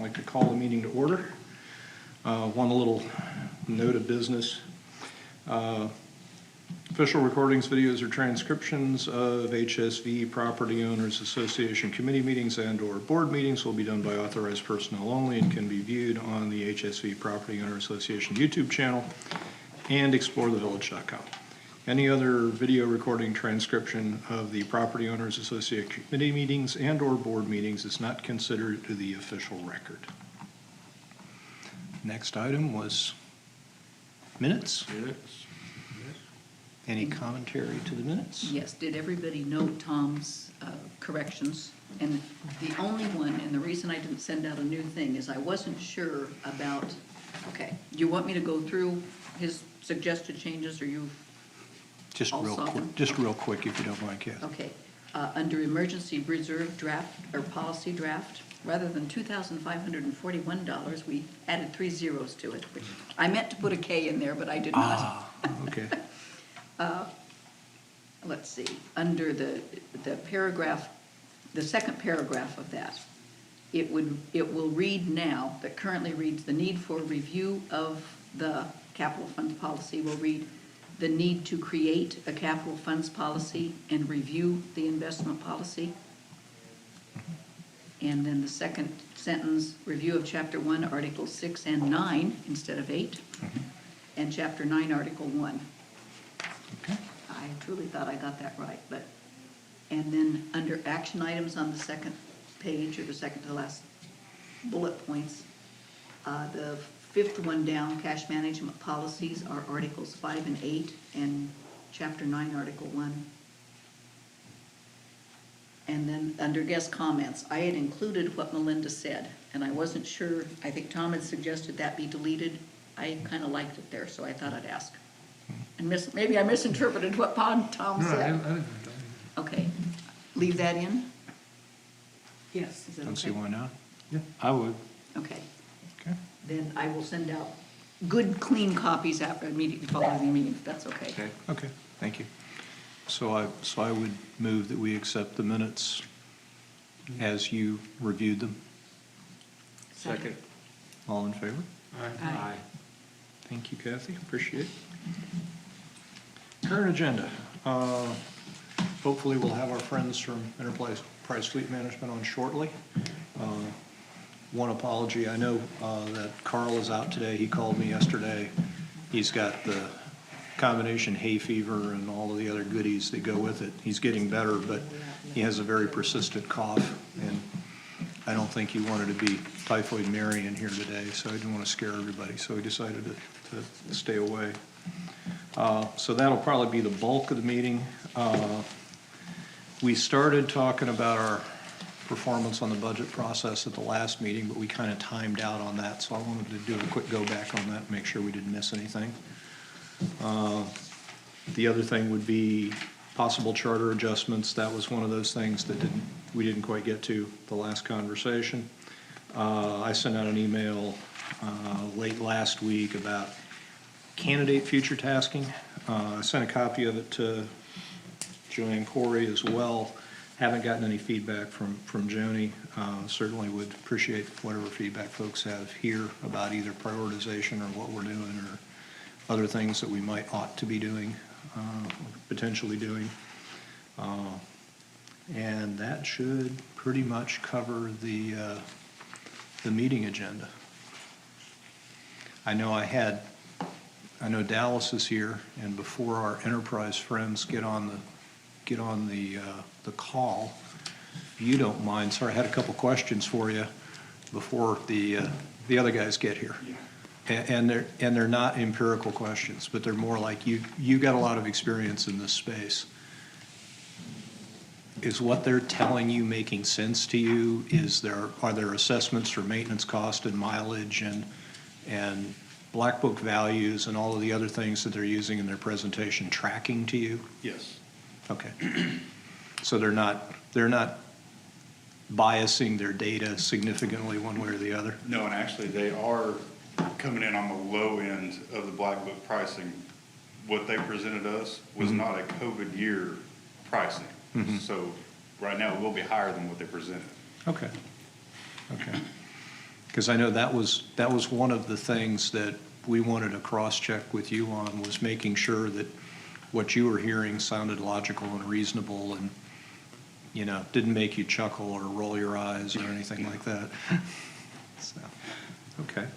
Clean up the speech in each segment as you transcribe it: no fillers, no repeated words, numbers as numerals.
like to call the meeting to order. One little note of business. Official recordings, videos, or transcriptions of HSV Property Owners Association committee meetings and/or board meetings will be done by authorized personnel only and can be viewed on the HSV Property Owner Association YouTube channel and explorethevillage.com. Any other video recording transcription of the Property Owners Association committee meetings and/or board meetings is not considered to the official record. Next item was minutes. Any commentary to the minutes? Yes, did everybody note Tom's corrections? And the only one, and the reason I didn't send out a new thing is I wasn't sure about, okay, do you want me to go through his suggested changes, or you? Just All real quick, softened? just real quick if you don't mind, Kath. Okay, under emergency reserve draft, or policy draft, rather than $2,541, we added 3 zeros to it, which I meant to put a K in there, but I did not. Okay. Let's see, under the paragraph, the second paragraph of that, it will read now, that currently reads, the need for review of the capital fund policy will read, the need to create a capital funds policy and review the investment policy. And then the second sentence, review of Chapter 1, Articles 6 and 9 instead of 8, and Chapter 9, Article 1. Okay. I truly thought I got that right, but, and then under action items on the second page, or the second to last bullet points, the fifth one down, cash management policies, are Articles 5 and 8, and Chapter 9, Article 1. And then under guest comments, I had included what Melinda said, and I wasn't sure, I think Tom had suggested that be deleted. I kind of liked it there, so I thought I'd ask. And maybe I misinterpreted what Tom said. Okay, leave that in? Yes. Is that Don't see okay? why not. Yeah, I would. Okay, Okay. then I will send out good, clean copies after immediately following the meeting, if that's okay. Okay, thank you. So I would move that we accept the minutes as you reviewed them. Second. All in favor? Aye. Thank you, Kathy, appreciate it. Current agenda. Hopefully we'll have our friends from Enterprise Fleet Management on shortly. One apology, I know that Carl is out today. He called me yesterday. He's got the combination hay fever and all of the other goodies that go with it. He's getting better, but he has a very persistent cough, and I don't think he wanted to be Typhoid Mary in here today, so I didn't want to scare everybody, so he decided to stay away. So that'll probably be the bulk of the meeting. We started talking about our performance on the budget process at the last meeting, but we kind of timed out on that, so I wanted to do a quick go back on that and make sure we didn't miss anything. The other thing would be possible charter adjustments. That was one of those things that we didn't quite get to the last conversation. I sent out an email late last week about candidate future tasking. I sent a copy of it to Joanne Corey as well. Haven't gotten any feedback from Joni. Certainly would appreciate whatever feedback folks have here about either prioritization or what we're doing or other things that we ought to be doing, potentially doing. And that should pretty much cover the meeting agenda. I know Dallas is here, and before our enterprise friends get on the call, if you don't mind, sorry, I had a couple questions for you before the other guys get here. And they're not empirical questions, but they're more like you got a lot of experience in this space. Is what they're telling you making sense to you? Are there assessments for maintenance cost and mileage and Black Book values and all of the other things that they're using in their presentation tracking to you? Yes. Okay. So they're not biasing their data significantly one way or the other? No, and actually they are coming in on the low end of the Black Book pricing. What they presented us was not a COVID year pricing. So right now it will be higher than what they presented. Okay. Because I know that was one of the things that we wanted to cross-check with you on, was making sure that what you were hearing sounded logical and reasonable and, you know, didn't make you chuckle or roll your eyes or anything like that. So, okay,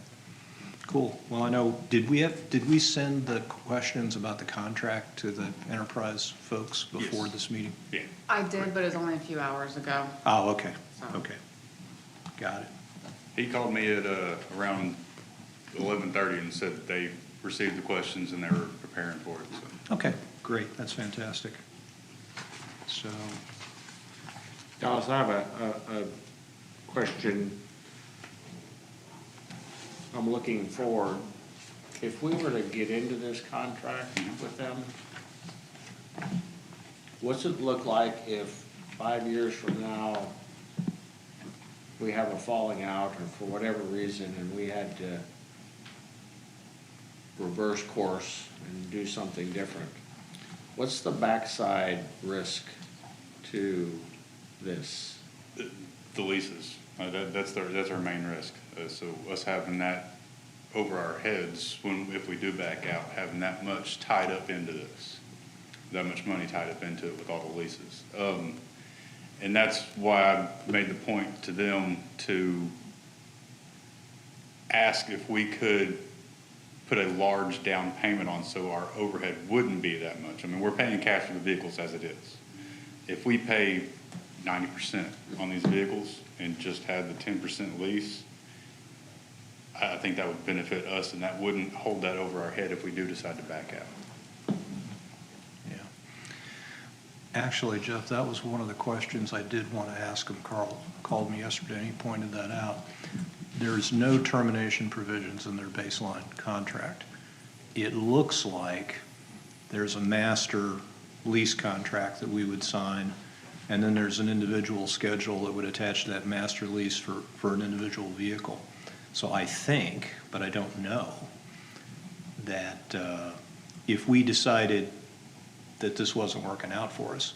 cool. Well, I know, did we send the questions about the contract to the enterprise folks before Yes. this meeting? Yeah. I did, but it was only a few hours ago. Oh, okay, So- okay. Got it. He called me at, around 11:30 and said they received the questions and they were preparing for it, so. Okay, great, that's fantastic. So, Dallas, I have a question. I'm looking forward. If we were to get into this contract with them, what's it look like if 5 years from now, we have a falling out or for whatever reason and we had to reverse course and do something different? What's the backside risk to this? The leases, that's our main risk. So us having that over our heads if we do back out, having that much tied up into this, that much money tied up into it with all the leases. And that's why I made the point to them to ask if we could put a large down payment on so our overhead wouldn't be that much. I mean, we're paying cash for the vehicles as it is. If we pay 90% on these vehicles and just had the 10% lease, I think that would benefit us and that wouldn't hold that over our head if we do decide to back out. yeah. Actually, Jeff, that was one of the questions I did want to ask him. Carl called me yesterday and he pointed that out. There's no termination provisions in their baseline contract. It looks like there's a master lease contract that we would sign, and then there's an individual schedule that would attach to that master lease for an individual vehicle. So I think, but I don't know, that if we decided that this wasn't working out for us,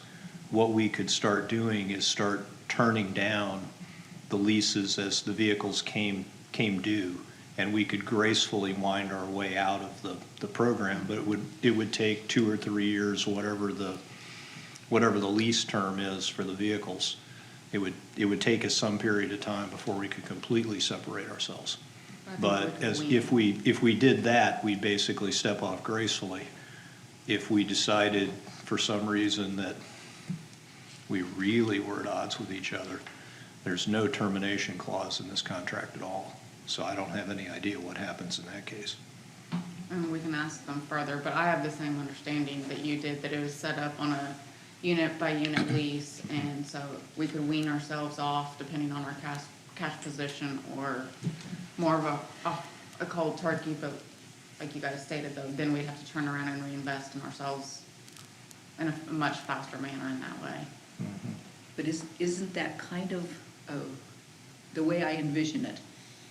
what we could start doing is start turning down the leases as the vehicles came due, and we could gracefully wind our way out of the program, but it would take 2 or 3 years, whatever the lease term is for the vehicles. It would take us some period of time before we could completely separate ourselves. I think But with as we- if we did that, we'd basically step off gracefully. If we decided for some reason that we really were at odds with each other, there's no termination clause in this contract at all. So I don't have any idea what happens in that case. And we can ask them further, but I have the same understanding that you did, that it was set up on a unit by unit lease, and so we could wean ourselves off depending on our cash position, or more of a cold turkey, but like you guys stated though, then we'd have to turn around and reinvest in ourselves in a much faster manner in that way. But isn't that kind of, the way I envision it,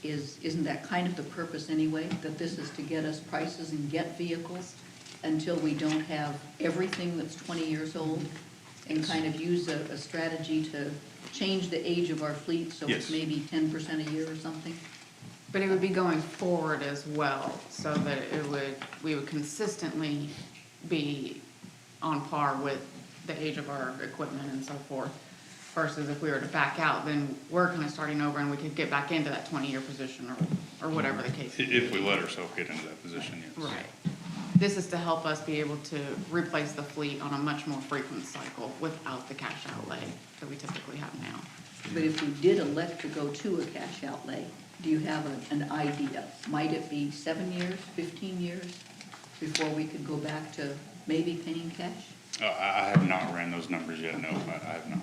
isn't that kind of the purpose anyway? That this is to get us prices and get vehicles until we don't have everything that's 20 years old? And kind of use a strategy to change the age of our fleet so it's Yes. maybe 10% a year or something? But it would be going forward as well, so that we would consistently be on par with the age of our equipment and so forth. Versus if we were to back out, then we're kind of starting over and we could get back into that 20-year position or whatever the case may be. If we let ourselves get into that position, yes. Right. This is to help us be able to replace the fleet on a much more frequent cycle without the cash outlay that we typically have now. But if we did elect to go to a cash outlay, do you have an idea? Might it be 7 years, 15 years before we could go back to maybe paying cash? I have not ran those numbers yet, no, I have not.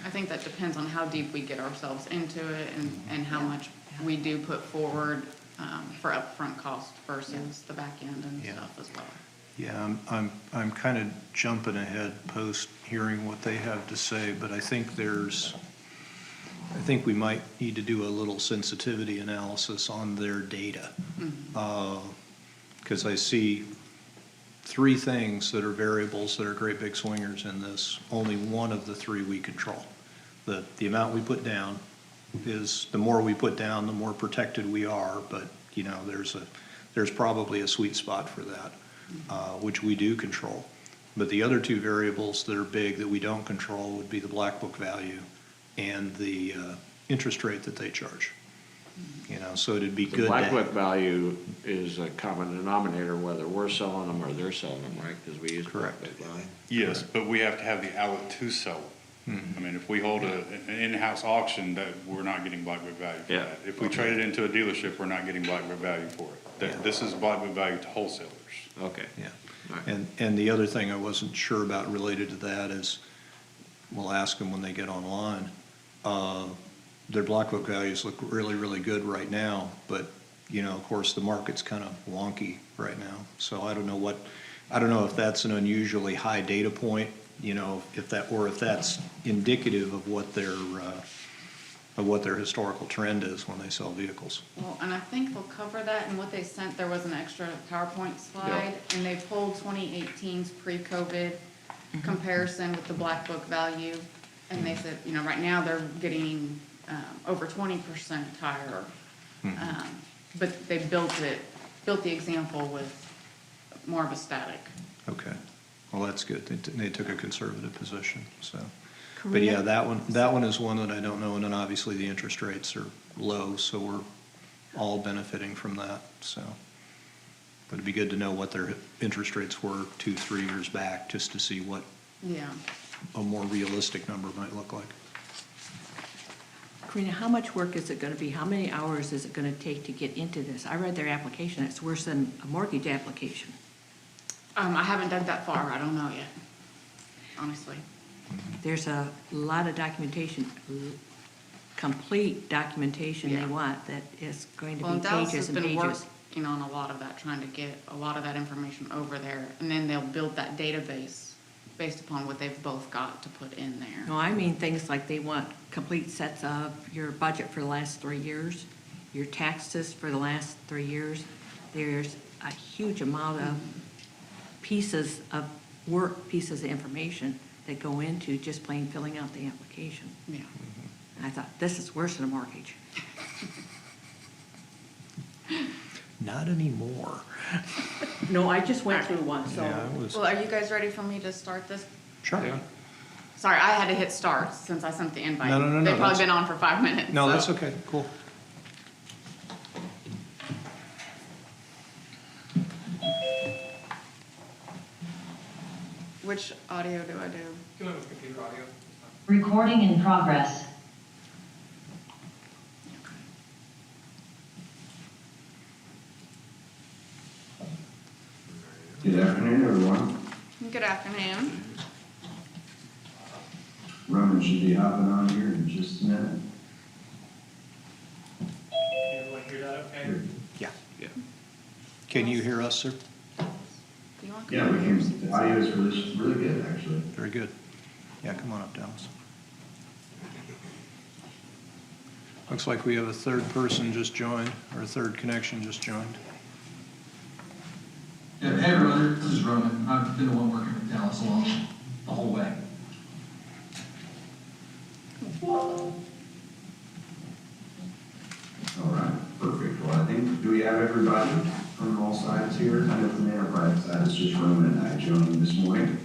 I think that depends on how deep we get ourselves into it and how much we do put forward for upfront cost versus the back end and Yeah. stuff as well. Yeah, I'm kind of jumping ahead post hearing what they have to say, but I think we might need to do a little sensitivity analysis on their data. Because I see 3 things that are variables that are great big swingers in this. Only one of the 3 we control. The amount we put down, is the more we put down, the more protected we are, but, you know, there's probably a sweet spot for that, which we do control. But the other two variables that are big that we don't control would be the black book value and the interest rate that they charge. You know, so it'd be The good black to, book value is a common denominator, whether we're selling them or they're selling them, right? Because we use black Correct. book value. Yes, but we have to have the outlet to sell it. I mean, if we hold an in-house auction, that, we're not getting black book value for Yeah. that. If we trade it into a dealership, we're not getting black book value for it. This is black book value to wholesalers. Okay. yeah. All right. And the other thing I wasn't sure about related to that is, we'll ask them when they get online, their black book values look really, really good right now, but, you know, of course, the market's kind of wonky right now. So I don't know if that's an unusually high data point, you know, if that's indicative of what their historical trend is when they sell vehicles. Well, and I think they'll cover that, and what they sent, there was an extra PowerPoint slide, and they pulled 2018's pre-COVID comparison with the black book value, and they said, you know, right now they're getting over 20% higher. But they built the example with more of a static. Okay, well, that's good. They took a conservative position, so. But yeah, that one is one that I don't know, and then obviously the interest rates are low, so we're all benefiting from that, so. But it'd be good to know what their interest rates were 2-3 years back, just to see what Yeah. a more realistic number might look like. Karina, how much work is it gonna be? How many hours is it gonna take to get into this? I read their application, it's worse than a mortgage application. I haven't dug that far, I don't know yet, honestly. There's a lot of documentation, complete documentation they Yeah. want that is going to Well, be Dallas has pages and been pages. working on a lot of that, trying to get a lot of that information over there, and then they'll build that database based upon what they've both got to put in there. No, I mean things like they want complete sets of your budget for the last 3 years, your taxes for the last 3 years. There's a huge amount of pieces of work, pieces of information that go into just plain filling out the application. Yeah. And I thought, this is worse than a mortgage. Not anymore. No, I just went through one, so. Yeah, it was, Well, are you guys ready for me to start this? sure. Yeah. Sorry, I had to hit start since I sent the invite. No, They've that's- probably been on for 5 minutes. No, so- that's okay, cool. Which audio do I do? Recording in progress. Good afternoon, everyone. Good afternoon. Roman should be hopping on here in just a minute. Everyone hear that okay? Yeah. Yeah. Can you hear us, sir? Do you want to Yeah, come we over here? can, the audio is really good, actually. Very good. Yeah, come on up, Dallas. Looks like we have a third person just joined, or a third connection just joined. Yeah, hey everyone, this is Roman. I've been the one working with Dallas along the whole way. All right, perfect. Well, I think, do we have everybody from all sides here? I know from the enterprise side, it's just Roman and I joining this morning.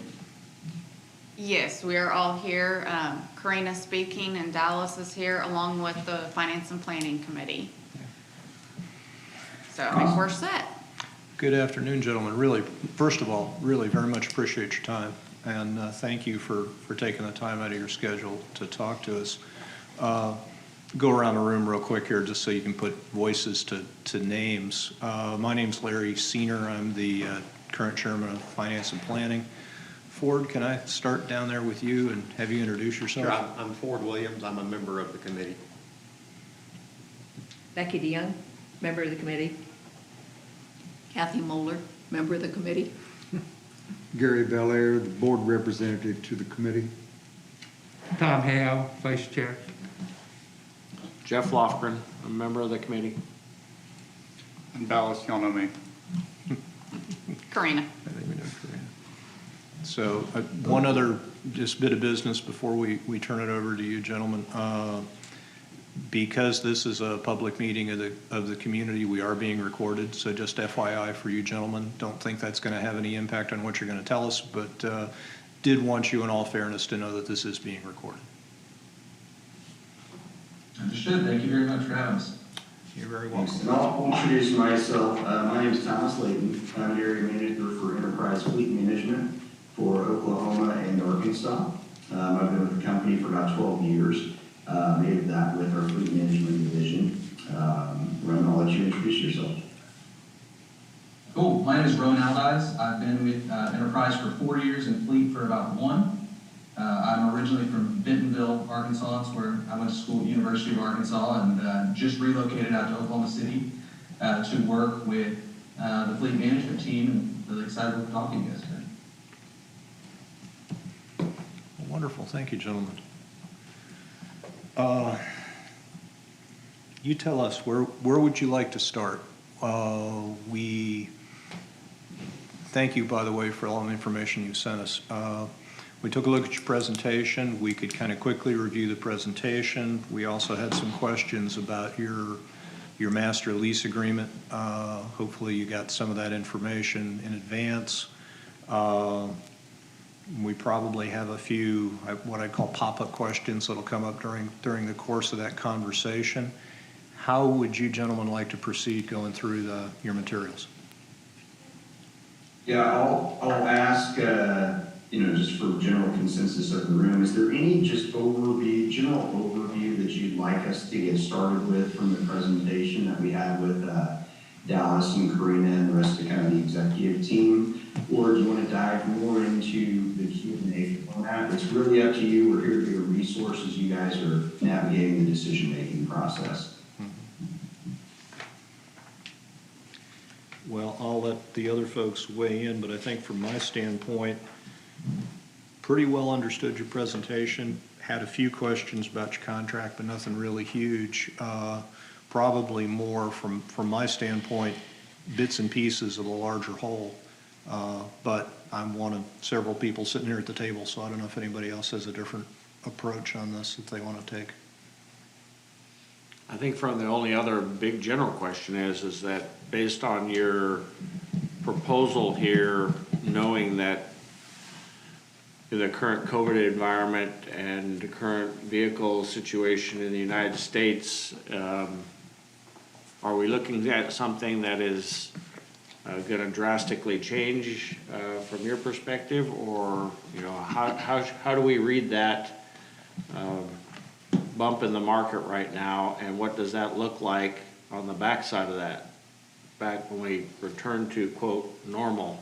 Yes, we are all here. Karina speaking, and Dallas is here, along with the Finance and Planning Committee. So I think we're set. Good afternoon, gentlemen. Really, first of all, really very much appreciate your time, and thank you for taking the time out of your schedule to talk to us. Go around the room real quick here, just so you can put voices to names. My name's Larry Seener. I'm the current chairman of Finance and Planning. Ford, can I start down there with you and have you introduce yourself? Sure, I'm Ford Williams. I'm a member of the committee. Becky DeYoung, member of the committee. Kathy Moeller, member of the committee. Gary Belair, the board representative to the committee. Tom Howe, Vice Chair. Jeff Lofgren, a member of the committee. And Dallas, y'all know me. Karina. I think we know Korea. So one other just bit of business before we turn it over to you gentlemen. Because this is a public meeting of the community, we are being recorded, so just FYI for you gentlemen, don't think that's going to have any impact on what you're going to tell us, but did want you in all fairness to know that this is being recorded. Understood. Thank you very much for having us. You're very Thanks. welcome. And I'll introduce myself. My name is Thomas Layton. I'm the area manager for Enterprise Fleet Management for Oklahoma and Arkansas. I've been with the company for about 12 years. Made that with our fleet management division. Roman, I'll let you introduce yourself. Cool. My name is Rowan Aldize. I've been with Enterprise for 4 years and Fleet for about 1. I'm originally from Bentonville, Arkansas. It's where I went to school at University of Arkansas, and just relocated out to Oklahoma City to work with the fleet management team, and really excited to talk to you guys today. Well, wonderful. Thank you, gentlemen. You tell us, where would you like to start? We thank you, by the way, for all the information you sent us. We took a look at your presentation. We could kind of quickly review the presentation. We also had some questions about your master lease agreement. Hopefully you got some of that information in advance. We probably have a few, what I call pop-up questions that'll come up during the course of that conversation. How would you gentlemen like to proceed going through your materials? Yeah, I'll ask, just for general consensus of the room, is there any just general overview that you'd like us to get started with from the presentation that we had with Dallas and Karina and the rest of kind of the executive team? Or do you want to dive more into the Q&A format? It's really up to you. We're here to be a resource as you guys are navigating the decision-making process. Well, I'll let the other folks weigh in, but I think from my standpoint, pretty well understood your presentation. Had a few questions about your contract, but nothing really huge. Probably more from my standpoint, bits and pieces of a larger whole. But I'm one of several people sitting here at the table, so I don't know if anybody else has a different approach on this that they want to take. I think from the only other big general question is that based on your proposal here, knowing that in the current COVID environment and the current vehicle situation in the United States, are we looking at something that is going to drastically change from your perspective, or how do we read that bump in the market right now, and what does that look like on the backside of that, back when we return to quote normal?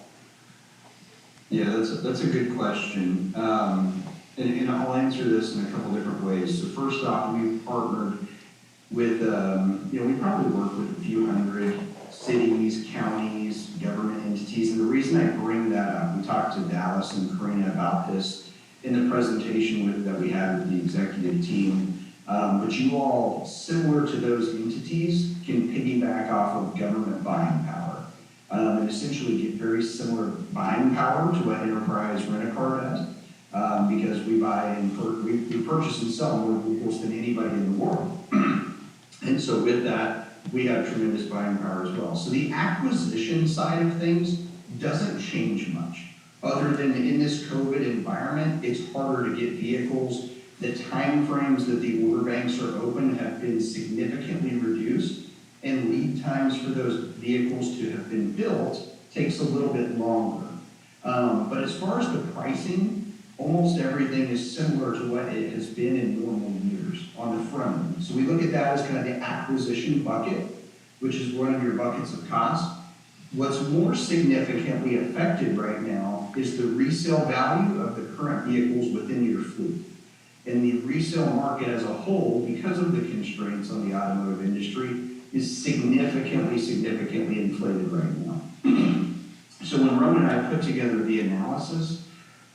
Yeah, that's a good question. And I'll answer this in a couple different ways. So first off, we've partnered with, we probably work with a few hundred cities, counties, government entities. And the reason I bring that up, we talked to Dallas and Karina about this in the presentation that we had with the executive team. But you all, similar to those entities, can piggyback off of government buying power. And essentially get very similar buying power to what Enterprise Rent-A-Car does. Because we buy and we purchase and sell more vehicles than anybody in the world. And so with that, we have tremendous buying power as well. So the acquisition side of things doesn't change much. Other than in this COVID environment, it's harder to get vehicles. The time frames that the order banks are open have been significantly reduced, and lead times for those vehicles to have been built takes a little bit longer. But as far as the pricing, almost everything is similar to what it has been in normal years on the front end. So we look at that as kind of the acquisition bucket, which is one of your buckets of cost. What's more significantly affected right now is the resale value of the current vehicles within your fleet. And the resale market as a whole, because of the constraints on the automotive industry, is significantly inflated right now. So when Roman and I put together the analysis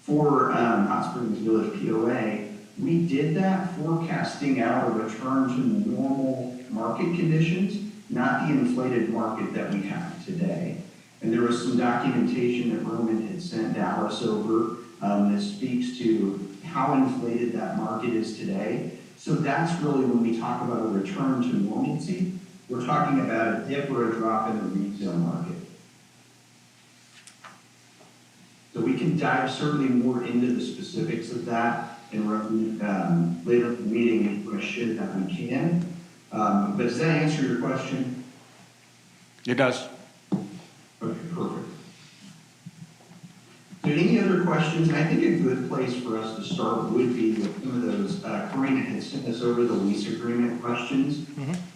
for Hot Springs Village POA, we did that forecasting out a return to normal market conditions, not the inflated market that we have today. And there was some documentation that Roman had sent Dallas over that speaks to how inflated that market is today. So that's really when we talk about a return to normalcy, we're talking about a dip or a drop in the retail market. So we can dive certainly more into the specifics of that in later in the meeting if I should that we can. But does that answer your question? It does. Okay, perfect. So any other questions? And I think a good place for us to start would be with some of those, Karina had sent us over the lease agreement questions.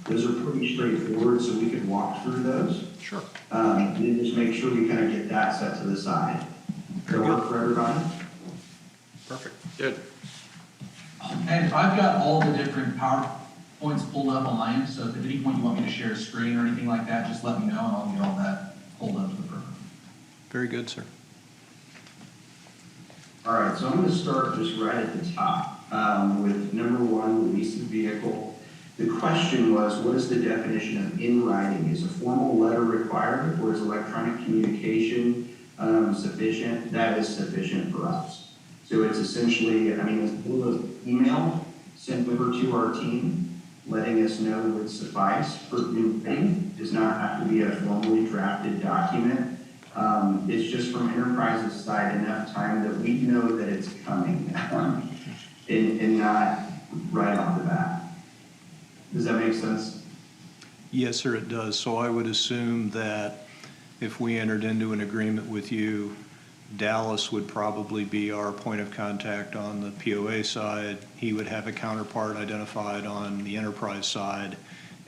Those are pretty straightforward, so we could walk through those. Sure. And then just make sure we kind of get that set to the side. Does that work for everybody? Perfect. Good. And I've got all the different PowerPoints pulled up on my end, so if at any point you want me to share a screen or anything like that, just let me know and I'll get all that pulled up to the program. Very good, sir. All right, so I'm going to start just right at the top with number one, the leased vehicle. The question was, what is the definition of in writing? Is a formal letter required or is electronic communication sufficient? That is sufficient for us. So it's essentially, I mean, it's a little email sent over to our team, letting us know would suffice for new thing. Does not have to be a formally drafted document. It's just from Enterprise's side enough time that we know that it's coming and not right off the bat. Does that make sense? Yes, sir, it does. So I would assume that if we entered into an agreement with you, Dallas would probably be our point of contact on the POA side. He would have a counterpart identified on the Enterprise side,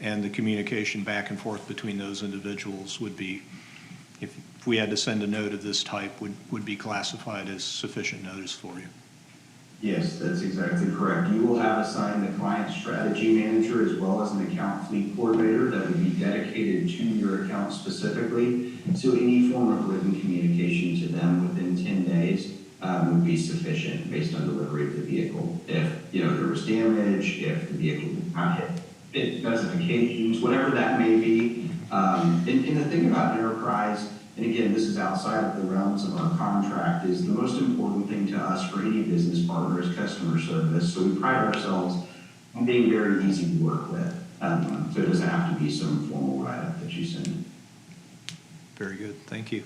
and the communication back and forth between those individuals would be, if we had to send a note of this type, would be classified as sufficient notice for you. Yes, that's exactly correct. You will have assigned the client strategy manager as well as an account fleet coordinator that would be dedicated to your account specifically. So any form of written communication to them within 10 days would be sufficient based on delivery of the vehicle. If there was damage, if the vehicle did not hit specifications, whatever that may be. And the thing about Enterprise, and again, this is outside of the realms of our contract, is the most important thing to us for any business partner is customer service. So we pride ourselves on being very easy to work with. So it doesn't have to be some formal write-up that you send. Very good. Thank you.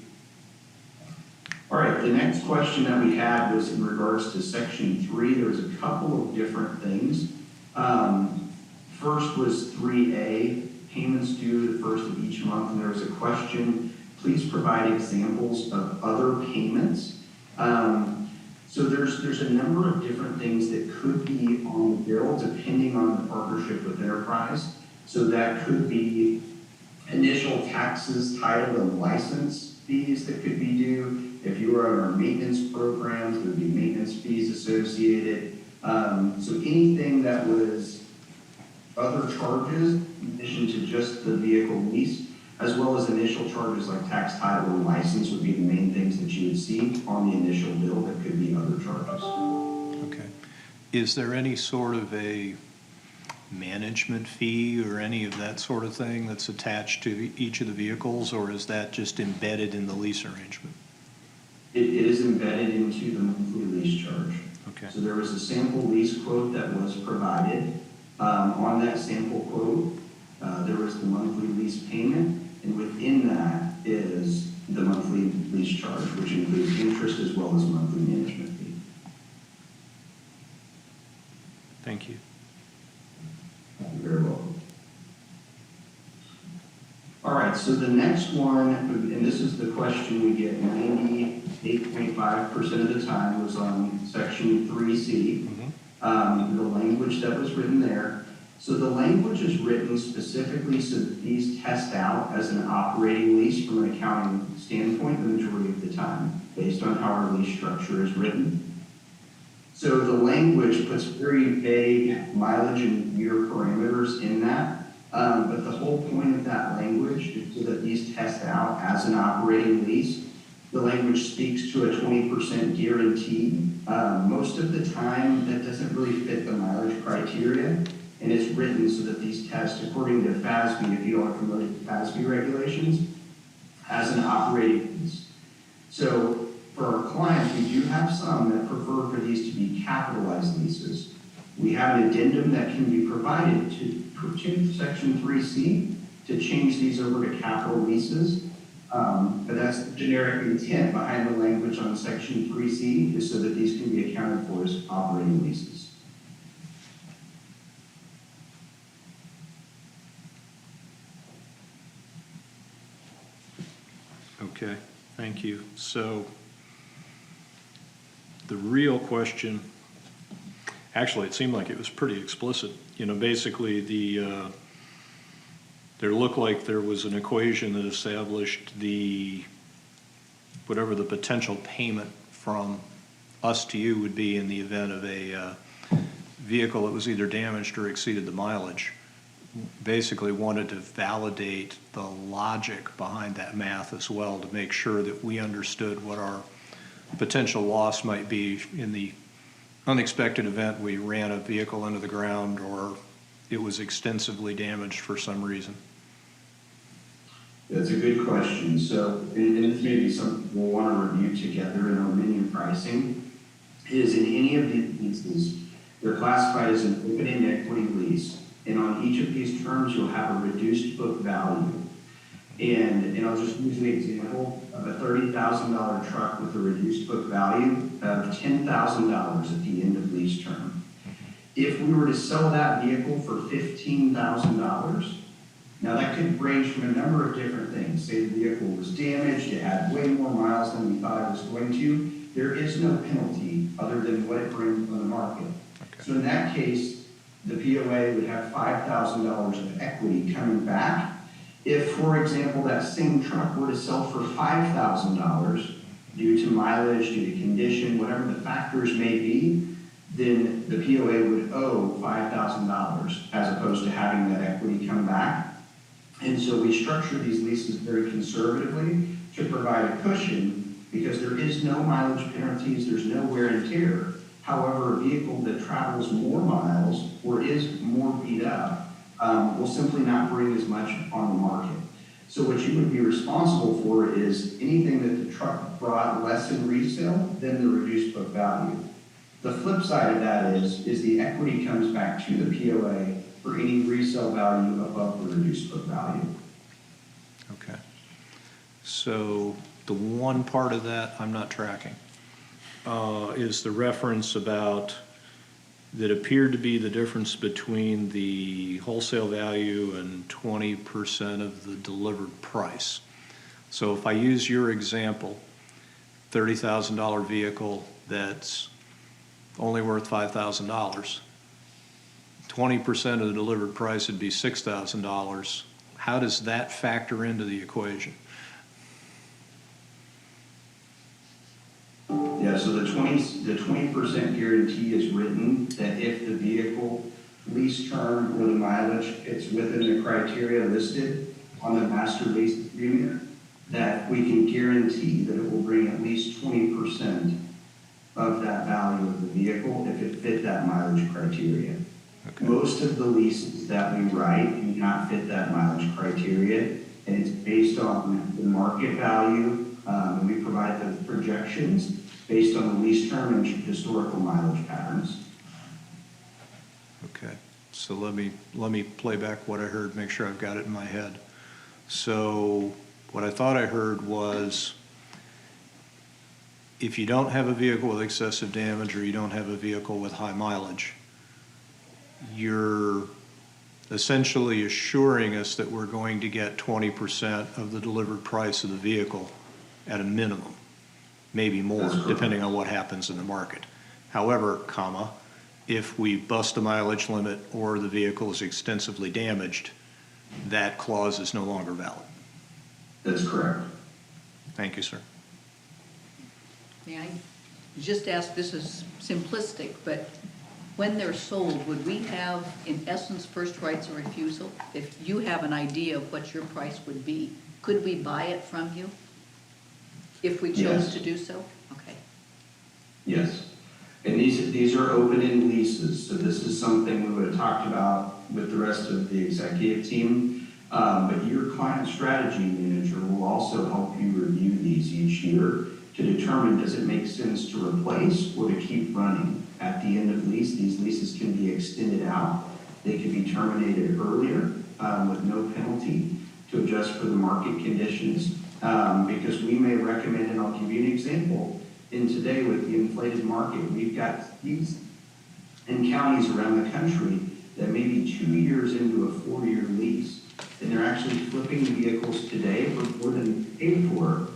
All right, the next question that we had was in regards to Section 3. There was a couple of different things. First was 3A, payments due the first of each month, and there was a question, please provide examples of other payments. So there's a number of different things that could be on the bill depending on the partnership with Enterprise. So that could be initial taxes, title, and license fees that could be due. If you were on our maintenance programs, there would be maintenance fees associated. So anything that was other charges in addition to just the vehicle lease, as well as initial charges like tax, title, and license would be the main things that you would see on the initial bill that could be other charges. Okay. Is there any sort of a management fee or any of that sort of thing that's attached to each of the vehicles, or is that just embedded in the lease arrangement? It is embedded into the monthly lease charge. Okay. So there was a sample lease quote that was provided. On that sample quote, there was the monthly lease payment, and within that is the monthly lease charge, which includes interest as well as monthly management fee. Thank you. You're very welcome. All right, so the next one, and this is the question we get 98.5% of the time, was on Section 3C. The language that was written there. So the language is written specifically so that these test out as an operating lease from an accounting standpoint the majority of the time, based on how our lease structure is written. So the language puts very vague mileage and year parameters in that, but the whole point of that language is so that these test out as an operating lease. The language speaks to a 20% guarantee. Most of the time, that doesn't really fit the mileage criteria, and it's written so that these tests, according to FASB, if you are familiar with FASB regulations, as an operating lease. So for our clients, we do have some that prefer for these to be capitalized leases, We have an addendum that can be provided to Section 3C to change these over to capital leases. But that's the generic intent behind the language on Section 3C, is so that these can be accounted for as operating leases. Okay, thank you. So the real question, actually, it seemed like it was pretty explicit. You know, basically there looked like there was an equation that established whatever the potential payment from us to you would be in the event of a vehicle that was either damaged or exceeded the mileage. Basically wanted to validate the logic behind that math as well, to make sure that we understood what our potential loss might be in the unexpected event we ran a vehicle into the ground or it was extensively damaged for some reason. That's a good question. So, and this may be something we'll want to review together in our menu pricing, is in any of these leases, they're classified as an open-end equity lease. And on each of these terms, you'll have a reduced book value. And I'll just use an example of a $30,000 truck with a reduced book value of $10,000 at the end of lease term. If we were to sell that vehicle for $15,000, now that could range from a number of different things. Say the vehicle was damaged, it had way more miles than we thought it was going to. There is no penalty other than what it brings on the market. Okay. So in that case, the POA would have $5,000 of equity coming back. If, for example, that same truck were to sell for $5,000 due to mileage, due to condition, whatever the factors may be, then the POA would owe $5,000 as opposed to having that equity come back. And so we structure these leases very conservatively to provide a cushion, because there is no mileage penalties, there's no wear and tear. However, a vehicle that travels more miles or is more beat up will simply not bring as much on the market. So what you would be responsible for is anything that the truck brought less in resale than the reduced book value. The flip side of that is the equity comes back to the POA for any resale value above the reduced book value. Okay. So the one part of that I'm not tracking is the reference about that appeared to be the difference between the wholesale value and 20% of the delivered price. So if I use your example, $30,000 vehicle that's only worth $5,000, 20% of the delivered price would be $6,000. How does that factor into the equation? Yeah, so the 20% guarantee is written that if the vehicle lease term or the mileage fits within the criteria listed on the master lease agreement, that we can guarantee that it will bring at least 20% of that value of the vehicle if it fit that mileage criteria. Okay. Most of the leases that we write do not fit that mileage criteria, and it's based on the market value. We provide the projections based on the lease term and historical mileage patterns. Okay, so let me play back what I heard, make sure I've got it in my head. So what I thought I heard was, if you don't have a vehicle with excessive damage or you don't have a vehicle with high mileage, you're essentially assuring us that we're going to get 20% of the delivered price of the vehicle at a minimum, maybe more, depending on what happens in the market. However, if we bust the mileage limit or the vehicle is extensively damaged, that clause is no longer valid. That's correct. Thank you, sir. May I just ask, this is simplistic, but when they're sold, would we have, in essence, first rights of refusal? If you have an idea of what your price would be, could we buy it from you if we chose to do so? Okay. Yes. And these are open-end leases, so this is something we would have talked about with the rest of the executive team. But your client strategy manager will also help you review these each year to determine, does it make sense to replace or to keep running? at the end of lease. These leases can be extended out. They can be terminated earlier with no penalty to adjust for the market conditions. Because we may recommend, and I'll give you an example, in today with the inflated market, we've got these in counties around the country that may be 2 years into a 4-year lease, and they're actually flipping vehicles today for more than paid for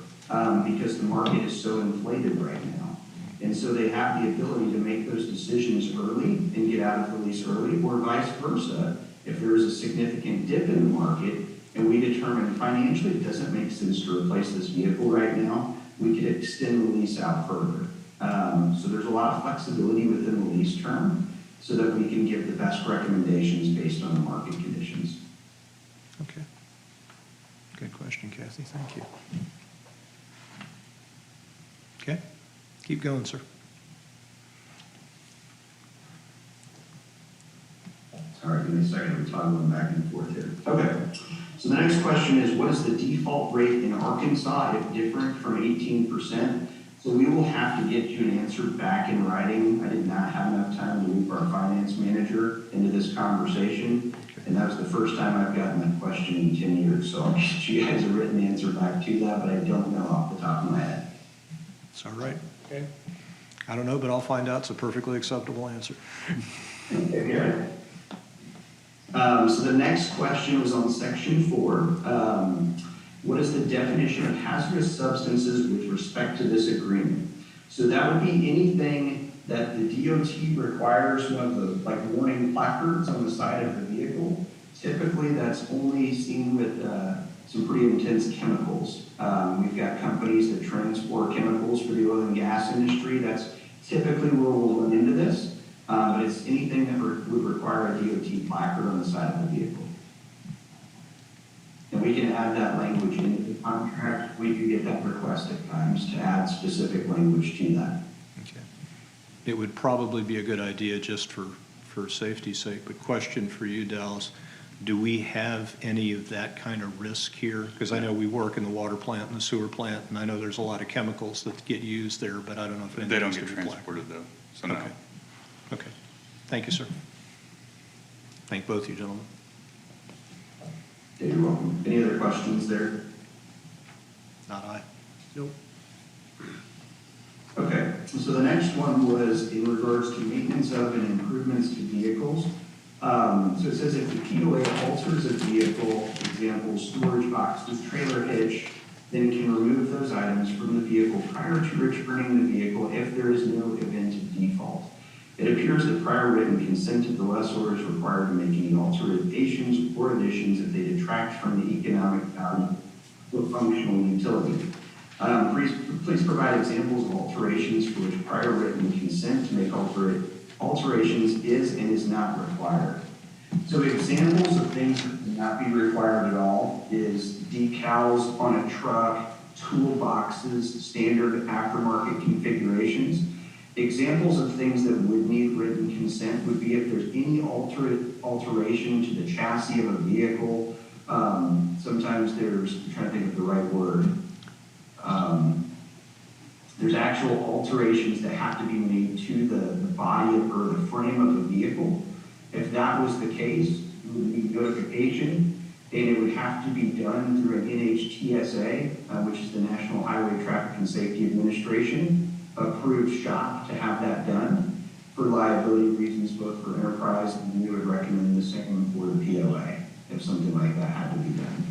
because the market is so inflated right now. And so they have the ability to make those decisions early and get out of the lease early, or vice versa. If there is a significant dip in the market and we determine financially it doesn't make sense to replace this vehicle right now, we could extend the lease out further. So there's a lot of flexibility within the lease term so that we can give the best recommendations based on the market conditions. Okay. Good question, Kathy. Thank you. Okay. Keep going, sir. Sorry, give me a second. We're toggling back and forth here. Okay. So the next question is, what is the default rate in Arkansas if different from 18%? So we will have to get you an answer back in writing. I did not have enough time to loop our finance manager into this conversation. And that was the first time I've gotten that question in 10 years. So I'll get you guys a written answer back to that, but I don't know off the top of my head. It's all right. Okay. I don't know, but I'll find out. It's a perfectly acceptable answer. Okay, here. So the next question was on section 4. What is the definition of hazardous substances with respect to this agreement? So that would be anything that the DOT requires, one of the warning placards on the side of the vehicle. Typically, that's only seen with some pretty intense chemicals. We've got companies that transport chemicals for the oil and gas industry. That's typically where we'll run into this. But it's anything that would require a DOT placard on the side of the vehicle. And we can add that language into the contract. We do get that request at times to add specific language to that. Okay. It would probably be a good idea just for safety's sake, but question for you, Dallas. Do we have any of that kind of risk here? Because I know we work in the water plant and the sewer plant, and I know there's a lot of chemicals that get used there, but I don't know if They don't anything's get going to be black. transported though, so no. Okay. Okay. Thank you, sir. Thank both you gentlemen. Yeah, you're welcome. Any other questions there? Not I. Nope. Okay, so the next one was in regards to maintenance of and improvements to vehicles. So it says if the POA alters a vehicle, example, storage boxes, trailer hitch, then can remove those items from the vehicle prior to returning the vehicle if there is no event of default. It appears that prior written consent of the lessor is required to make any alterations or additions if they detract from the economic value or functional utility. Please provide examples of alterations for which prior written consent to make alterations is and is not required. So examples of things that would not be required at all is decals on a truck, toolboxes, standard aftermarket configurations. Examples of things that would need written consent would be if there's any alteration to the chassis of a vehicle. Sometimes there's, I'm trying to think of the right word. There's actual alterations that have to be made to the body or the frame of the vehicle. If that was the case, it would need notification, and it would have to be done through an NHTSA, which is the National Highway Traffic and Safety Administration, approved shop to have that done. For liability reasons, both for enterprise, and we would recommend the same for the POA if something like that had to be done.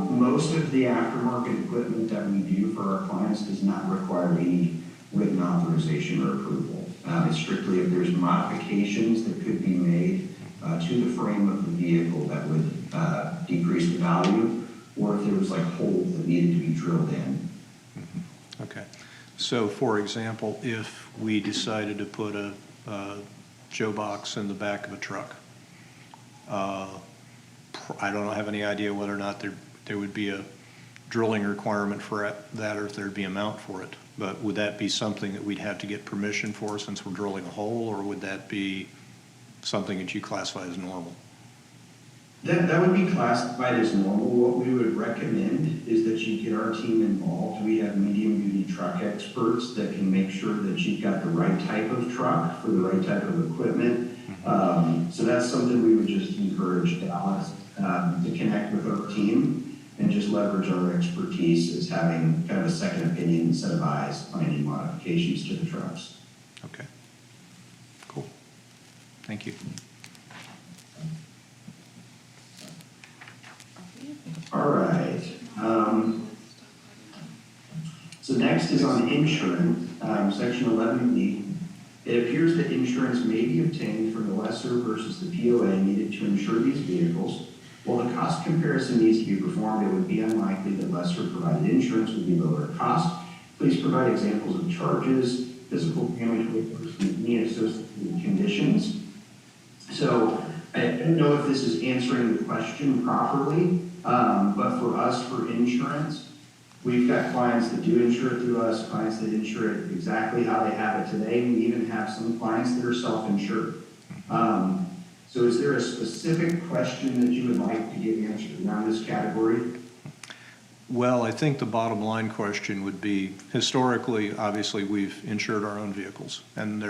Most of the aftermarket equipment that we do for our clients does not require any written authorization or approval. It's strictly if there's modifications that could be made to the frame of the vehicle that would decrease the value, or if there was holes that needed to be drilled in. Okay. So, for example, if we decided to put a Joe box in the back of a truck, I don't have any idea whether or not there would be a drilling requirement for that or if there'd be a mount for it. But would that be something that we'd have to get permission for since we're drilling a hole, or would that be something that you classify as normal? That would be classified as normal. What we would recommend is that you get our team involved. We have medium-duty truck experts that can make sure that you've got the right type of truck for the right type of equipment. So that's something we would just encourage Dallas to connect with our team and just leverage our expertise as having kind of a second opinion, set of eyes on any modifications to the trucks. Okay. Cool. Thank you. All right. So next is on insurance, section 11B. It appears that insurance may be obtained from the lessor versus the POA needed to insure these vehicles. While the cost comparison needs to be performed, it would be unlikely that lessor provided insurance would be lower cost. Please provide examples of charges, physical damage, and any associated conditions. So I don't know if this is answering the question properly, but for us, for insurance, we've got clients that do insure it through us, clients that insure it exactly how they have it today. We even have some clients that are self-insured. So is there a specific question that you would like to get answered around this category? Well, I think the bottom line question would be, historically, obviously, we've insured our own vehicles, and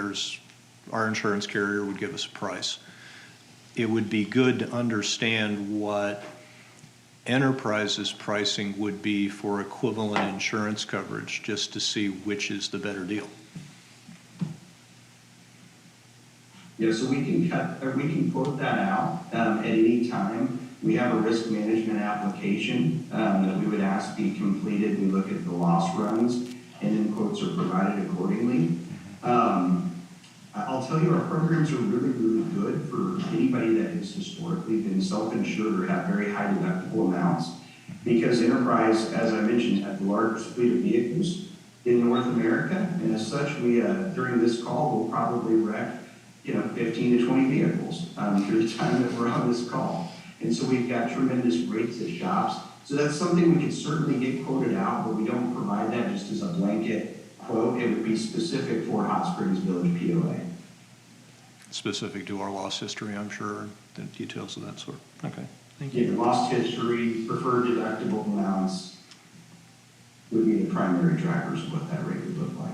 our insurance carrier would give us a price. It would be good to understand what Enterprise's pricing would be for equivalent insurance coverage, just to see which is the better deal. Yeah, so we can quote that out at any time. We have a risk management application that we would ask be completed. We look at the loss runs, and then quotes are provided accordingly. I'll tell you, our programs are really, really good for anybody that has historically been self-insured or have very high deductible amounts, because Enterprise, as I mentioned, has the largest fleet of vehicles in North America, and as such, we during this call will probably wreck 15 to 20 vehicles through the time that we're on this call. And so we've got tremendous rates at shops. So that's something we could certainly get quoted out, but we don't provide that just as a blanket quote. It would be specific for Hot Springs Village POA. Specific to our loss history, I'm sure, the details of that sort. Okay, thank you. Yeah, lost history, preferred deductible amounts would be the primary drivers of what that rate would look like.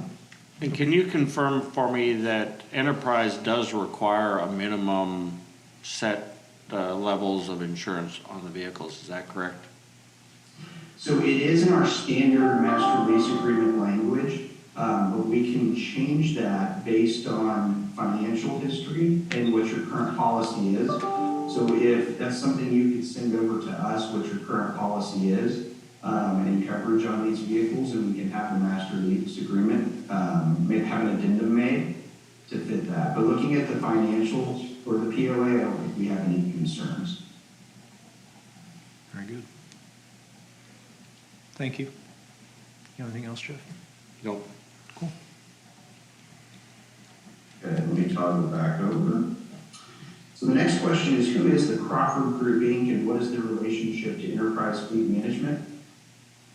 And can you confirm for me that Enterprise does require a minimum set levels of insurance on the vehicles? Is that correct? So it is in our standard master lease agreement language, but we can change that based on financial history and what your current policy is. So if that's something you could send over to us, what your current policy is, and coverage on these vehicles, and we can have the master lease agreement, maybe have an addendum made to fit that. But looking at the financials for the POA, I don't think we have any concerns. Very good. Thank you. You have anything else, Jeff? Nope. Cool. Okay, let me toggle back over. So the next question is, who is the Crawford Group Inc. and what is their relationship to Enterprise Fleet Management?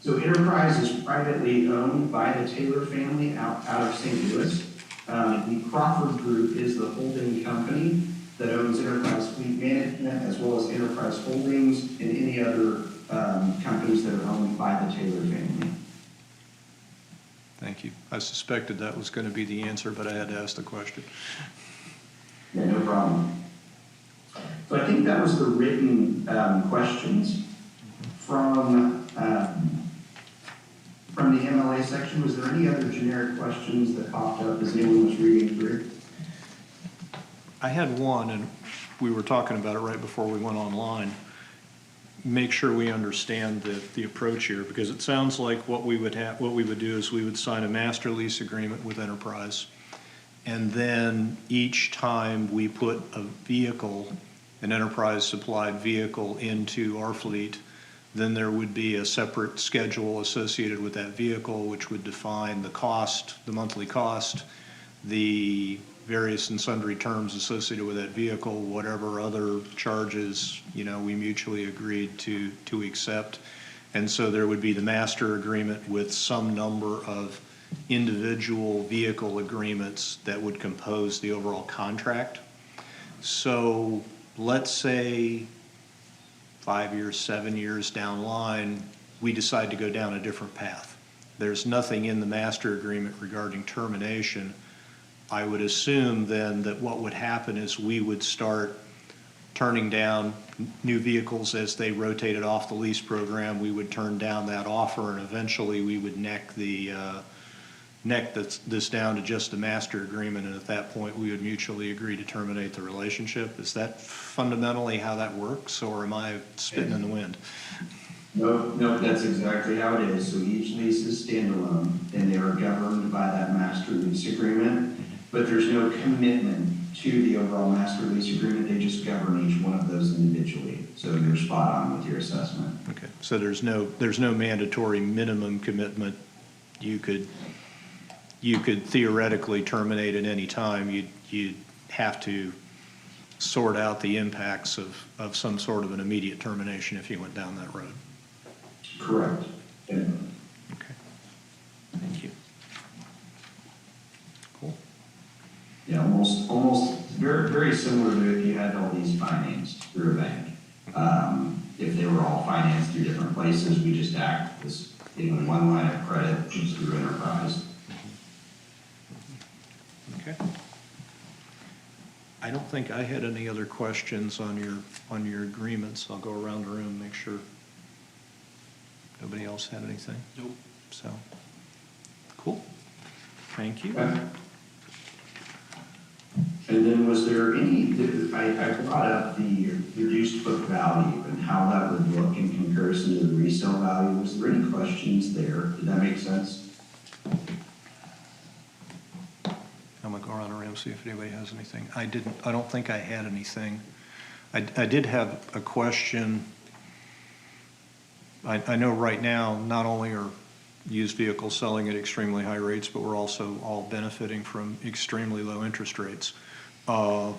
So Enterprise is privately owned by the Taylor family out of St. Louis. The Crawford Group is the holding company that owns Enterprise Fleet Management, as well as Enterprise Holdings and any other companies that are owned by the Taylor family. Thank you. I suspected that was going to be the answer, but I had to ask the question. Yeah, no problem. So I think that was the written questions from the MLA section. Was there any other generic questions that popped up as anyone was reading through? I had one, and we were talking about it right before we went online. Make sure we understand the approach here, because it sounds like what we would do is we would sign a master lease agreement with Enterprise, and then each time we put a vehicle, an Enterprise supplied vehicle, into our fleet, then there would be a separate schedule associated with that vehicle, which would define the cost, the monthly cost, the various and sundry terms associated with that vehicle, whatever other charges, we mutually agreed to accept. And so there would be the master agreement with some number of individual vehicle agreements that would compose the overall contract. So let's say 5 years, 7 years down the line, we decide to go down a different path. There's nothing in the master agreement regarding termination. I would assume then that what would happen is we would start turning down new vehicles as they rotated off the lease program. We would turn down that offer, and eventually we would neck this down to just a master agreement, and at that point, we would mutually agree to terminate the relationship. Is that fundamentally how that works, or am I spitting in the wind? No, that's exactly how it is. So each lease is standalone, and they are governed by that master lease agreement, but there's no commitment to the overall master lease agreement. They just govern each one of those individually. So you're spot on with your assessment. Okay, so there's no mandatory minimum commitment. You could theoretically terminate at any time. You'd have to sort out the impacts of some sort of an immediate termination if you went down that road. Correct. Yeah. Okay. Thank you. Cool. Yeah, almost very, very similar to if you had all these financed through a bank. If they were all financed through different places, we just act as, one line of credit just through Enterprise. Okay. I don't think I had any other questions on your agreements. I'll go around the room, make sure nobody else had anything. Nope. So, cool. Thank you. And then was there any, I brought up the reduced book value and how that would look in comparison to the resale value. Was there any questions there? Did that make sense? I'm gonna go around the room, see if anybody has anything. I don't think I had anything. I did have a question. I know right now, not only are used vehicles selling at extremely high rates, but we're also all benefiting from extremely low interest rates. Do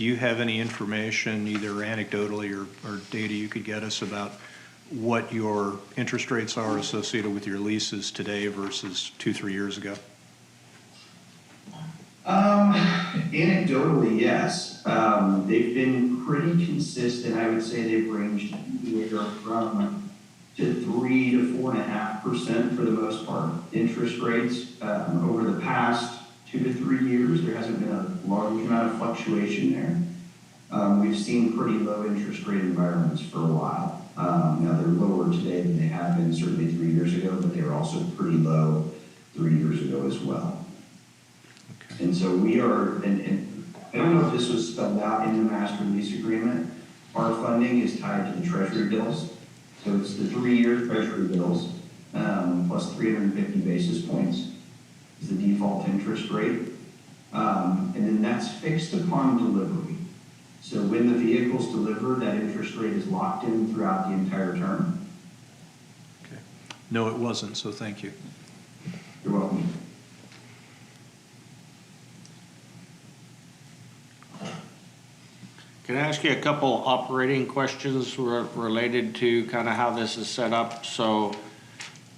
you have any information, either anecdotally or data you could get us about what your interest rates are associated with your leases today versus 2-3 years ago? Anecdotally, yes. They've been pretty consistent. I would say they've ranged anywhere from to 3 to 4.5% for the most part. Interest rates over the past 2 to 3 years, there hasn't been a large amount of fluctuation there. We've seen pretty low interest rate environments for a while. Now they're lower today than they have been certainly 3 years ago, but they were also pretty low 3 years ago as well. Okay. And so we are, and I don't know if this was spelled out in the master lease agreement, our funding is tied to the treasury bills. So it's the 3-year treasury bills plus 350 basis points is the default interest rate. And then that's fixed upon delivery. So when the vehicle's delivered, that interest rate is locked in throughout the entire term. Okay. No, it wasn't, so thank you. You're welcome. Can I ask you a couple operating questions related to kind of how this is set up? So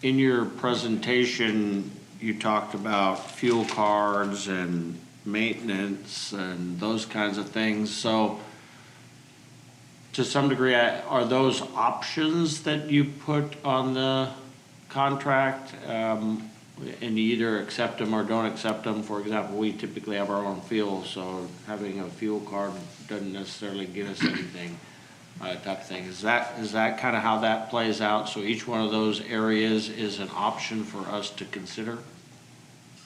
in your presentation, you talked about fuel cards and maintenance and those kinds of things. So to some degree, are those options that you put on the contract? And you either accept them or don't accept them. For example, we typically have our own fuel, so having a fuel card doesn't necessarily get us anything, type of thing. Is that kind of how that plays out? So each one of those areas is an option for us to consider?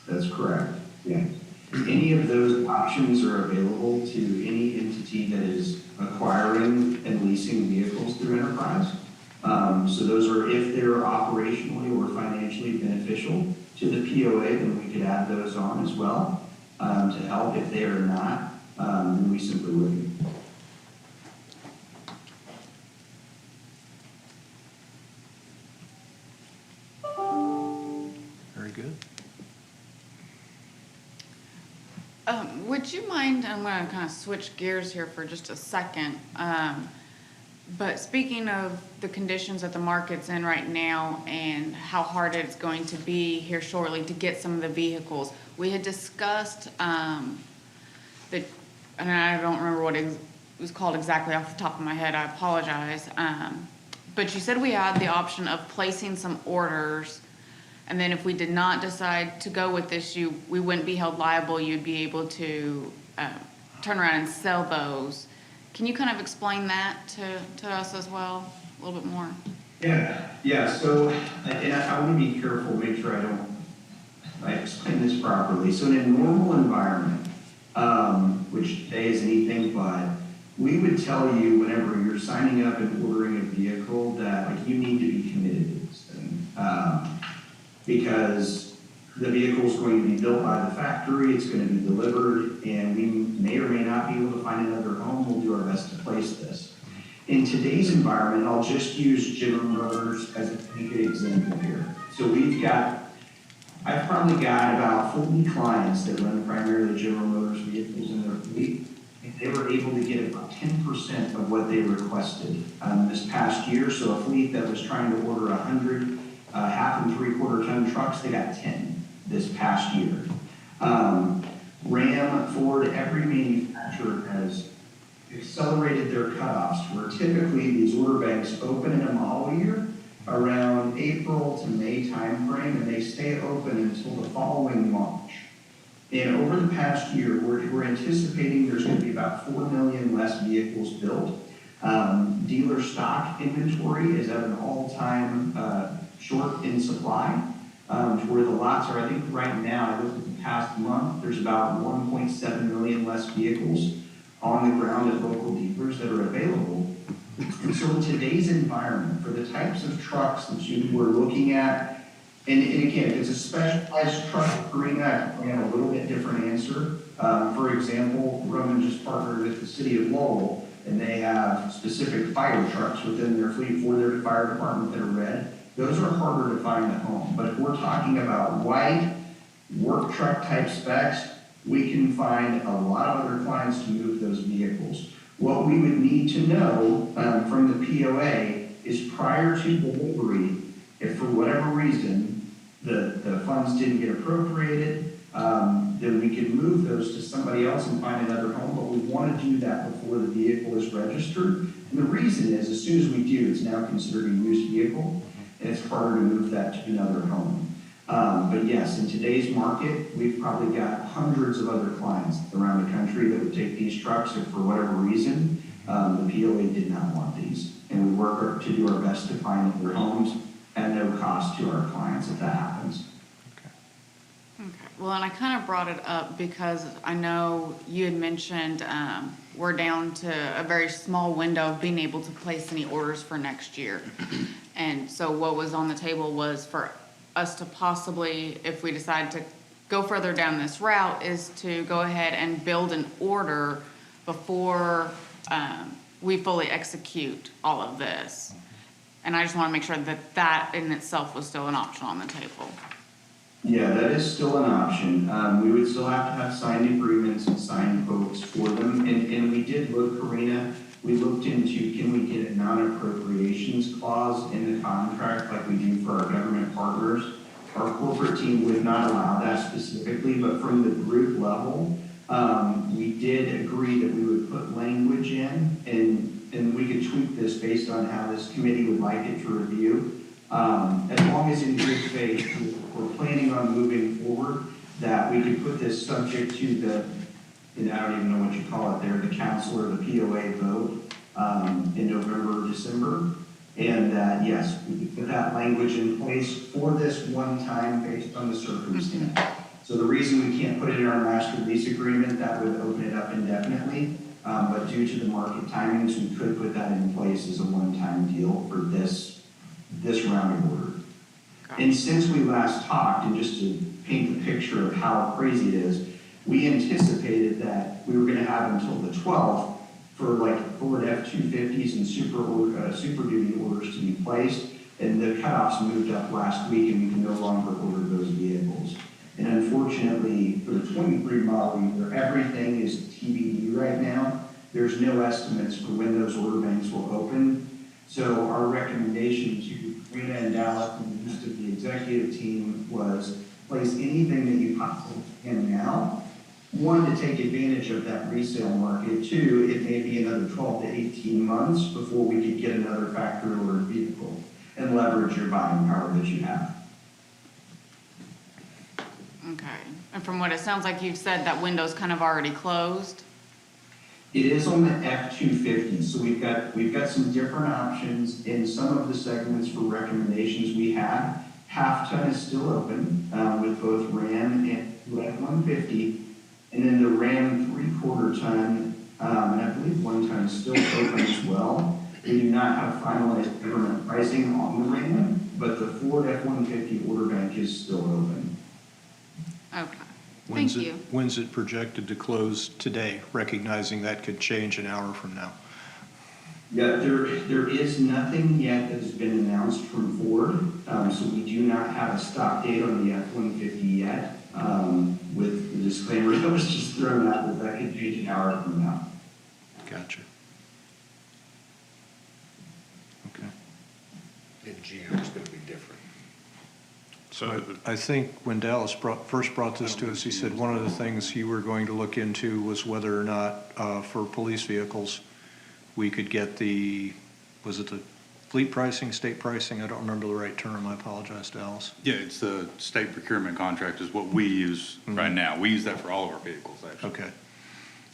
That's correct, yeah. Any of those options are available to any entity that is acquiring and leasing vehicles through Enterprise. So those are, if they're operationally or financially beneficial to the POA, then we could add those on as well to help. If they are not, then we simply wouldn't. Very good. Would you mind, I'm going to kind of switch gears here for just a second. But speaking of the conditions that the market's in right now and how hard it's going to be here shortly to get some of the vehicles, we had discussed and I don't remember what was called exactly off the top of my head, I apologize. But you said we had the option of placing some orders, and then if we did not decide to go with this, we wouldn't be held liable, you'd be able to turn around and sell those. Can you kind of explain that to us as well, a little bit more? Yeah, so, and I want to be careful, make sure I explain this properly. So in a normal environment, which today is anything but, we would tell you whenever you're signing up and ordering a vehicle that like you need to be committed to this thing. Because the vehicle is going to be built by the factory, it's going to be delivered, and we may or may not be able to find another home. We'll do our best to place this. In today's environment, I'll just use General Motors as a good example here. So I've probably got about 40 clients that run primarily General Motors vehicles in their fleet. They were able to get about 10% of what they requested this past year. So a fleet that was trying to order 100 half and 3/4 ton trucks, they got 10 this past year. Ram, Ford, every manufacturer has accelerated their cutoffs where typically these order banks open in a model year around April to May timeframe, and they stay open until the following March. And over the past year, we're anticipating there's going to be about 4 million less vehicles built. Dealer stock inventory is at an all-time short in supply, to where the lots are, I think right now, I looked at the past month, there's about 1.7 million less vehicles on the ground at local dealers that are available. And so in today's environment, for the types of trucks that you were looking at, and again, if it's a specialized truck, Karina, I have a little bit different answer. For example, Roman just partnered with the city of Lowell, and they have specific fire trucks within their fleet for their fire department that are red. Those are harder to find at home. But if we're talking about white, work truck type specs, we can find a lot of other clients to move those vehicles. What we would need to know from the POA is prior to delivery, if for whatever reason the funds didn't get appropriated, then we could move those to somebody else and find another home, but we want to do that before the vehicle is registered. And the reason is, as soon as we do, it's now considered a used vehicle, and it's harder to move that to another home. But yes, in today's market, we've probably got hundreds of other clients around the country that would take these trucks if for whatever reason, the POA did not want these. And we work to do our best to find their homes at no cost to our clients if that happens. Okay, well, and I kind of brought it up because I know you had mentioned we're down to a very small window of being able to place any orders for next year. And so what was on the table was for us to possibly, if we decide to go further down this route, is to go ahead and build an order before we fully execute all of this. And I just want to make sure that that in itself was still an option on the table. Yeah, that is still an option. We would still have to have signed agreements and signed quotes for them. And we did look, Karina, we looked into, can we get a non-appropriations clause in the contract like we do for our government partners? Our corporate team would not allow that specifically, but from the group level, we did agree that we would put language in, and we could tweak this based on how this committee would like it to review. As long as in good faith, we're planning on moving forward, that we could put this subject to the, and I don't even know what you call it there, the council or the POA vote in November or December. And that, yes, we could put that language in place for this one time based on the circumstance. So the reason we can't put it in our master lease agreement, that would open it up indefinitely. But due to the market timings, we could put that in place as a one-time deal for this round of order. And since we last talked, and just to paint the picture of how crazy it is, we anticipated that we were going to have until the 12th for like Ford F-250s and Super Duty orders to be placed, and the cutoffs moved up last week, and we can no longer order those vehicles. And unfortunately, for the 23 model year, everything is TBD right now. There's no estimates for when those order banks will open. So our recommendation to Rena and Dallas and the rest of the executive team was place anything that you possibly can now, one, to take advantage of that resale market. Two, it may be another 12 to 18 months before we could get another factory ordered vehicle and leverage your buying power that you have. Okay. And from what it sounds like you've said, that window's kind of already closed? It is on the F-250, so we've got some different options in some of the segments for recommendations we have. Half-ton is still open with both Ram and F-150, and then the Ram 3/4 ton, and I believe 1 ton is still open as well. We do not have finalized government pricing on the Ram, but the Ford F-150 order bank is still open. Okay. When's Thank it- you. When's it projected to close today, recognizing that could change an hour from now? Yeah, there is nothing yet that has been announced from Ford, so we do not have a stop date on the F-150 yet. With the disclaimer that was just thrown out that could change an hour from now. Gotcha. Okay. And GM is going to be different. So I think when Dallas first brought this to us, he said one of the things you were going to look into was whether or not for police vehicles, we could get was it the fleet pricing, state pricing? I don't remember the right term. I apologize, Dallas. Yeah, it's the state procurement contract is what we use right now. We use that for all of our vehicles, actually. Okay.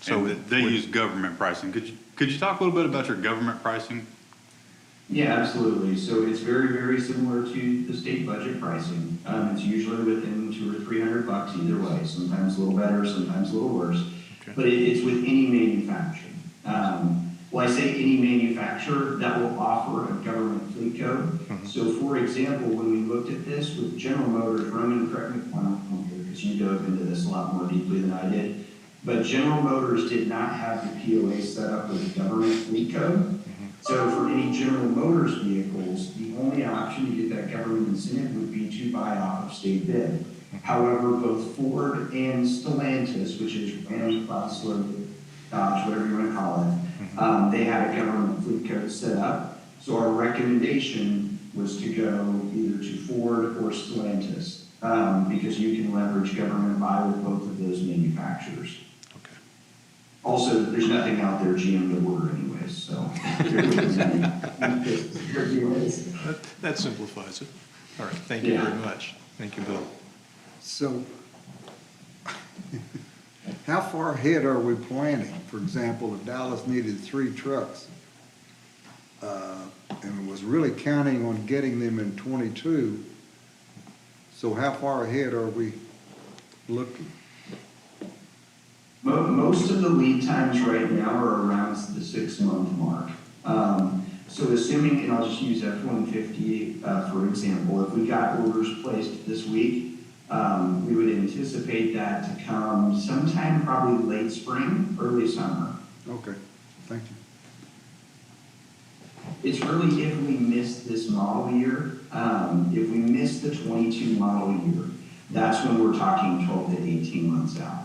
So they use government pricing. Could you talk a little bit about your government pricing? Yeah, absolutely. So it's very, very similar to the state budget pricing. It's usually within $200 or $300 either way. Sometimes a little better, sometimes a little worse. Okay. But it's with any manufacturer. Well, I say any manufacturer that will offer a government fleet code. So for example, when we looked at this with General Motors, Roman, correct me if I'm wrong here, because you dove into this a lot more deeply than I did. But General Motors did not have the POA set up with a government fleet code. So for any General Motors vehicles, the only option to get that government incentive would be to buy off of state bid. However, both Ford and Stellantis, which is Ram, Chrysler, Dodge, whatever you want to call it, they had a government fleet code set up. So our recommendation was to go either to Ford or Stellantis because you can leverage government buy with both of those manufacturers. Okay. Also, there's nothing out there GM to order anyways, so. That simplifies it. All right. Thank you very much. Thank you, Bill. So, how far ahead are we planning? For example, if Dallas needed 3 trucks, and was really counting on getting them in '22, so how far ahead are we looking? Most of the lead times right now are around the 6-month mark. So assuming, and I'll just use F-150 for example, if we got orders placed this week, we would anticipate that to come sometime probably late spring, early summer. Okay, thank you. It's really if we miss this model year, if we miss the 22 model year, that's when we're talking 12 to 18 months out.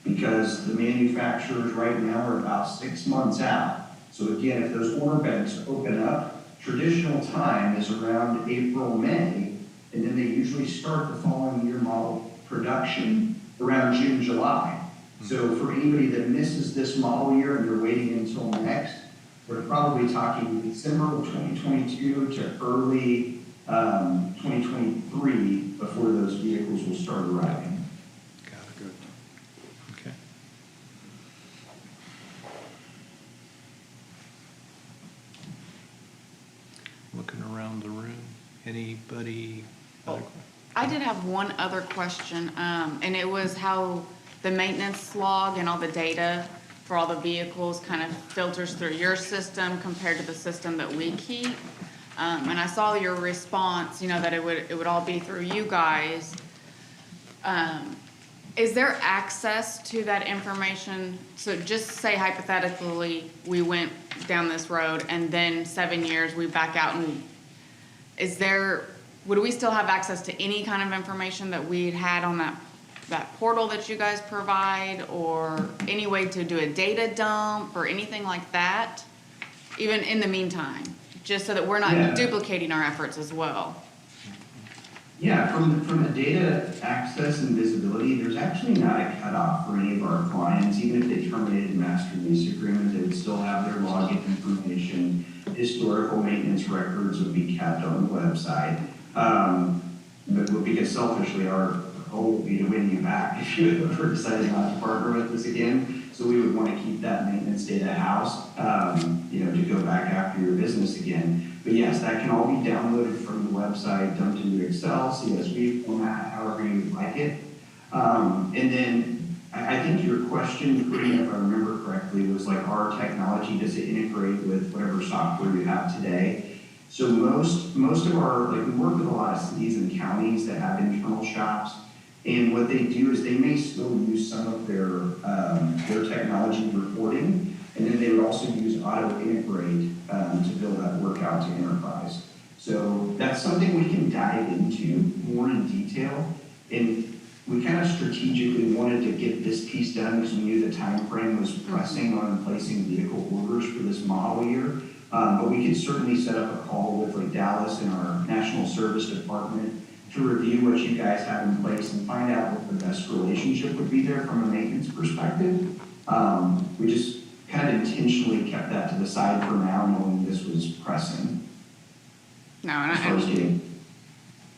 Because the manufacturers right now are about 6 months out. So again, if those order banks open up, traditional time is around April, May, and then they usually start the following year model production around June, July. So for anybody that misses this model year and they're waiting until next, we're probably talking December of 2022 to early 2023 before those vehicles will start arriving. Got it. Good. Okay. Looking around the room. Anybody? I did have one other question, and it was how the maintenance log and all the data for all the vehicles kind of filters through your system compared to the system that we keep. And I saw your response, that it would all be through you guys. Is there access to that information? So just say hypothetically, we went down this road and then 7 years we back out, and would we still have access to any kind of information that we'd had on that portal that you guys provide, or any way to do a data dump or anything like that, even in the meantime, just so that we're not duplicating our efforts as well? Yeah, from the data access and visibility, there's actually not a cutoff for any of our clients. Even if they terminated a master lease agreement, they would still have their login information. Historical maintenance records would be kept on the website. But because selfishly, our goal would be to win you back if you ever decided not to partner with us again. So we would want to keep that maintenance data house, to go back after your business again. But yes, that can all be downloaded from the website, dumped into Excel, CSV format, however you like it. And then I think your question, Karina, if I remember correctly, was like our technology, does it integrate with whatever software you have today? So most of our, like we work with a lot of cities and counties that have internal shops. And what they do is they may still use some of their technology reporting, and then they would also use auto integrate to build that work out to enterprise. So that's something we can dive into more in detail. And we kind of strategically wanted to get this piece done because we knew the time frame was pressing on placing vehicle orders for this model year. But we could certainly set up a call with like Dallas and our National Service Department to review what you guys have in place and find out what the best relationship would be there from a maintenance perspective. We just kind of intentionally kept that to the side for now, knowing this was pressing. No, and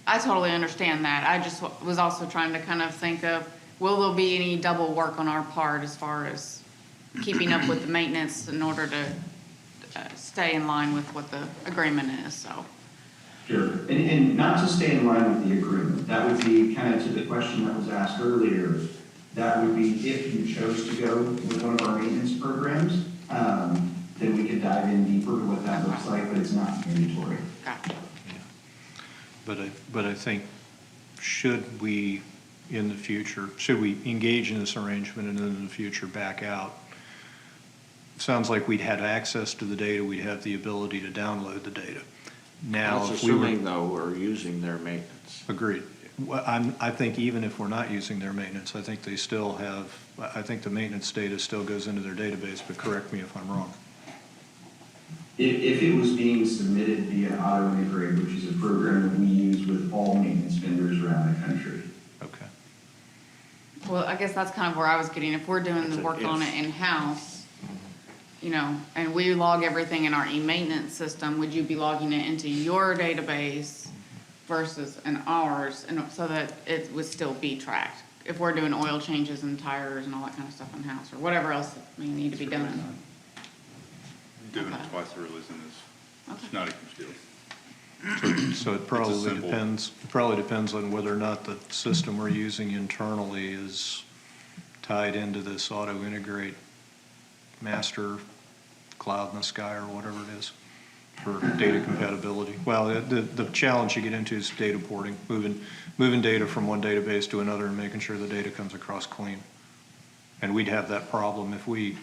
I totally understand that. I just was also trying to kind of think of, will there be any double work on our part as far as keeping up with the maintenance in order to stay in line with what the agreement is, so. Sure, and not to stay in line with the agreement, that would be kind of to the question that was asked earlier, that would be if you chose to go with one of our maintenance programs, then we could dive in deeper to what that looks like, but it's not mandatory. Gotcha. But I think, should we engage in this arrangement and then in the future back out? Sounds like we'd had access to the data, we'd have the ability to download the data. Now, That's if we were. assuming though we're using their maintenance. Agreed. Well, I think even if we're not using their maintenance, I think they still have, I think the maintenance data still goes into their database, but correct me if I'm wrong. If it was being submitted via Auto Integrate, which is a program that we use with all maintenance vendors around the country. Okay. Well, I guess that's kind of where I was getting, if we're doing the work on it in-house, and we log everything in our e-maintenance system, would you be logging it into your database versus in ours, and so that it would still be tracked? If we're doing oil changes and tires and all that kind of stuff in-house, or whatever else may need to be done. Doing Okay. it twice the isn't Okay. it's not a huge deal. So it probably simple- depends on whether or not the system we're using internally is tied into this Auto Integrate master cloud in the sky or whatever it is for data compatibility. Well, the challenge you get into is data porting, moving data from one database to another and making sure the data comes across clean. And we'd have that problem if we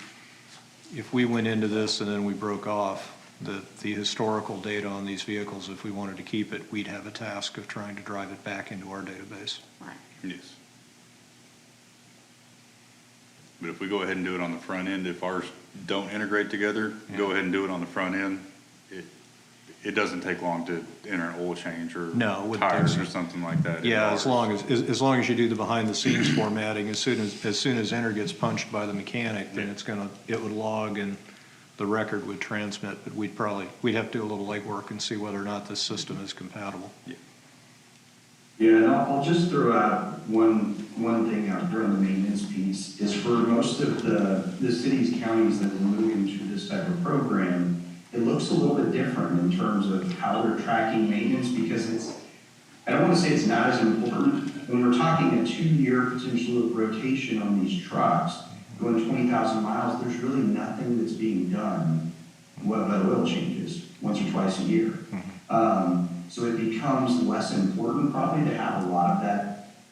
went into this and then we broke off the historical data on these vehicles. If we wanted to keep it, we'd have a task of trying to drive it back into our database. Right. Yes. But if we go ahead and do it on the front end, if ours don't integrate together, go ahead and do it on the front end. It doesn't take long to enter an oil change or No, I wouldn't think tires so. or something like that. Yeah, as long as you do the behind the scenes formatting, as soon as enter gets punched by the mechanic, then it would log and the record would transmit, but we'd have to do a little legwork and see whether or not this system is compatible. Yeah, and I'll just throw out one thing out there on the maintenance piece, is for most of the cities, counties that are moving to this type of program, it looks a little bit different in terms of how they're tracking maintenance, because I don't want to say it's not as important. When we're talking a 2-year potential rotation on these trucks, going 20,000 miles, there's really nothing that's being done but oil changes once or twice a year. So it becomes less important probably to have a lot of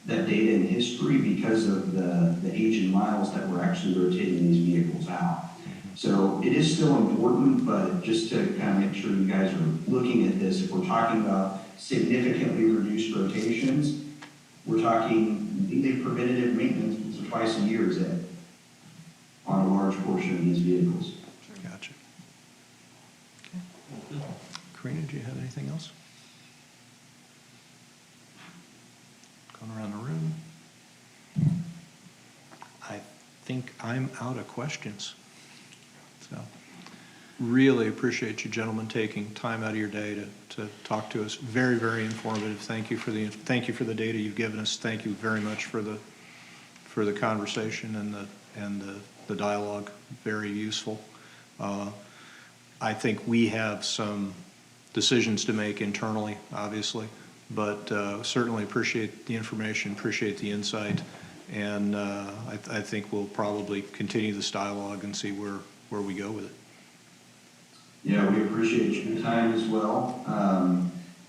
that data in history because of the age and miles that we're actually rotating these vehicles out. So it is still important, but just to kind of make sure you guys are looking at this, if we're talking about significantly reduced rotations, we're talking maybe preventative maintenance once or twice a year is it on a large portion of these vehicles. Gotcha. Okay. Karina, do you have anything else? Going around the room. I think I'm out of questions. So, really appreciate you gentlemen taking time out of your day to talk to us. Very, very informative. Thank you for the data you've given us. Thank you very much for the conversation and the dialogue. Very useful. I think we have some decisions to make internally, obviously, but certainly appreciate the information, appreciate the insight, and I think we'll probably continue this dialogue and see where we go with it. Yeah, we appreciate your time as well.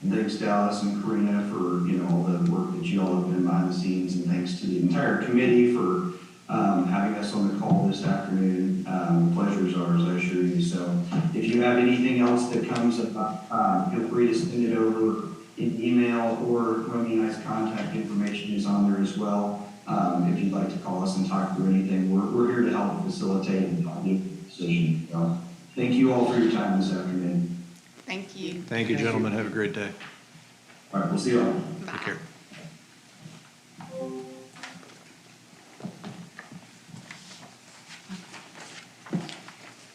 Thanks Dallas and Karina for, all the work that you all have done behind the scenes, and thanks to the entire committee for having us on the call this afternoon. Pleasure is ours, I assure you. So if you have anything else that comes up, feel free to send it over in email, or Romy and I's contact information is on there as well. If you'd like to call us and talk through anything, we're here to help facilitate and help make the decision. So thank you all for your time this afternoon. Thank you. Thank you, gentlemen. Have a great day. All right, we'll see you all. Take care.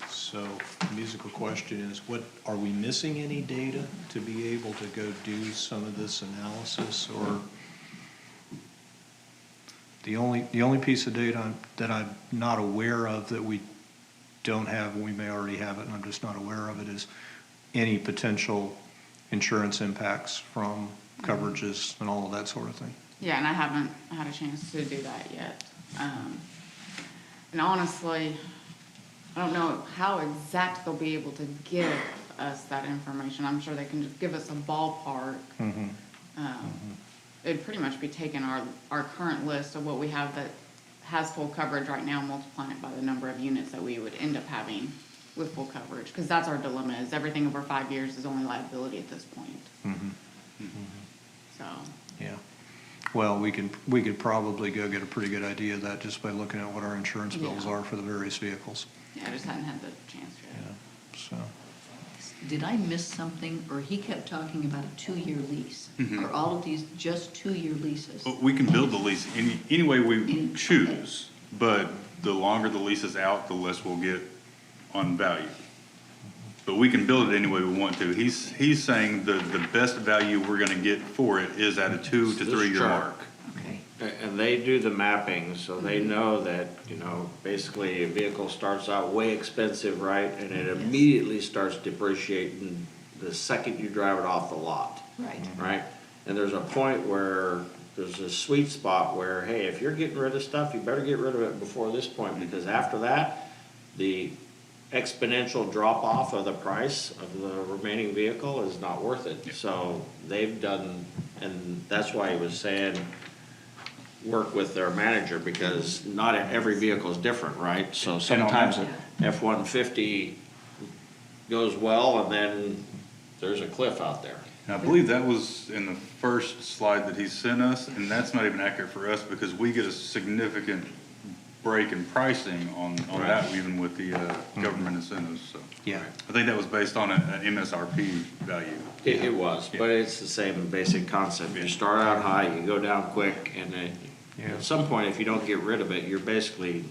So, the musical question is, are we missing any data to be able to go do some of this analysis, or the only piece of data that I'm not aware of that we don't have, and we may already have it, and I'm just not aware of it, is any potential insurance impacts from coverages and all of that sort of thing. Yeah, and I haven't had a chance to do that yet. And honestly, I don't know how exact they'll be able to give us that information. I'm sure they can just give us a ballpark. It'd pretty much be taking our current list of what we have that has full coverage right now, multiplying it by the number of units that we would end up having with full coverage, because that's our dilemma, is everything over 5 years is only liability at this point. So. Yeah. Well, we could probably go get a pretty good idea of that just by looking at what our insurance bills Yeah. are for the various vehicles. Yeah, I just hadn't had the chance yet. Yeah. So, Did I miss something, or he kept talking about a 2-year lease? Are all of these just 2-year leases? We can build the lease any way we choose, but the longer the lease is out, the less we'll get on value. But we can build it any way we want to. He's saying the best value we're gonna get for it is at a 2 to 3 year mark. Okay. And they do the mapping, so they know that, basically a vehicle starts out way expensive, right? And it immediately starts depreciating the second you drive it off the lot. Right. Right? And there's a point where there's a sweet spot where, hey, if you're getting rid of stuff, you better get rid of it before this point, because after that, the exponential drop off of the price of the remaining vehicle is not worth it. So they've done, and that's why he was saying, work with their manager, because not every vehicle is different, right? So sometimes an F-150 goes well, and then there's a cliff out there. And I believe that was in the first slide that he sent us, and that's not even accurate for us because we get a significant break in pricing on that, even with the government incentives, so. yeah. I think that was based on an MSRP value. It was, but it's the same basic concept. You start out high, you go down quick, and then at some point, if you don't get rid of it, you're basically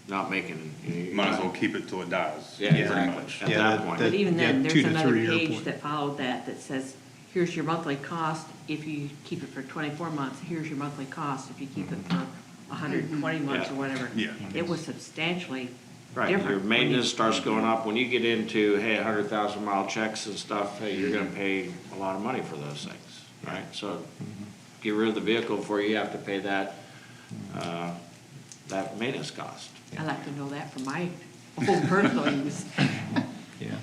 not making. You might as well keep it till it dies. Yeah, pretty exactly. much. At Yeah, that that- point. But even then, Yeah, there's 2 to another 3 year page point. that followed that says, here's your monthly cost if you keep it for 24 months, here's your monthly cost if you keep it for 120 months or whatever. Yeah. It was substantially Right, different. your when maintenance you- starts going up. When you get into, hey, 100,000 mile checks and stuff, hey, you're gonna pay a lot of money for those things, right? So get rid of the vehicle before you have to pay that maintenance cost. I like to know that for my own personal use. Yeah.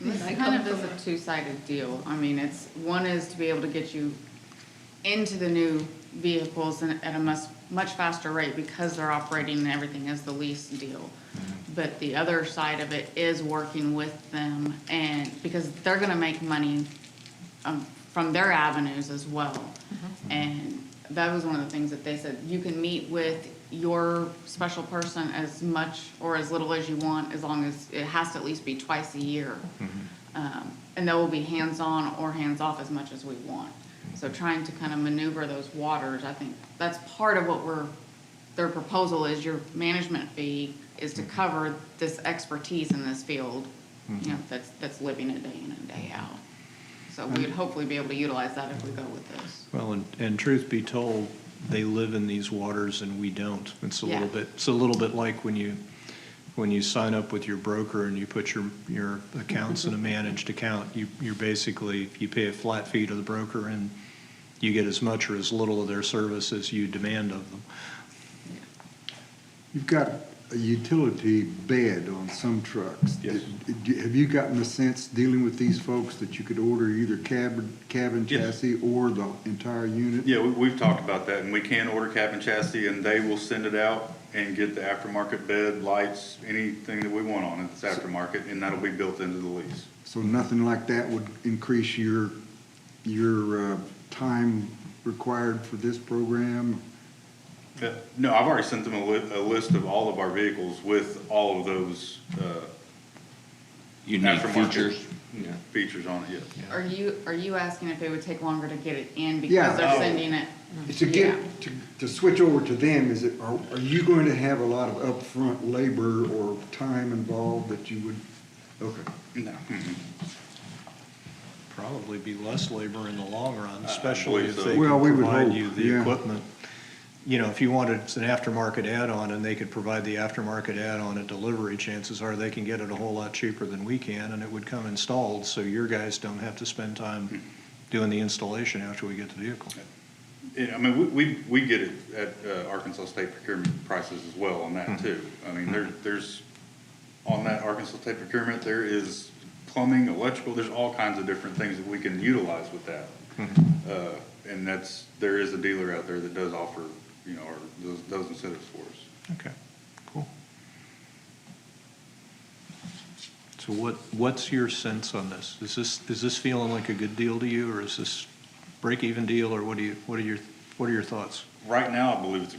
This I kind come of is from a two-sided deal. I mean, one is to be able to get you into the new vehicles at a much faster rate because they're operating and everything as the lease deal. But the other side of it is working with them, and because they're gonna make money from their avenues as well. And that was one of the things that they said, you can meet with your special person as much or as little as you want, as long as it has to at least be twice a year. And they will be hands-on or hands-off as much as we want. So trying to kind of maneuver those waters, I think that's part of what their proposal is, your management fee is to cover this expertise in this field, you know, that's living it day in and day out. So we'd hopefully be able to utilize that if we go with this. Well, and truth be told, they live in these waters and we don't. It's a Yeah. little bit like when you sign up with your broker and you put your accounts in a managed account, you're basically, you pay a flat fee to the broker and you get as much or as little of their service as you demand of them. You've got a utility bed on some trucks. Yes. Have you gotten a sense, dealing with these folks, that you could order either cabin Yes. chassis or the entire unit? Yeah, we've talked about that, and we can order cabin chassis, and they will send it out and get the aftermarket bed, lights, anything that we want on it that's aftermarket, and that'll be built into the lease. So nothing like that would increase your time required for this program? No, I've already sent them a list of all of our vehicles with all of those, Unique aftermarket features. features on it, yes. Are you asking if it would take longer to get it in Yeah. because they're Oh. sending it? To get, to switch over to them, are you going to have a lot of upfront labor or time involved that you would, okay. No. Probably be less labor in the long run, especially believe if so. they Well, we can would provide hope, you the yeah. equipment. You know, if you wanted an aftermarket add-on and they could provide the aftermarket add-on at delivery, chances are they can get it a whole lot cheaper than we can, and it would come installed, so your guys don't have to spend time doing the installation after we get the vehicle. Yeah, I mean, we get it at Arkansas State procurement prices as well on that too. I mean, there's, on that Arkansas State procurement, there is plumbing, electrical, there's all kinds of different things that we can utilize with that. And there is a dealer out there that does offer, you know, or those incentives for us. Okay, cool. So what's your sense on this? Is this feeling like a good deal to you, or is this break-even deal, or what are your thoughts? Right now, I believe it's a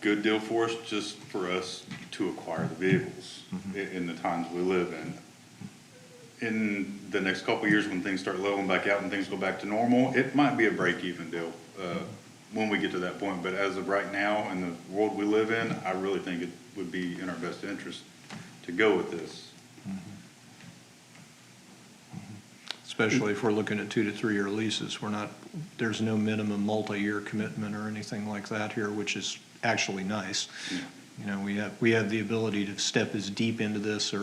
good deal for us, just for us to acquire the vehicles in the times we live in. In the next couple of years, when things start leveling back out and things go back to normal, it might be a break-even deal when we get to that point. But as of right now, in the world we live in, I really think it would be in our best interest to go with this. Especially if we're looking at 2 to 3 year leases. There's no minimum multi-year commitment or anything like that here, which is actually nice. You know, we have the ability to step as deep into this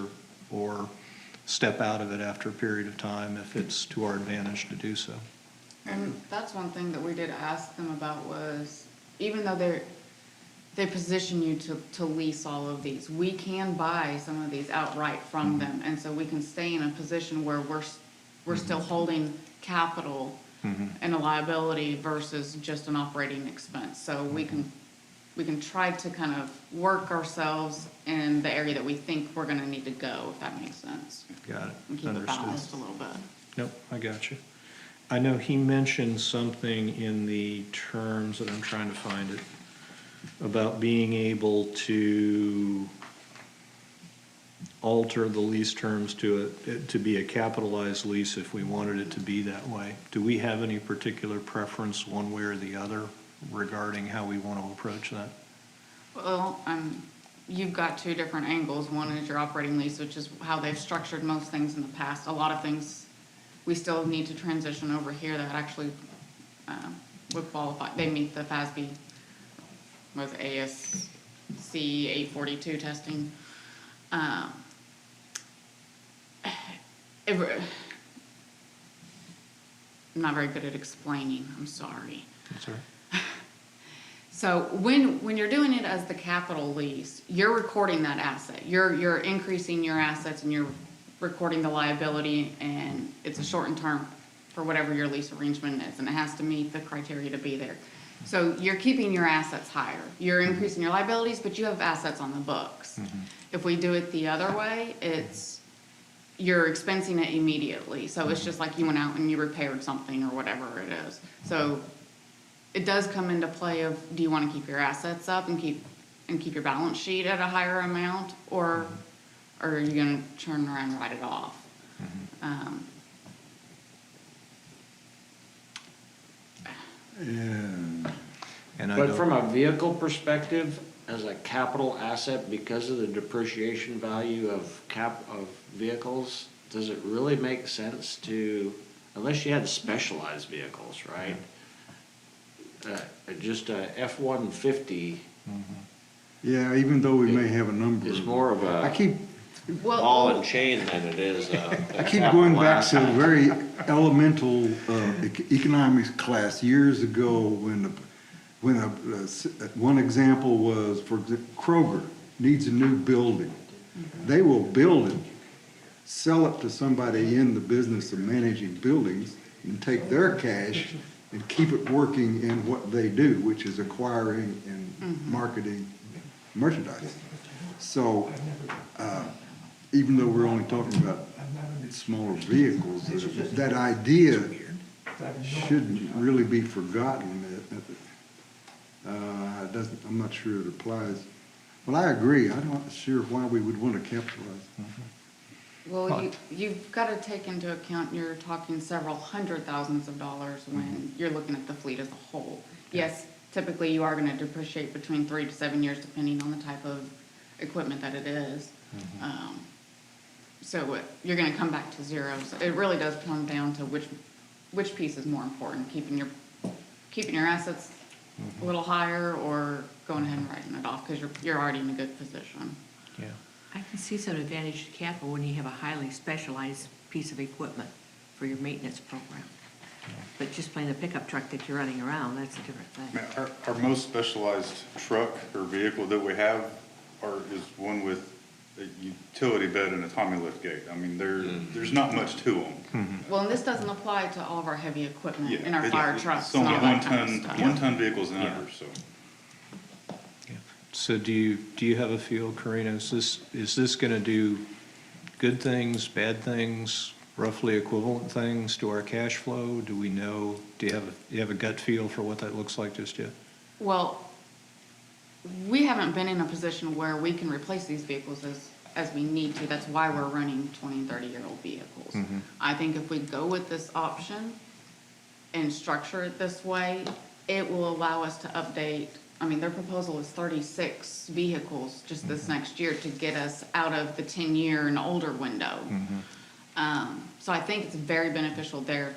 or step out of it after a period of time if it's to our advantage to do so. And that's one thing that we did ask them about was, even though they position you to lease all of these, we can buy some of these outright from them. And so we can stay in a position where we're still holding capital and a liability versus just an operating expense. So we can try to kind of work ourselves in the area that we think we're gonna need to go, if that makes sense. Got it. And keep it Understood. balanced a little bit. Nope, I got you. I know he mentioned something in the terms, and I'm trying to find it, about being able to alter the lease terms to be a capitalized lease if we wanted it to be that way. Do we have any particular preference one way or the other regarding how we want to approach that? Well, you've got two different angles. One is your operating lease, which is how they've structured most things in the past. A lot of things we still need to transition over here that actually would qualify. They meet the FASB with ASC 842 testing. I'm not very good at explaining, I'm sorry. That's all right. So when you're doing it as the capital lease, you're recording that asset. You're increasing your assets and you're recording the liability, and it's a shortened term for whatever your lease arrangement is, and it has to meet the criteria to be there. So you're keeping your assets higher. You're increasing your liabilities, but you have assets on the books. If we do it the other way, you're expensing it immediately. So it's just like you went out and you repaired something or whatever it is. So it does come into play of, do you want to keep your assets up and keep your balance sheet at a higher amount, or are you going to turn around and write it off? And And I But don't, from a vehicle perspective, as a capital asset, because of the depreciation value of vehicles, does it really make sense to, unless you had specialized vehicles, right? Just a F-150 yeah, even though we may have a number. is more of I a keep, ball and chain than it is a I keep going back to a asset. very elemental economics class years ago when one example was, for Kroger needs a new building. They will build it, sell it to somebody in the business of managing buildings, and take their cash and keep it working in what they do, which is acquiring and marketing merchandise. So, even though we're only talking about smaller vehicles, that idea shouldn't really be forgotten. It doesn't, I'm not sure it applies. Well, I agree. I'm not sure why we would want to capitalize. Well, you've got to take into account, you're talking several hundred thousands of dollars when you're looking at the fleet as a whole. Yes, typically you are going to depreciate between 3 to 7 years depending on the type of equipment that it is. So you're going to come back to zero. So it really does come down to which piece is more important, keeping your assets a little higher or going ahead and writing it off because you're already in a good position. yeah. I can see some advantage to capital when you have a highly specialized piece of equipment for your maintenance program. But just plain a pickup truck that you're running around, that's a different I thing. mean, our most specialized truck or vehicle that we have is one with a utility bed and a Tommy lift gate. I mean, there's not much to them. Well, and this doesn't apply to all of our heavy equipment in our fire trucks It's and only all that kind of stuff. 1 ton vehicles and Yeah. under, so. So do you have a feel, Karina, is this gonna do good things, bad things, roughly equivalent things to our cash flow? Do we know, do you have a gut feel for what that looks like just yet? Well, we haven't been in a position where we can replace these vehicles as we need to. That's why we're running 20 and 30-year-old vehicles. I think if we go with this option and structure it this way, it will allow us to update. I mean, their proposal is 36 vehicles just this next year to get us out of the 10-year and older window. So I think it's very beneficial there.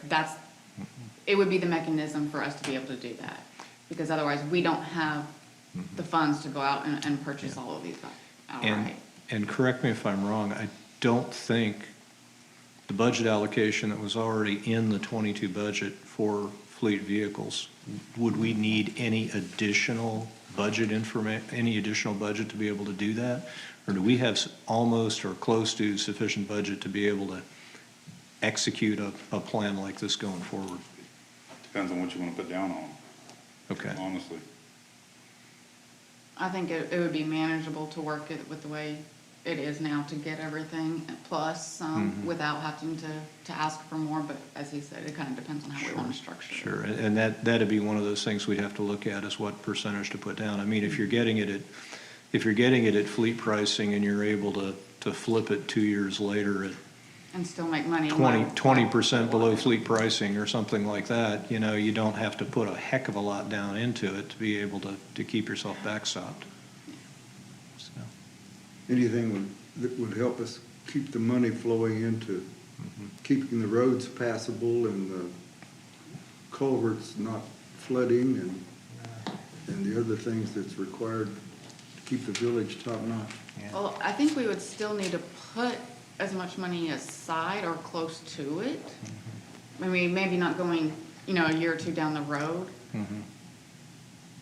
It would be the mechanism for us to be able to do that. Because otherwise, we don't have the funds to go out and purchase all of these outright. And correct me if I'm wrong, I don't think the budget allocation that was already in the 22 budget for fleet vehicles, would we need any additional budget to be able to do that? Or do we have almost or close to sufficient budget to be able to execute a plan like this going forward? Depends on what you want to put down on, Okay. honestly. I think it would be manageable to work it with the way it is now to get everything, plus without having to ask for more. But as he said, it kind of depends on how we want to structure it. Sure, and that'd be one of those things we'd have to look at is what percentage to put down. I mean, if you're getting it at fleet pricing and you're able to flip it 2 years later at And still make money. 20% below fleet pricing or something like that, you don't have to put a heck of a lot down into it to be able to keep yourself backstopped. So, Anything that would help us keep the money flowing into keeping the roads passable and the culverts not flooding and the other things that's required to keep the village top notch. Well, I think we would still need to put as much money aside or close to it. I mean, maybe not going, a year or two down the road.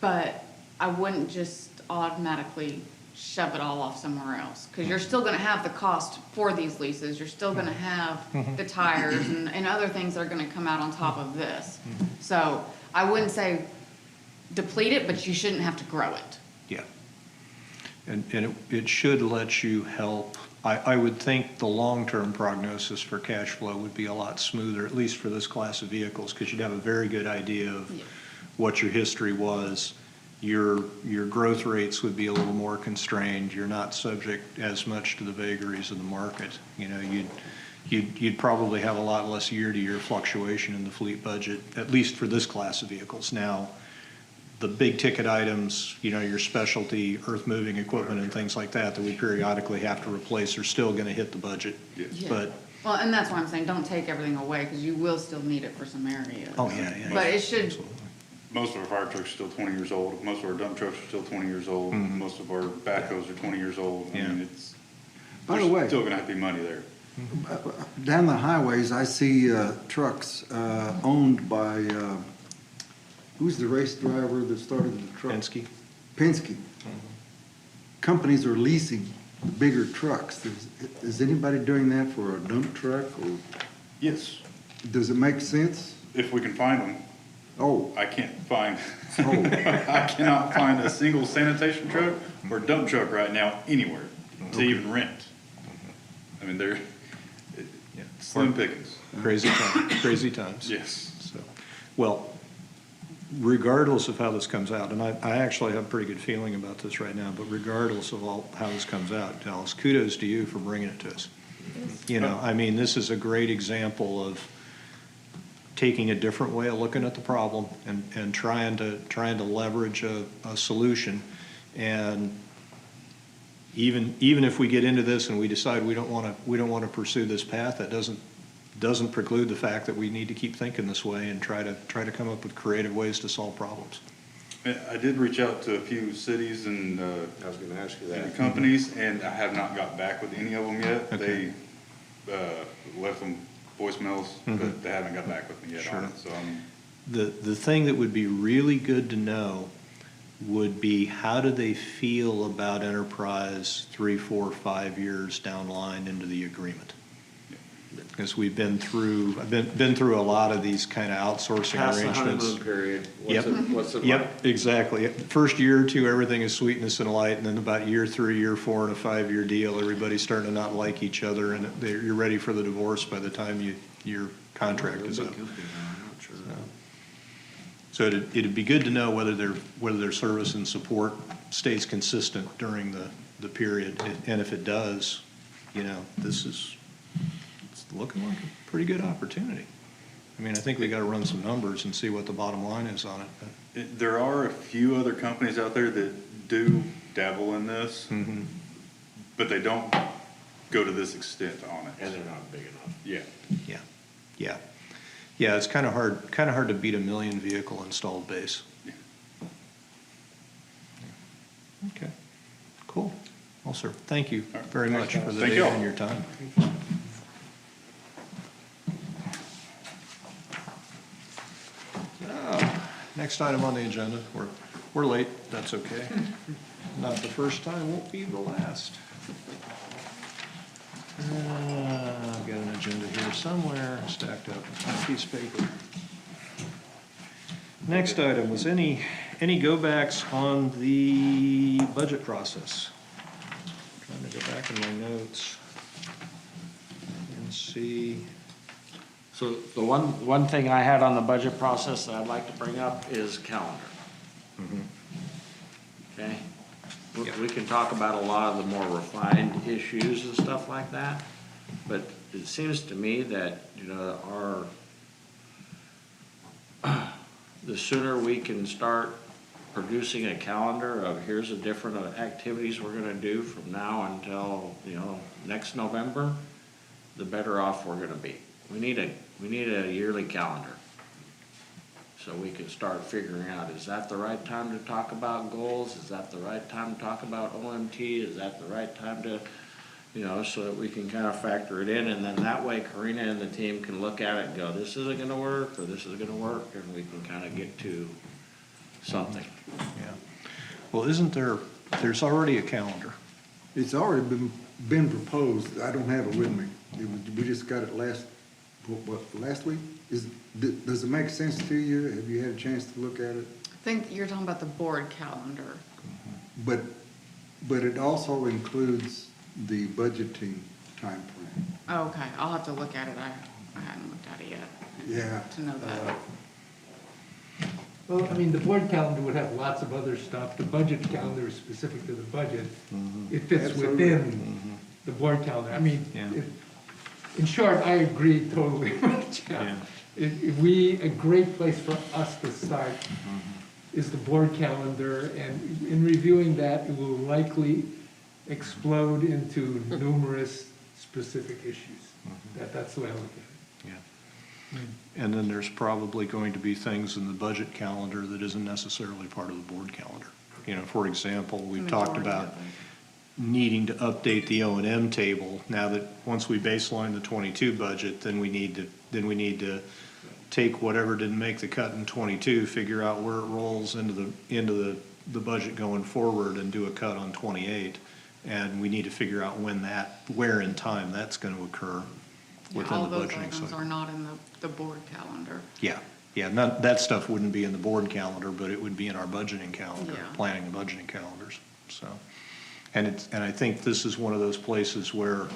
But I wouldn't just automatically shove it all off somewhere else. Because you're still gonna have the cost for these leases. You're still gonna have the tires and other things that are gonna come out on top of this. So I wouldn't say deplete it, but you shouldn't have to grow it. yeah. And it should let you help. I would think the long-term prognosis for cash flow would be a lot smoother, at least for this class of vehicles, because you'd have a very good idea of what your history was. Your growth rates would be a little more constrained. You're not subject as much to the vagaries of the market. you'd probably have a lot less year-to-year fluctuation in the fleet budget, at least for this class of vehicles. Now, the big ticket items, you know, your specialty earth-moving equipment and things like that we periodically have to replace are still gonna hit the budget. Yes. Yeah. But, Well, and that's why I'm saying, don't take everything away, because you will still need it for some areas. oh, yeah. But it should, Absolutely. Most of our fire trucks are still 20 years old. Most of our dump trucks are still 20 years old. Most of our backhoes are 20 years old. I mean, Yeah. it's, By the there's way- still gonna have to be money there. Down the highways, I see trucks owned by, who's the race driver that started the truck? Penske? Penske. Companies are leasing the bigger trucks. Is anybody doing that for a dump truck, or Yes, does it make sense? if we can find them. Oh, I can't find, oh, I cannot find a single sanitation truck or dump truck right now anywhere to even rent. I mean, they're slim pickings. Crazy times, crazy times. Yes. So, well, regardless of how this comes out, and I actually have a pretty good feeling about this right now, but regardless of how this comes out, Dallas, kudos to you for bringing it to us. You know, I mean, this is a great example of taking a different way of looking at the problem and trying to leverage a solution. And even if we get into this and we decide we don't want to pursue this path, that doesn't preclude the fact that we need to keep thinking this way and try to come up with creative ways to solve problems. I did reach out to a few cities and I was gonna ask you and that. companies, and I have not got back with any of them yet. Okay. They left them voicemails, but they haven't got back with me yet on it, so I'm. The thing that would be really good to know would be how do they feel about Enterprise 3, 4, 5 years down the line into the agreement? Because I've been through a lot of these kind of outsourcing Past the arrangements. honeymoon period, Yep. what's it like? Yep, exactly. First year or two, everything is sweetness and light, and then about year 3, year 4, and a 5-year deal, everybody's starting to not like each other, and you're ready for the divorce by the time your contract is up. So it'd be good to know whether their service and support stays consistent during the period, and if it does, you know, it's looking like a pretty good opportunity. I mean, I think we gotta run some numbers and see what the bottom line is on it, but. There are a few other companies out there that do dabble in this, but they don't go to this extent on it. And they're not big enough. Yeah. Yeah, it's kind of hard to beat a 1 million vehicle installed base. Yeah. Okay, cool. Well, sir, thank you very much for the Thank day you all. and your time. Next item on the agenda, we're late, that's okay. Not the first time, won't be the last. I've got an agenda here somewhere, stacked up on a piece of paper. Next item was any go-backs on the budget process? Trying to go back in my notes and see. So the one thing I had on the budget process that I'd like to bring up is calendar. Okay? We can talk about a lot of the more refined issues and stuff like that, but it seems to me that, you know, the sooner we can start producing a calendar of here's the different activities we're gonna do from now until, you know, next November, the better off we're gonna be. We need a yearly calendar. So we can start figuring out, is that the right time to talk about goals? Is that the right time to talk about OMT? Is that the right time to, you know, so that we can kind of factor it in, and then that way Karina and the team can look at it and go, this isn't gonna work, or this is gonna work, and we can kind of get to something. Yeah. Well, there's already a calendar. it's already been proposed. I don't have it with me. We just got it last week? Does it make sense to you? Have you had a chance to look at it? I think you're talking about the board calendar. But it also includes the budgeting timeframe. Oh, okay, I'll have to look at it. I hadn't looked at it yet Yeah. to know that. Well, I mean, the board calendar would have lots of other stuff. The budget calendar is specific to the budget. It fits Absolutely. within the board calendar. I mean, Yeah. In short, I agree totally with Yeah. Jeff. A great place for us to start is the board calendar, and in reviewing that, it will likely explode into numerous specific issues. That's the way I look at it. Yeah. And then there's probably going to be things in the budget calendar that isn't necessarily part of the board calendar. You know, for example, we've talked Majority about of it. needing to update the O and M table. Now that, once we baseline the 22 budget, then we need to take whatever didn't make the cut in 22, figure out where it rolls into the budget going forward, and do a cut on 28. And we need to figure out where in time that's gonna occur Yeah, within all the those budgeting items cycle. are not in the board calendar. Yeah, that stuff wouldn't be in the board calendar, but it would be in our budgeting calendar, Yeah. planning and budgeting calendars, so. And I think this is one of those places where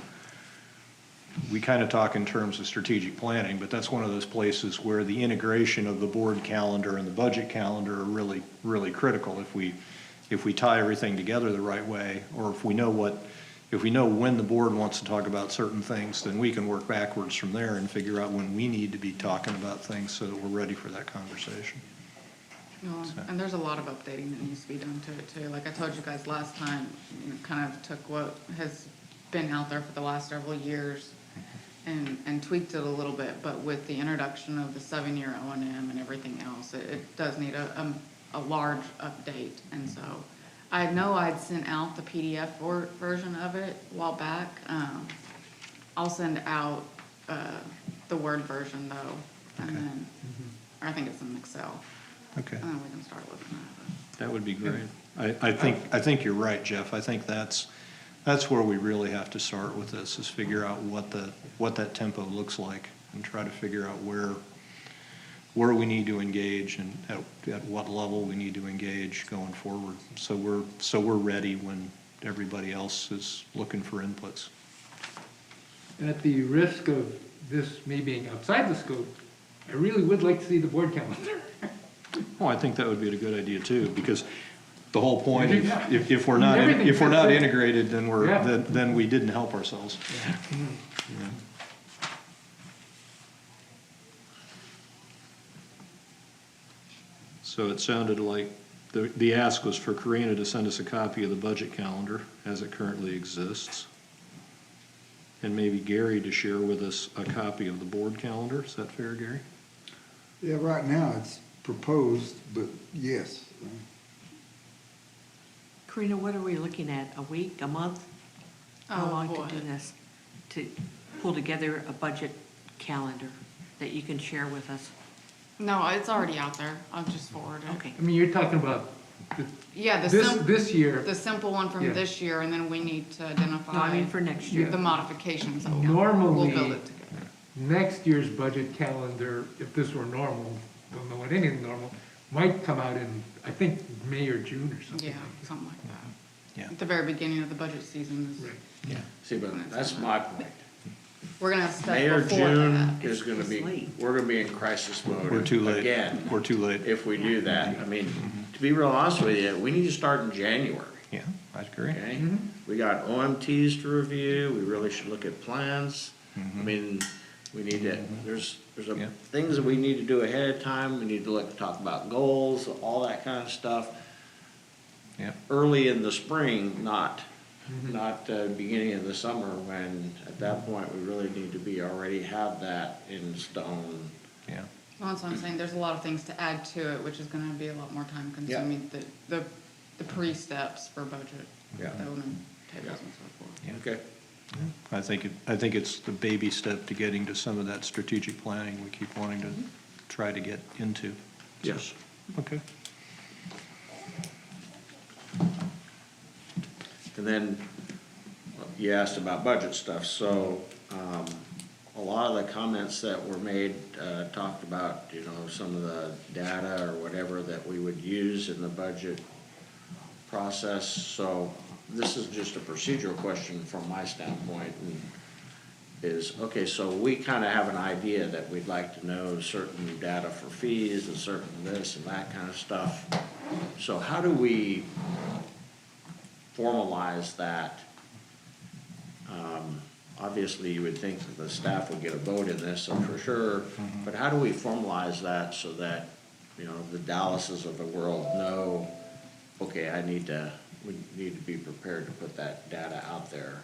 we kind of talk in terms of strategic planning, but that's one of those places where the integration of the board calendar and the budget calendar are really, really critical. If we tie everything together the right way, or if we know when the board wants to talk about certain things, then we can work backwards from there and figure out when we need to be talking about things so that we're ready for that conversation. No, and there's a lot of updating that needs to be done to it too. Like I told you guys last time, kind of took what has been out there for the last several years and tweaked it a little bit, but with the introduction of the 7-year O&M and everything else, it does need a large update. And so I know I'd sent out the PDF version of it a while back. I'll send out the Word version though, and then, or I think it's in Excel. Okay, And then we can start looking at it. that would be great. I think you're right, Jeff. I think that's where we really have to start with this, is figure out what that tempo looks like, and try to figure out where we need to engage, and at what level we need to engage going forward. So we're ready when everybody else is looking for inputs. And at the risk of this me being outside the scope, I really would like to see the board calendar. Well, I think that would be a good idea too, because the whole point, Yeah. if we're not Everything fits in. integrated, then Yeah. then we didn't help ourselves. Yeah. So it sounded like the ask was for Karina to send us a copy of the budget calendar as it currently exists. And maybe Gary to share with us a copy of the board calendar. Is that fair, Gary? Yeah, right now it's proposed, but yes. Karina, what are we looking at, a week, a month? How Oh, long boy. to do this? To pull together a budget calendar that you can share with us? No, it's already out there. I'll just forward it. Okay. I mean, you're talking about Yeah, this year. the simple one from Yeah. this year, and then we need to identify. No, I mean for next year. The modifications that we'll Normally, build it together. next year's budget calendar, if this were normal, don't know what anything normal, might come out in, I think, May or June or something. Yeah, something like that. Yeah. At the very beginning of the budget season is, Right. Yeah. See, but that's my point. we're gonna have stuff May or before June that. is gonna be, It's late. we're gonna be in crisis mode. We're too late. Again, We're too late. if we do that. I mean, to be real honest with you, we need to start in January, Yeah, I agree. okay? We got OMTs to review, we really should look at plans. I mean, we need to, there's Yeah. things that we need to do ahead of time, we need to talk about goals, all that kind of stuff. Yeah. Early in the spring, not beginning of the summer, when at that point, we really need to already have that in stone. Yeah. Well, that's what I'm saying, there's a lot of things to add to it, which is gonna be a lot more time consuming, the pre-steps for budget. Yeah. The O&M tables and so forth. Yeah. Okay. I think it's the baby step to getting to some of that strategic planning we keep wanting to try to get into. Yes. Okay. And then you asked about budget stuff, so, a lot of the comments that were made, talked about, some of the data or whatever that we would use in the budget process. So this is just a procedural question from my standpoint, and is, okay, so we kind of have an idea that we'd like to know certain data for fees and certain this and that kind of stuff. So how do we formalize that obviously you would think that the staff would get a vote in this, so for sure. But how do we formalize that so that, you know, the Dallases of the world know, okay, we need to be prepared to put that data out there?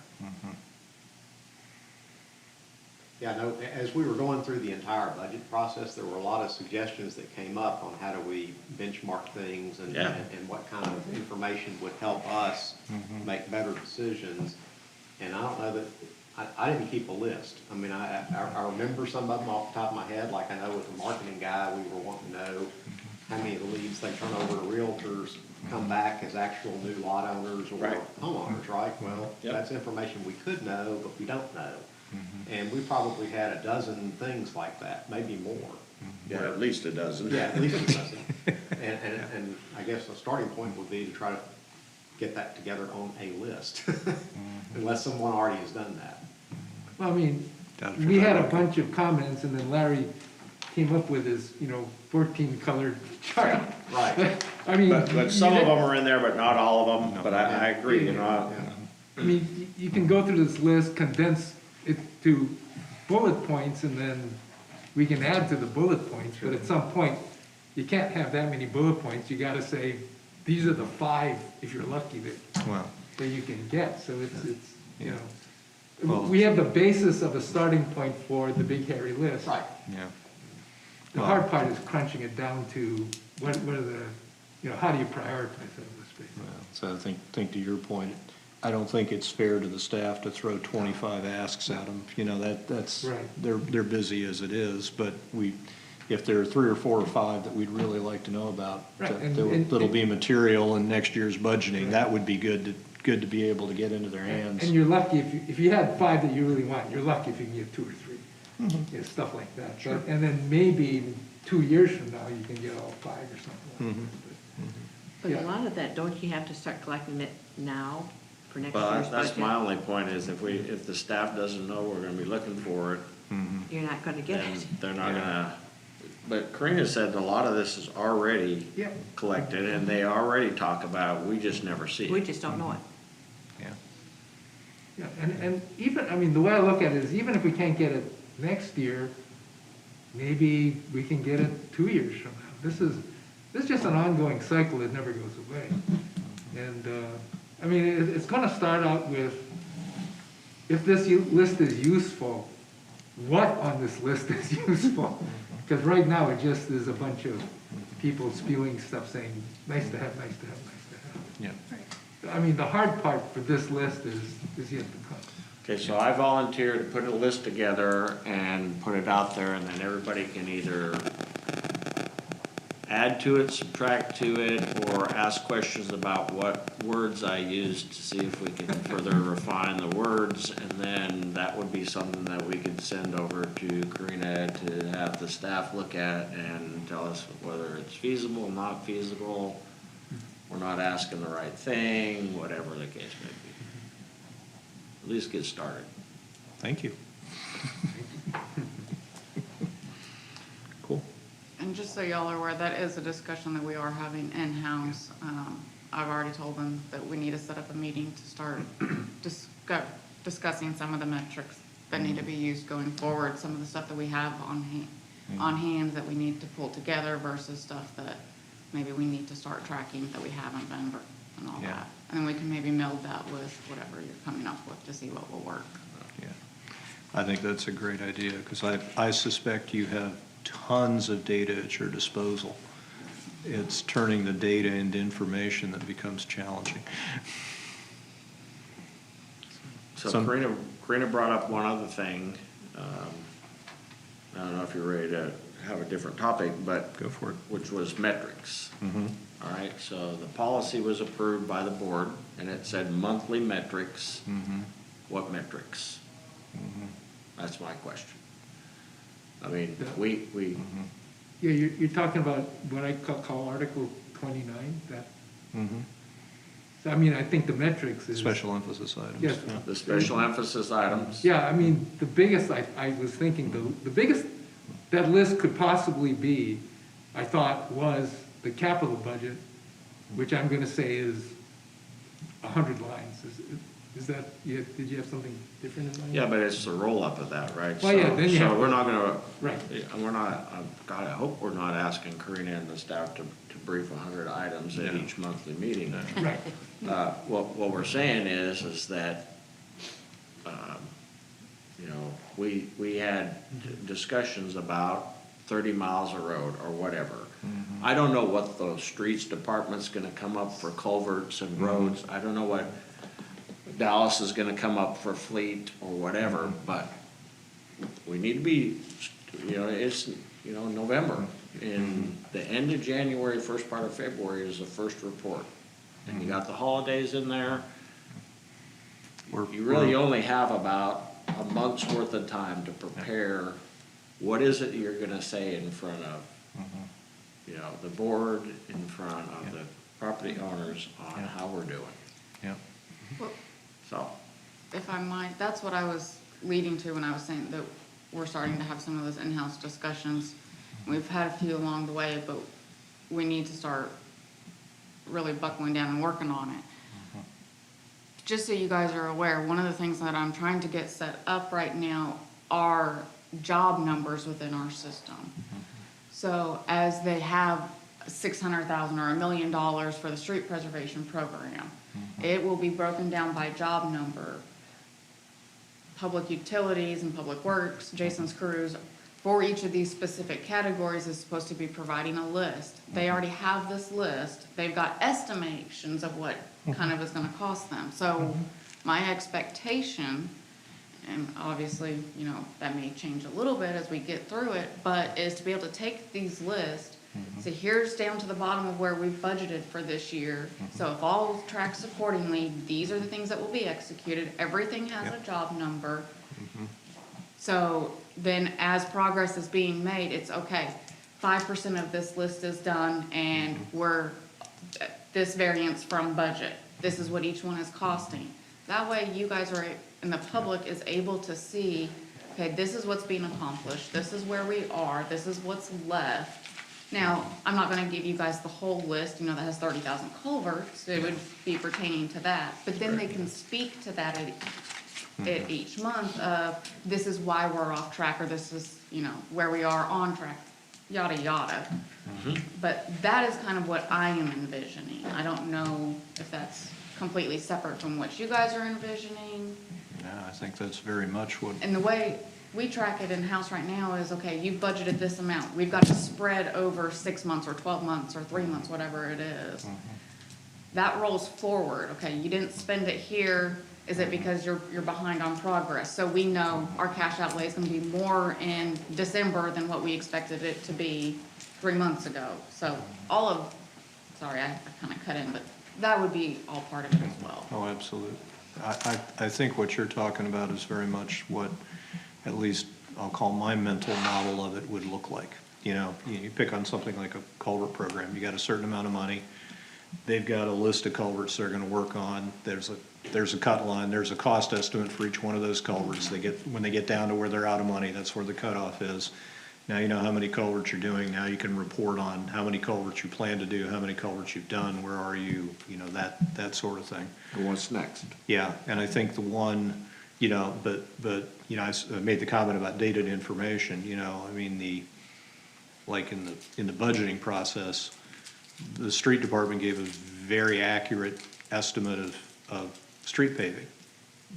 Yeah, no, as we were going through the entire budget process, there were a lot of suggestions that came up on how do we benchmark things and, Yeah. and what kind of information would help us make better decisions. And I don't know that, I didn't keep a list. I mean, I remember some of them off the top of my head, like I know with the marketing guy, we were wanting to know how many of the leads they turn over to realtors come back as actual new lot owners or Right. homeowners, right? Well, Yep. that's information we could know, but we don't know. And we probably had a dozen things like that, maybe more. Yeah, at least a dozen. Yeah, at least a dozen. And I guess the starting point would be to try to get that together on a list, unless someone already has done that. Well, I mean, we had a bunch of comments, and then Larry came up with his, 14 colored chart. Right. I mean. But some of them are in there, but not all of them, but I agree, you know. I mean, you can go through this list, condense it to bullet points, and then we can add to the bullet points, but at some point, you can't have that many bullet points. You gotta say, these are the 5, if you're lucky, Well, that you can get, so it's, Well- we have the basis of a starting point for the big hairy list. Right. yeah. The hard part is crunching it down to what are the, how do you prioritize that in this space? Well, so I think to your point, I don't think it's fair to the staff to throw 25 asks at them. That's, Right. they're busy as it is, but if there are 3 or 4 or 5 that we'd really like to know about, Right, that'll be material in next year's budgeting, that would be good to be able to get into their hands. And you're lucky if you had 5 that you really want, you're lucky if you can get 2 or 3. Stuff like that. Sure. And then maybe 2 years from now, you can get all 5 or something like that. But Yeah. a lot of that, don't you have to start collecting it now for next Well, year's budget? that's my only point is if the staff doesn't know we're gonna be looking for it, You're not gonna get then it. they're not gonna. But Karina said a lot of this is already Yep. collected and they already talk about, it, we just never see We it. just don't know it. Yeah. Yeah, and even, the way I look at it is even if we can't get it next year, maybe we can get it 2 years from now. This is just an ongoing cycle that never goes away. And, it's gonna start out with, if this list is useful, what on this list is useful? Because right now, it just is a bunch of people spewing stuff saying, nice to have, nice to have, nice to have. Yeah. The hard part for this list is yet to come. Okay, so I volunteer to put a list together and put it out there and then everybody can either add to it, subtract to it, or ask questions about what words I used to see if we can further refine the words. And then that would be something that we could send over to Karina to have the staff look at and tell us whether it's feasible, not feasible, we're not asking the right thing, whatever the case may be. At least get started. Thank you. Cool. And just so y'all are aware, that is a discussion that we are having in-house. I've already told them that we need to set up a meeting to start discussing some of the metrics that need to be used going forward, some of the stuff that we have on hand that we need to pull together versus stuff that maybe we need to start tracking that we haven't been, and all Yeah. that. And then we can maybe meld that with whatever you're coming up with to see what will work. Yeah. I think that's a great idea, because I suspect you have tons of data at your disposal. It's turning the data into information that becomes challenging. So Some- Karina brought up one other thing. I don't know if you're ready to have a different topic, but. Go for it. Which was metrics. Mhm. All right, so the policy was approved by the board and it said monthly metrics. Mhm. What metrics? Mhm. That's my question. I mean, Yeah, you're talking about what I call Article 29, that, Mhm. so I think the metrics is. Special emphasis items. Yes. Yeah. the special emphasis items. Yeah, the biggest, I was thinking, the biggest that list could possibly be, I thought, was the capital budget, which I'm gonna say is 100 lines. Is that, did you have something different in mind? Yeah, but it's the roll-up of that, right? Well, yeah, then you have So we're to- not gonna, Right. we're not, God, I hope we're not asking Karina and the staff to brief 100 items at each monthly meeting. Right. What we're saying is that, you know, we had discussions about 30 miles of road or whatever. I don't know what the streets department's gonna come up for culverts and roads. I don't know what Dallas is gonna come up for fleet or whatever, but we need to be, you know, it's, you know, November. In the end of January, first part of February is the first report. And you got the holidays in there. You really only have about a month's worth of time to prepare. What is it you're gonna say in front of, you know, the board, in front of the property owners on how we're doing? Yeah. Well, So, if I might, that's what I was leading to when I was saying that we're starting to have some of those in-house discussions. We've had a few along the way, but we need to start really buckling down and working on it. Just so you guys are aware, one of the things that I'm trying to get set up right now are job numbers within our system. So as they have 600,000 or $1 million for the street preservation program, it will be broken down by job number. Public utilities and public works, Jason's crews, for each of these specific categories is supposed to be providing a list. They already have this list. They've got estimations of what kind of is gonna cost them. So my expectation, and obviously, you know, that may change a little bit as we get through it, but is to be able to take these lists, so here's down to the bottom of where we've budgeted for this year. So if all tracks accordingly, these are the things that will be executed. Everything has a job number. So then as progress is being made, it's okay, 5% of this list is done and we're this variance from budget. This is what each one is costing. That way you guys are, and the public is able to see, okay, this is what's being accomplished, this is where we are, this is what's left. Now, I'm not gonna give you guys the whole list, you know, that has 30,000 culverts, it would be pertaining to that. But then they can speak to that at each month of, this is why we're off track, or this is, you know, where we are on track, yada, yada. But that is kind of what I am envisioning. I don't know if that's completely separate from what you guys are envisioning. Yeah, I think that's very much what, And the way we track it in-house right now is, okay, you've budgeted this amount. We've got to spread over 6 months or 12 months or 3 months, whatever it is. That rolls forward. Okay, you didn't spend it here. Is it because you're behind on progress? So we know our cash outlay is going to be more in December than what we expected it to be 3 months ago. So all of, sorry, I kind of cut in, but that would be all part of it as well. oh, absolutely. I think what you're talking about is very much what, at least I'll call my mental model of it, would look like. You know, you pick on something like a culvert program, you got a certain amount of money, they've got a list of culverts they're gonna work on, there's a cut line, there's a cost estimate for each one of those culverts. When they get down to where they're out of money, that's where the cutoff is. Now you know how many culverts you're doing, now you can report on how many culverts you plan to do, how many culverts you've done, where are you, you know, that sort of thing. and what's next? Yeah, and I think the one, you know, but, you know, I made the comment about dated information, you know, I mean, like in the budgeting process, the street department gave a very accurate estimate of street paving,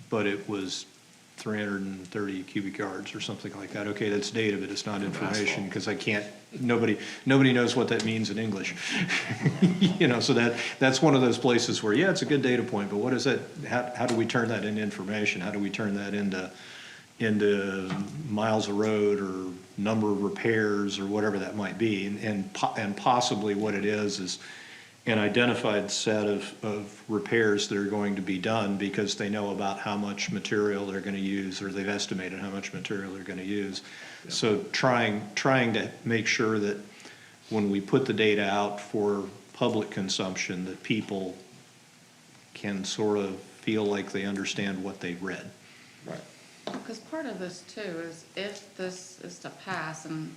but it was 330 cubic yards or something like that. Okay, that's data, but it's not information, because nobody knows what that means in English. You know, so that's one of those places where, yeah, it's a good data point, but what is it, how do we turn that into information? How do we turn that into miles of road or number of repairs or whatever that might be? And possibly what it is an identified set of repairs that are going to be done because they know about how much material they're going to use, or they've estimated how much material they're going to use. Yeah. So trying to make sure that when we put the data out for public consumption, that people can sort of feel like they understand what they read. Right. Because part of this too is if this is to pass, and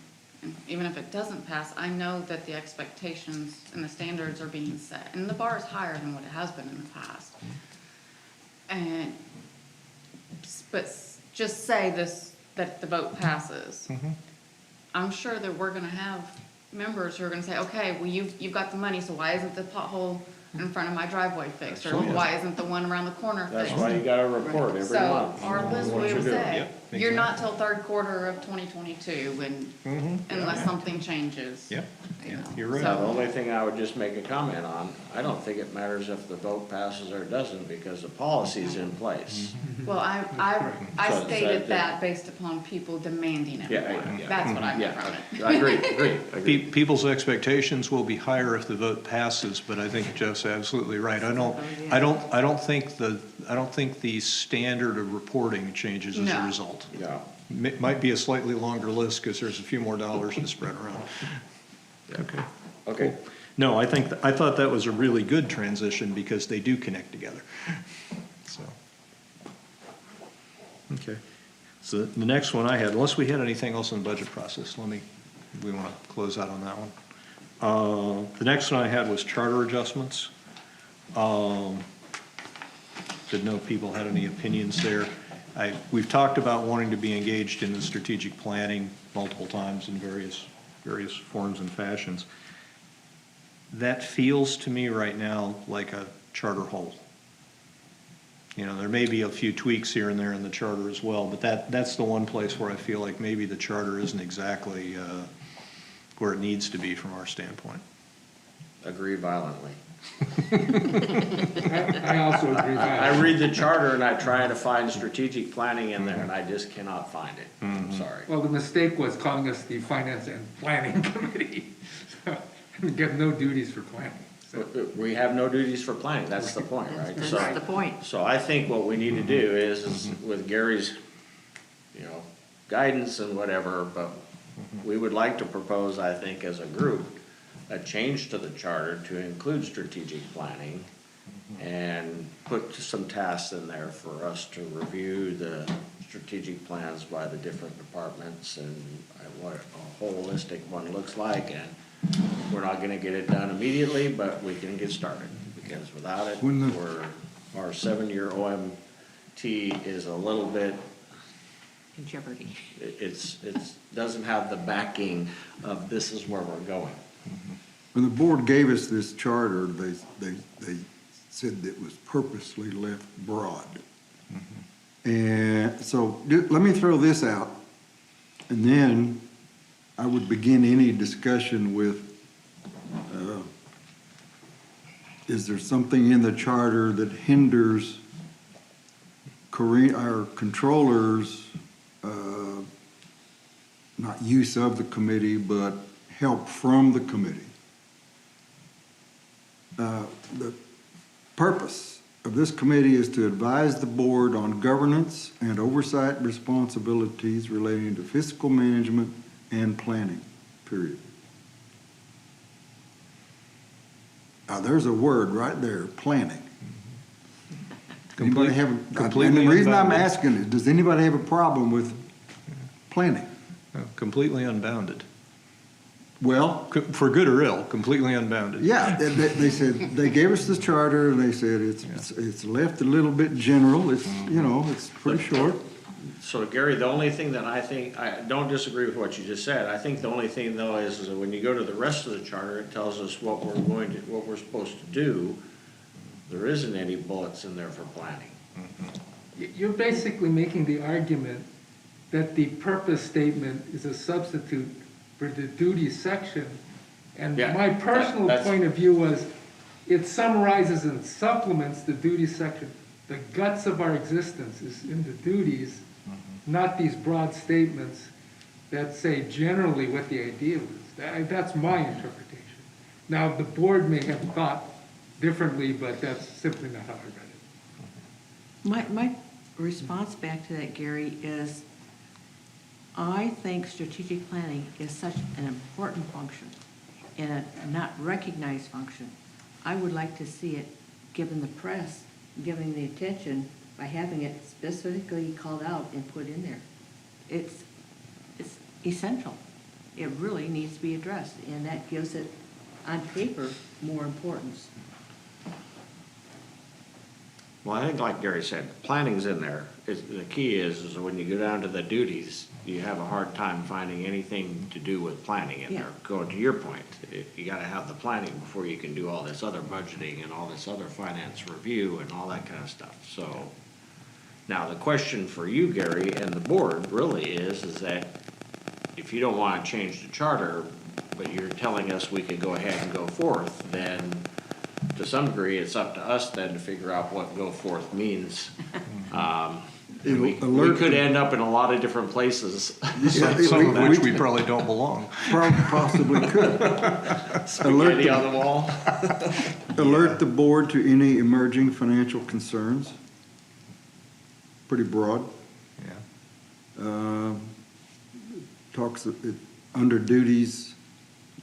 even if it doesn't pass, I know that the expectations and the standards are being set, and the bar is higher than what it has been in the past. And, but just say this, that the vote passes. I'm sure that we're gonna have members who are gonna say, okay, well, you've got the money, so why isn't the pothole in front of my driveway fixed? Or Absolutely. why isn't the one around the corner That's fixed? why you got a report every So month. our list What will you're doing. say, Yep, you're not till third quarter of 2022 Mhm. unless something changes. Yep, you know. you're right. Now, the only thing I would just make a comment on, I don't think it matters if the vote passes or it doesn't, because the policy's in place. Well, I So- stated so- that based upon people demanding it Yeah, more. yeah. That's what I meant Yeah, from it. I agree. People's expectations will be higher if the vote passes, but I think Jeff's absolutely right. I don't think the standard of reporting changes as a No. result. Yeah. Might be a slightly longer list because there's a few more dollars to spread around. Okay. Okay. No, I thought that was a really good transition because they do connect together. So. Okay. So the next one I had, unless we had anything else in the budget process, we want to close out on that one. The next one I had was charter adjustments. Didn't know if people had any opinions there. We've talked about wanting to be engaged in the strategic planning multiple times in various forms and fashions. That feels to me right now like a charter hole. You know, there may be a few tweaks here and there in the charter as well, but that's the one place where I feel like maybe the charter isn't exactly where it needs to be from our standpoint. Agree violently. I also agree with that. I read the charter and I try to find strategic planning in there, and I just cannot find it. I'm sorry. Well, the mistake was calling us the Finance and Planning Committee. So, we have no duties for planning. So, We have no duties for planning, that's the point, right? That's So- the point. So I think what we need to do is with Gary's, guidance and whatever, but we would like to propose, I think, as a group, a change to the charter to include strategic planning and put some tasks in there for us to review the strategic plans by the different departments and what a holistic one looks like. And we're not gonna get it done immediately, but we can get started, because without it, our 7-year OMT is a little bit, In jeopardy. it's doesn't have the backing of this is where we're going. When the board gave us this charter, they said it was purposely left broad. And so let me throw this out, and then I would begin any discussion with, is there something in the charter that hinders our controllers, not use of the committee, but help from the committee? The purpose of this committee is to advise the board on governance and oversight responsibilities relating to fiscal management and planning, period. Now, there's a word right there, planning. Anybody have, and the reason I'm asking is, does anybody have a problem with planning? Completely unbounded. Well, For good or ill, completely unbounded. yeah, they said, they gave us the charter, and they said it's left a little bit general, it's, it's pretty short. So Gary, the only thing that I think, I don't disagree with what you just said. I think the only thing though is that when you go to the rest of the charter, it tells us what we're supposed to do. There isn't any bullets in there for planning. You're basically making the argument that the purpose statement is a substitute for the duties section. And Yeah, my personal that's- point of view was, it summarizes and supplements the duties section. The guts of our existence is in the duties, not these broad statements that say generally what the idea was. That's my interpretation. Now, the board may have thought differently, but that's simply not how I read it. My response back to that, Gary, is I think strategic planning is such an important function and a not recognized function. I would like to see it given the press, giving the attention by having it specifically called out and put in there. It's essential. It really needs to be addressed, and that gives it, on paper, more importance. Well, I think like Gary said, planning's in there. The key is when you go down to the duties, you have a hard time finding anything to do with planning in there. Going to your point, you gotta have the planning before you can do all this other budgeting and all this other finance review and all that kind of stuff, so. Now, the question for you, Gary, and the board really is that if you don't wanna change the charter, but you're telling us we could go ahead and go forth, then to some degree, it's up to us then to figure out what go forth means. We could end up in a lot of different places. Some of which we probably don't belong. Possibly could. Spaghetti on the wall. Alert the board to any emerging financial concerns. Pretty broad. Yeah. Talks, under duties,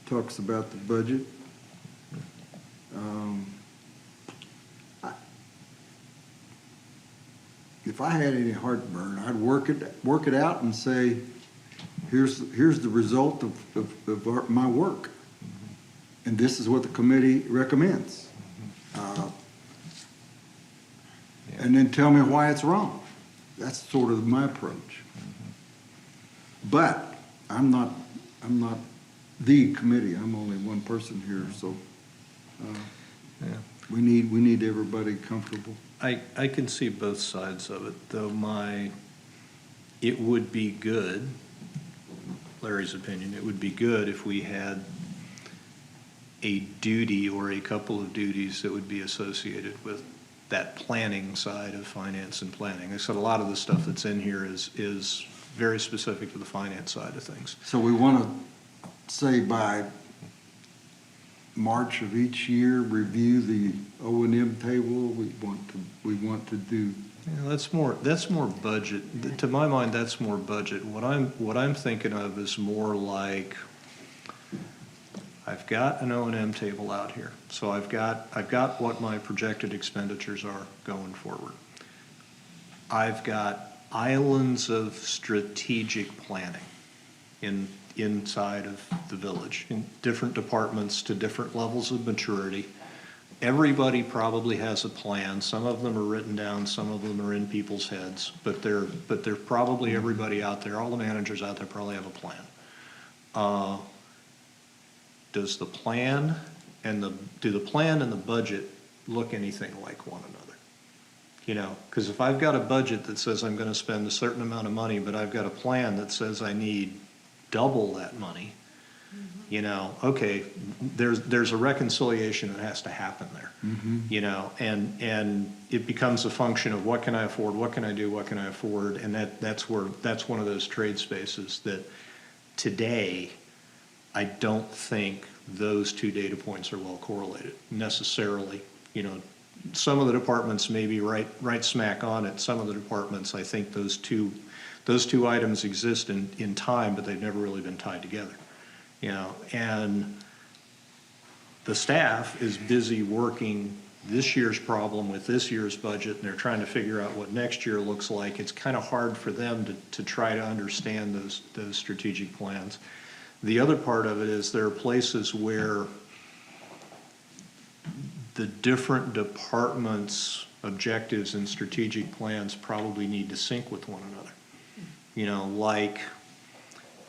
talks about the budget. If I had any heartburn, I'd work it out and say, here's the result of my work. And this is what the committee recommends. And then tell me why it's wrong. That's sort of my approach. But I'm not the committee. I'm only one person here, so Yeah. we need everybody comfortable. I can see both sides of it, though it would be good, Larry's opinion, it would be good if we had a duty or a couple of duties that would be associated with that planning side of finance and planning. I said a lot of the stuff that's in here is very specific to the finance side of things. So we want to say by March of each year, review the O&M table. We want to do. Yeah, that's more budget. To my mind, that's more budget. What I'm thinking of is more like, I've got an O&M table out here. So I've got what my projected expenditures are going forward. I've got islands of strategic planning inside of the village, in different departments to different levels of maturity. Everybody probably has a plan. Some of them are written down, some of them are in people's heads, but they're probably everybody out there, all the managers out there probably have a plan. Does the plan do the plan and the budget look anything like one another? You know, because if I've got a budget that says I'm going to spend a certain amount of money, but I've got a plan that says I need double that money, you know, okay, there's a reconciliation that has to happen there, you know, and it becomes a function of what can I afford, what can I do, what can I afford, and that's one of those trade spaces that today I don't think those two data points are well correlated necessarily. You know, some of the departments may be right smack on it. Some of the departments, I think those two items exist in time, but they've never really been tied together. You know, and the staff is busy working this year's problem with this year's budget, and they're trying to figure out what next year looks like. It's kind of hard for them to try to understand those strategic plans. The other part of it is there are places where the different departments' objectives and strategic plans probably need to sync with one another. You know, like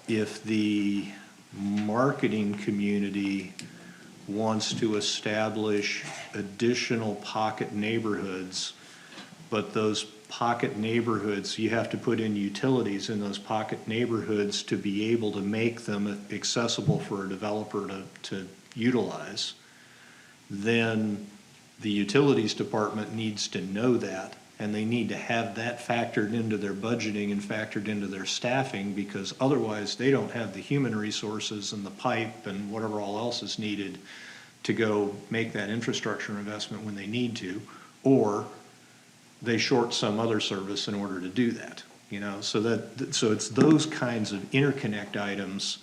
if the marketing community wants to establish additional pocket neighborhoods, but those pocket neighborhoods, you have to put in utilities in those pocket neighborhoods to be able to make them accessible for a developer to utilize, then the utilities department needs to know that, and they need to have that factored into their budgeting and factored into their staffing, because otherwise they don't have the human resources and the pipe and whatever all else is needed to go make that infrastructure investment when they need to, or they short some other service in order to do that, you know? So it's those kinds of interconnect items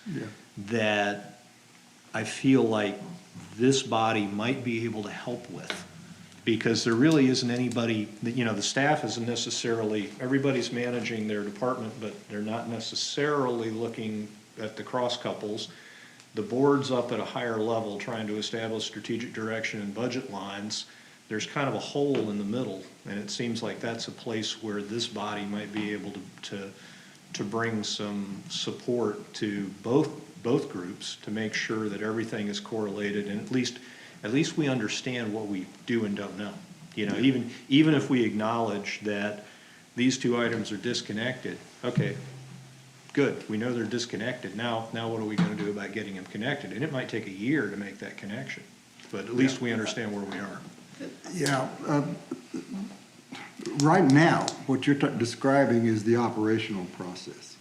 that I feel like this body might be able to help with, because there really isn't anybody that, you know, the staff isn't necessarily, everybody's managing their department, but they're not necessarily looking at the cross couples. The board's up at a higher level trying to establish strategic direction and budget lines. there's kind of a hole in the middle, and it seems like that's a place where this body might be able to bring some support to both groups to make sure that everything is correlated, and at least we understand what we do and don't know. You know, even if we acknowledge that these two items are disconnected, okay, good, we know they're disconnected. Now what are we gonna do about getting them connected? And it might take a year to make that connection, but at least we understand where we are. Yeah, right now, what you're describing is the operational process.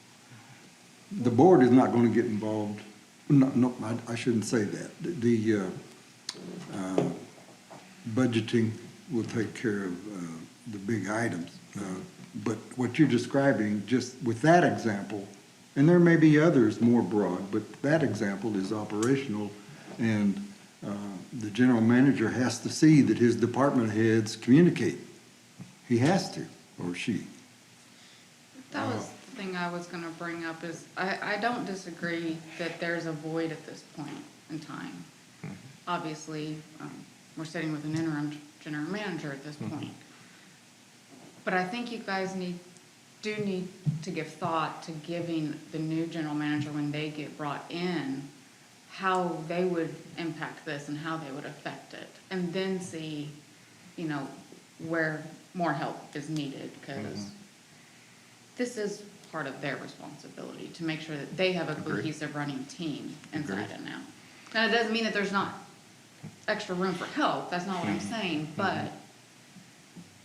The board is not going to get involved, no, I shouldn't say that. The budgeting will take care of the big items. But what you're describing, just with that example, and there may be others more broad, but that example is operational, and the general manager has to see that his department heads communicate. He has to, or she. That was the thing I was gonna bring up is, I don't disagree that there's a void at this point in time. Obviously, we're sitting with an interim general manager at this point. But I think you guys do need to give thought to giving the new general manager, when they get brought in, how they would impact this and how they would affect it. And then see, you know, where more help is needed, because this is part of their responsibility to make sure that they have a cohesive running team inside and out. Now, it doesn't mean that there's not extra room for help, that's not what I'm saying, but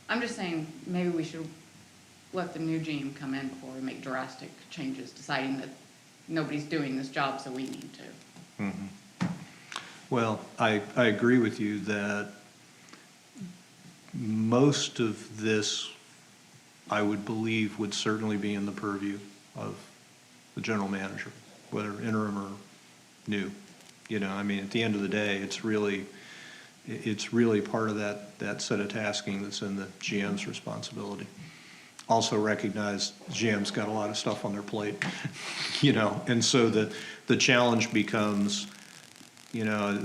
I'm just saying maybe we should let the new GM come in before we make drastic changes, deciding that nobody's doing this job, so we need to. Well, I agree with you that most of this, I would believe, would certainly be in the purview of the general manager, whether interim or new. You know, I mean, at the end of the day, it's really part of that set of tasking that's in the GM's responsibility. Also recognize GM's got a lot of stuff on their plate, you know, and so the challenge becomes, you know,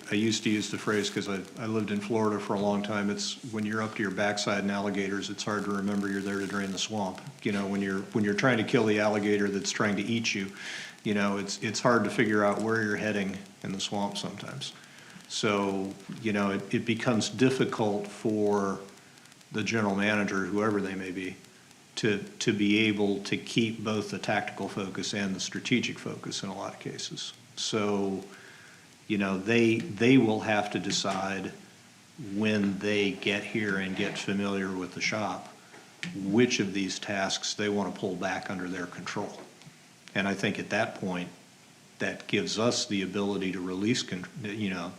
I used to use the phrase, because I lived in Florida for a long time, it's when you're up to your backside in alligators, it's hard to remember you're there to drain the swamp. You know, when you're trying to kill the alligator that's trying to eat you, you know, it's hard to figure out where you're heading in the swamp sometimes. So, you know, it becomes difficult for the general manager, whoever they may be, to be able to keep both the tactical focus and the strategic focus in a lot of cases. So, you know, they will have to decide when they get here and get familiar with the shop, which of these tasks they want to pull back under their control. And I think at that point, that gives us the ability to release, you know,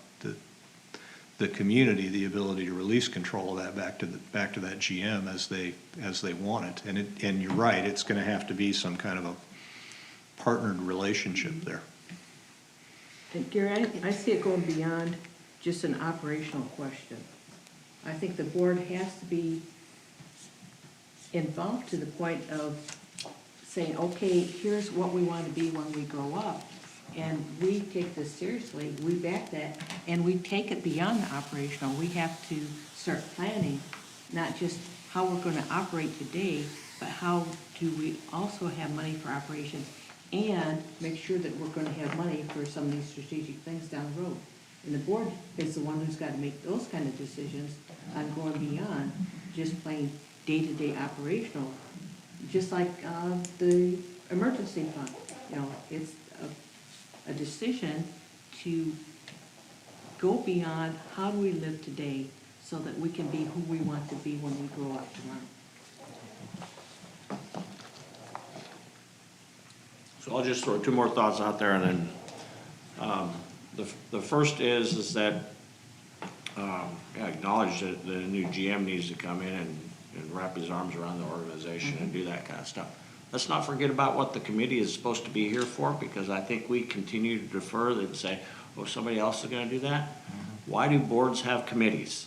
the community, the ability to release control of that back to that GM as they want it. And you're right, it's going to have to be some kind of a partnered relationship there. And Gary, I see it going beyond just an operational question. I think the board has to be involved to the point of saying, okay, here's what we want to be when we grow up. And we take this seriously, we back that, and we take it beyond the operational. We have to start planning, not just how we're going to operate today, but how do we also have money for operations and make sure that we're going to have money for some of these strategic things down the road. And the board is the one who's got to make those kind of decisions on going beyond just plain day-to-day operational, just like the emergency fund. You know, it's a decision to go beyond how do we live today so that we can be who we want to be when we grow up tomorrow. So I'll just throw two more thoughts out there, and then the first is that I acknowledge that the new GM needs to come in and wrap his arms around the organization and do that kind of stuff. Let's not forget about what the committee is supposed to be here for, because I think we continue to defer and say, oh, somebody else is going to do that. Why do boards have committees?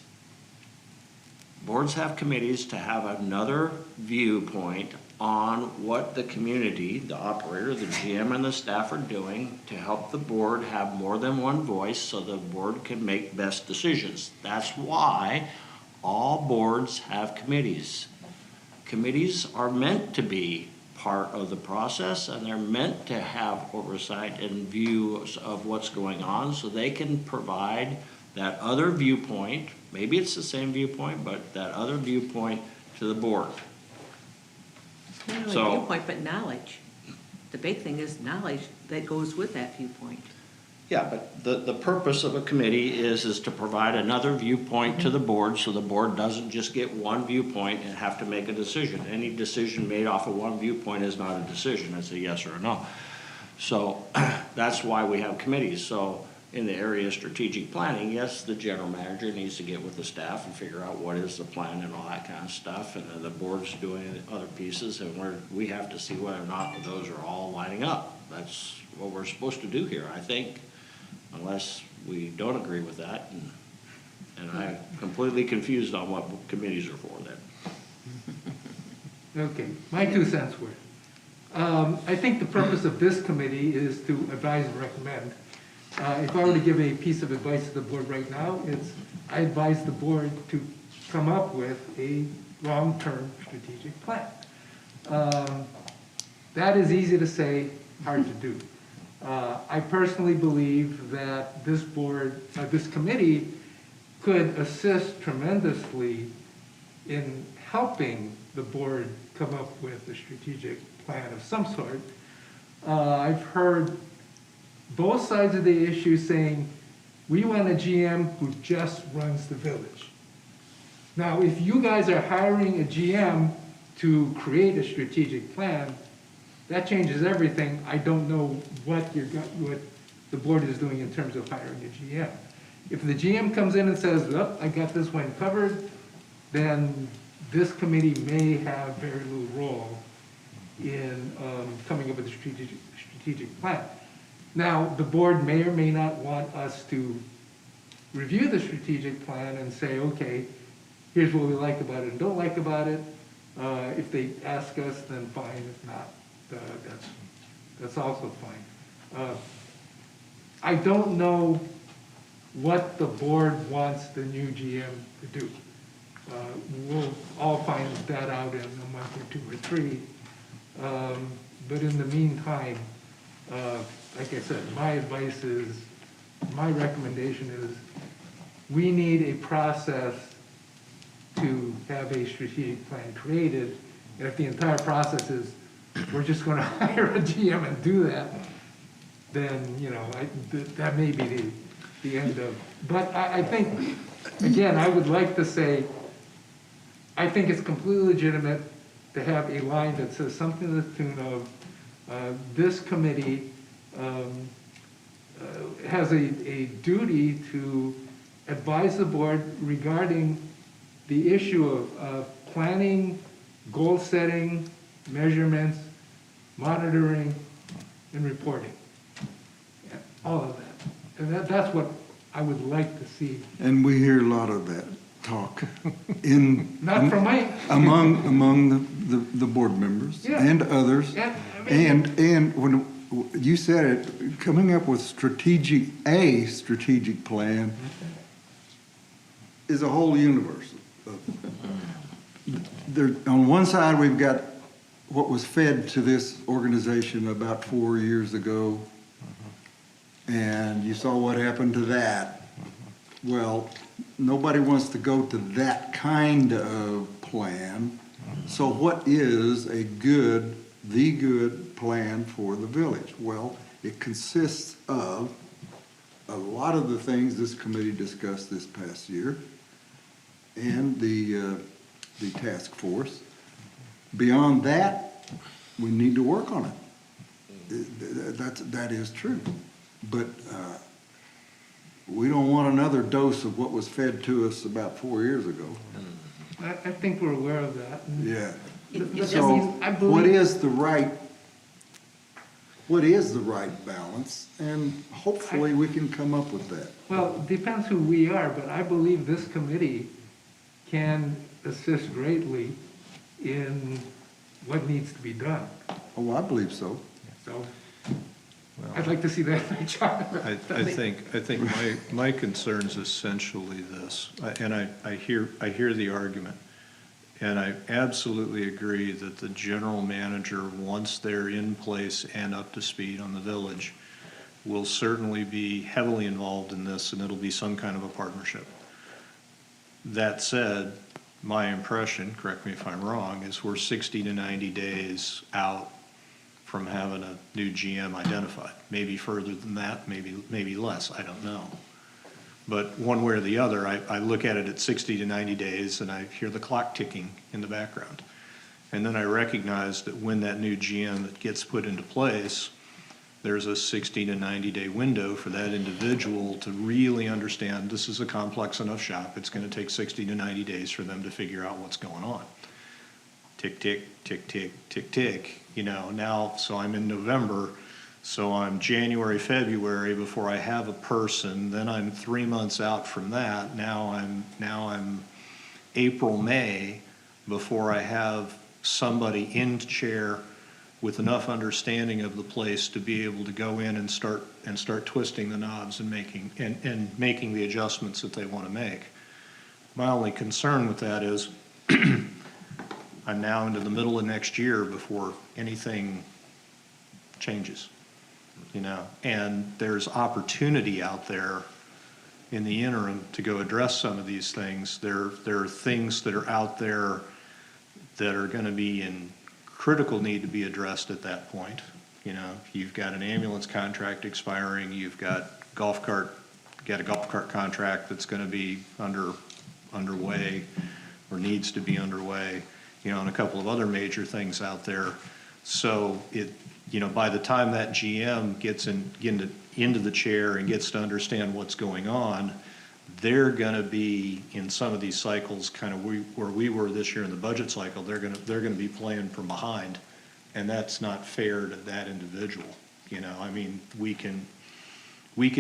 Boards have committees to have another viewpoint on what the community, the operator, the GM, and the staff are doing to help the board have more than one voice so the board can make best decisions. That's why all boards have committees. Committees are meant to be part of the process, and they're meant to have oversight and views of what's going on so they can provide that other viewpoint, maybe it's the same viewpoint, but that other viewpoint to the board. Not only So- viewpoint, but knowledge. The big thing is knowledge that goes with that viewpoint. Yeah, but the purpose of a committee is to provide another viewpoint to the board, so the board doesn't just get one viewpoint and have to make a decision. Any decision made off of one viewpoint is not a decision, it's a yes or a no. So that's why we have committees. So in the area of strategic planning, yes, the general manager needs to get with the staff and figure out what is the plan and all that kind of stuff, and then the board's doing other pieces, and we have to see whether or not those are all lining up. That's what we're supposed to do here, I think, unless we don't agree with that, and I'm completely confused on what committees are for then. Okay, my 2 cents worth. I think the purpose of this committee is to advise and recommend. If I were to give a piece of advice to the board right now, it's I advise the board to come up with a long-term strategic plan. That is easy to say, hard to do. I personally believe that this board, this committee could assist tremendously in helping the board come up with a strategic plan of some sort. I've heard both sides of the issue saying, we want a GM who just runs the village. Now, if you guys are hiring a GM to create a strategic plan, that changes everything. I don't know what the board is doing in terms of hiring a GM. If the GM comes in and says, oh, I got this one covered, then this committee may have very little role in coming up with a strategic plan. Now, the board may or may not want us to review the strategic plan and say, okay, here's what we like about it and don't like about it. If they ask us, then fine. If not, that's also fine. I don't know what the board wants the new GM to do. We'll all find that out in a month or 2 or 3. But in the meantime, like I said, my recommendation is we need a process to have a strategic plan created. And if the entire process is we're just going to hire a GM and do that, then, you know, that may be the end of. But I think, again, I would like to say, I think it's completely legitimate to have a line that says something to the tune of this committee has a duty to advise the board regarding the issue of planning, goal setting, measurements, monitoring, and reporting. Yeah, all of that. And that's what I would like to see. And we hear a lot of that talk in. Not from my. Among the board members Yeah. and others. Yeah, I mean- And when you said it, coming up with strategic plan is a whole universe. There, on one side, we've got what was fed to this organization about 4 years ago, and you saw what happened to that. Well, nobody wants to go to that kind of plan. So what is the good plan for the village? Well, it consists of a lot of the things this committee discussed this past year and the task force. Beyond that, we need to work on it. That is true. But we don't want another dose of what was fed to us about 4 years ago. I think we're aware of that. Yeah. It So I believe- what is the right balance? And hopefully we can come up with that. Well, it depends who we are, but I believe this committee can assist greatly in what needs to be done. Oh, I believe so. So I'd like to see that in the chart. I think my concern's essentially this, and I hear the argument, and I absolutely agree that the general manager, once they're in place and up to speed on the village, will certainly be heavily involved in this, and it'll be some kind of a partnership. That said, my impression, correct me if I'm wrong, is we're 60 to 90 days out from having a new GM identified. Maybe further than that, maybe less, I don't know. But one way or the other, I look at it at 60 to 90 days and I hear the clock ticking in the background. And then I recognize that when that new GM gets put into place, there's a 60 to 90 day window for that individual to really understand this is a complex enough shop. It's going to take 60 to 90 days for them to figure out what's going on. Tick, tick, tick, tick, tick, tick. You know, now, so I'm in November, so I'm January, February before I have a person. Then I'm 3 months out from that. Now I'm April, May before I have somebody in chair with enough understanding of the place to be able to go in and start twisting the knobs and making the adjustments that they want to make. My only concern with that is I'm now into the middle of next year before anything changes, you know, and there's opportunity out there in the interim to go address some of these things. There are things that are out there that are going to be in critical need to be addressed at that point. You know, you've got an ambulance contract expiring, you've got a golf cart contract that's going to be underway or needs to be underway, you know, and a couple of other major things out there. So you know, by the time that GM gets into the chair and gets to understand what's going on, they're going to be in some of these cycles kind of where we were this year in the budget cycle. They're going to be playing from behind, and that's not fair to that individual. You know, I mean, we can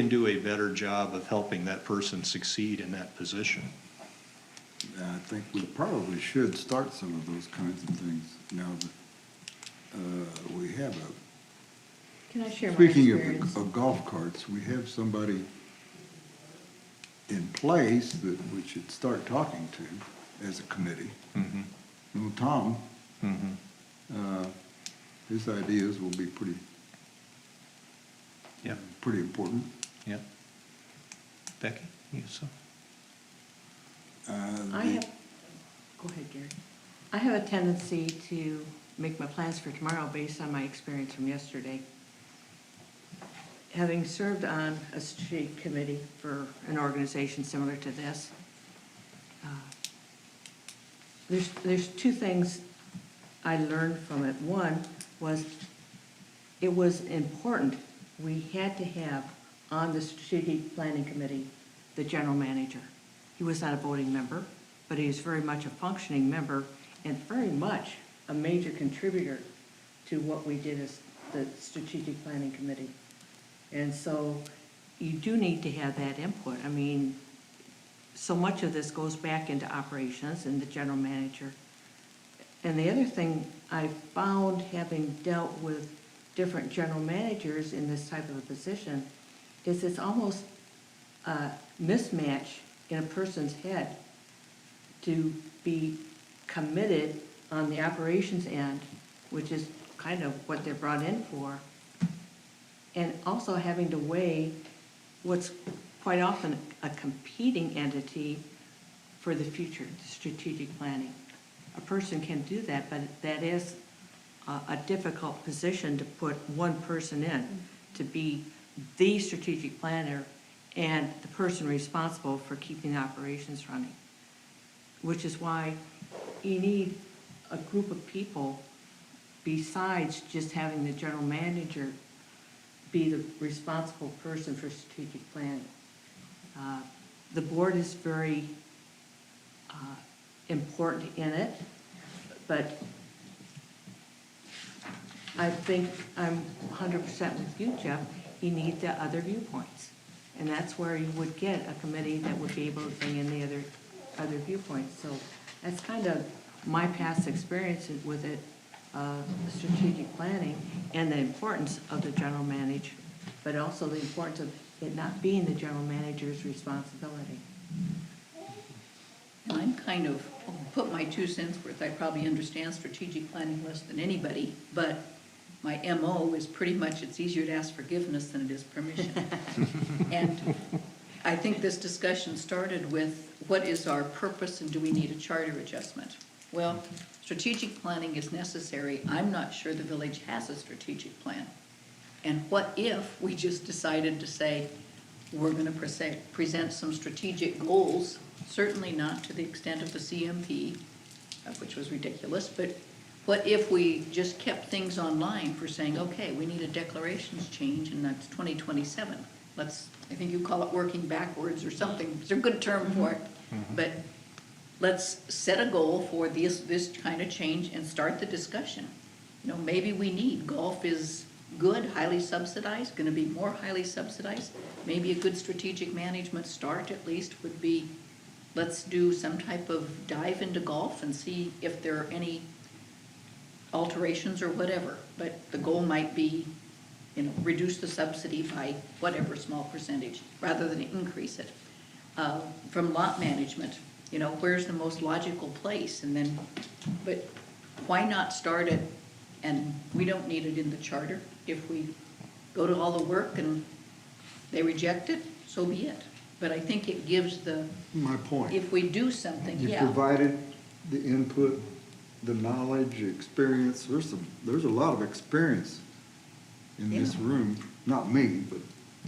do a better job of helping that person succeed in that position. I think we probably should start some of those kinds of things now that we have Can I share my speaking experience? of golf carts, we have somebody in place that we should start talking to as a committee. Mm-hmm. You know, Tom, Mm-hmm. his ideas will be pretty important. Yeah. Becky, you so? I have, go ahead, Gary. I have a tendency to make my plans for tomorrow based on my experience from yesterday. Having served on a strategic committee for an organization similar to this, there's two things I learned from it. One was it was important. We had to have on the strategic planning committee the general manager. He was not a voting member, but he was very much a functioning member and very much a major contributor to what we did as the strategic planning committee. And so you do need to have that input. I mean, so much of this goes back into operations and the general manager. And the other thing I found, having dealt with different general managers in this type of a position, is it's almost a mismatch in a person's head to be committed on the operations end, which is kind of what they're brought in for, and also having to weigh what's quite often a competing entity for the future, the strategic planning. A person can do that, but that is a difficult position to put one person in, to be the strategic planner and the person responsible for keeping the operations running, which is why you need a group of people besides just having the general manager be the responsible person for strategic planning. The board is very important in it, but I think I'm 100% with you, Jeff. You need the other viewpoints. And that's where you would get a committee that would be able to bring in the other viewpoints. So that's kind of my past experience with it. strategic planning and the importance of the general manager, but also the importance of it not being the general manager's responsibility. And I'm kind of, I'll put my 2 cents worth, I probably understand strategic planning less than anybody, but my MO is pretty much, it's easier to ask forgiveness than it is permission. And I think this discussion started with, what is our purpose and do we need a charter adjustment? Well, strategic planning is necessary. I'm not sure the village has a strategic plan. And what if we just decided to say, we're gonna present some strategic goals, certainly not to the extent of the CMP, which was ridiculous, but what if we just kept things online for saying, okay, we need a declarations change and that's 2027. Let's, I think you call it working backwards or something, it's a good term for it. But let's set a goal for this kind of change and start the discussion. You know, maybe we need, golf is good, highly subsidized, gonna be more highly subsidized. Maybe a good strategic management start at least would be, let's do some type of dive into golf and see if there are any alterations or whatever. But the goal might be, you know, reduce the subsidy by whatever small percentage, rather than increase it. From lot management, you know, where's the most logical place? And then, but why not start it, and we don't need it in the charter. If we go to all the work and they reject it, so be it. But I think it gives the, My point. if we do something, You yeah. provided the input, the knowledge, the experience. There's a lot of experience in this Yeah. room. Not me, but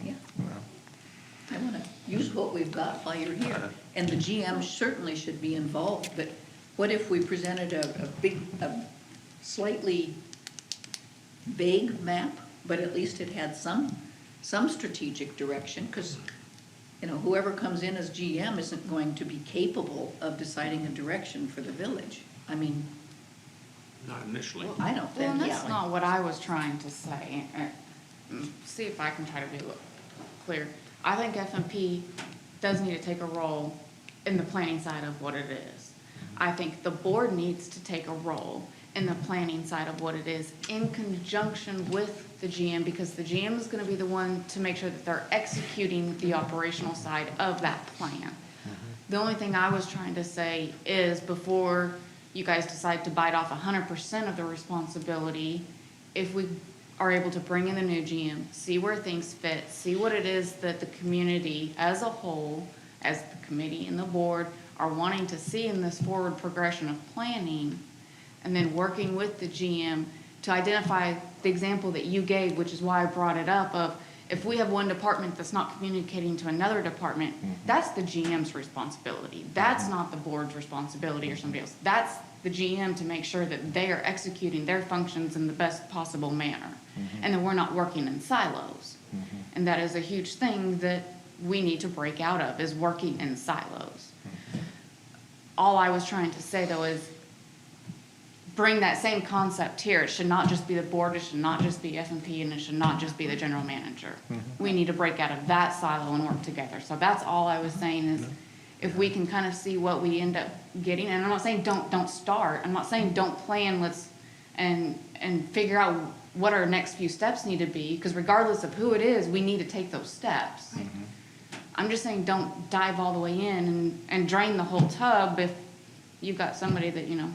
Yeah. I want to use what we've got while you're here. And the GM certainly should be involved, but what if we presented a slightly vague map, but at least it had some strategic direction? Because, you know, whoever comes in as GM isn't going to be capable of deciding a direction for the village. I mean, Not initially. well, I don't Well, think, and that's yeah. not what I was trying to say. See if I can try to be clear. I think F&P does need to take a role in the planning side of what it is. I think the board needs to take a role in the planning side of what it is in conjunction with the GM, because the GM is gonna be the one to make sure that they're executing the operational side of that plan. The only thing I was trying to say is, before you guys decide to bite off 100% of the responsibility, if we are able to bring in the new GM, see where things fit, see what it is that the community as a whole, as the committee and the board, are wanting to see in this forward progression of planning, and then working with the GM to identify the example that you gave, which is why I brought it up, of if we have one department that's not communicating to another department, that's the GM's responsibility. That's not the board's responsibility or somebody else. That's the GM to make sure that they are executing their functions in the best possible manner, and that we're not working in silos. And that is a huge thing that we need to break out of, is working in silos. All I was trying to say, though, is bring that same concept here. It should not just be the board, it should not just be F&P, and it should not just be the general manager. We need to break out of that silo and work together. So that's all I was saying, is if we can kind of see what we end up getting, and I'm not saying don't start, I'm not saying don't plan, and figure out what our next few steps need to be, because regardless of who it is, we need to take those steps. I'm just saying don't dive all the way in and drain the whole tub if you've got somebody that, you know,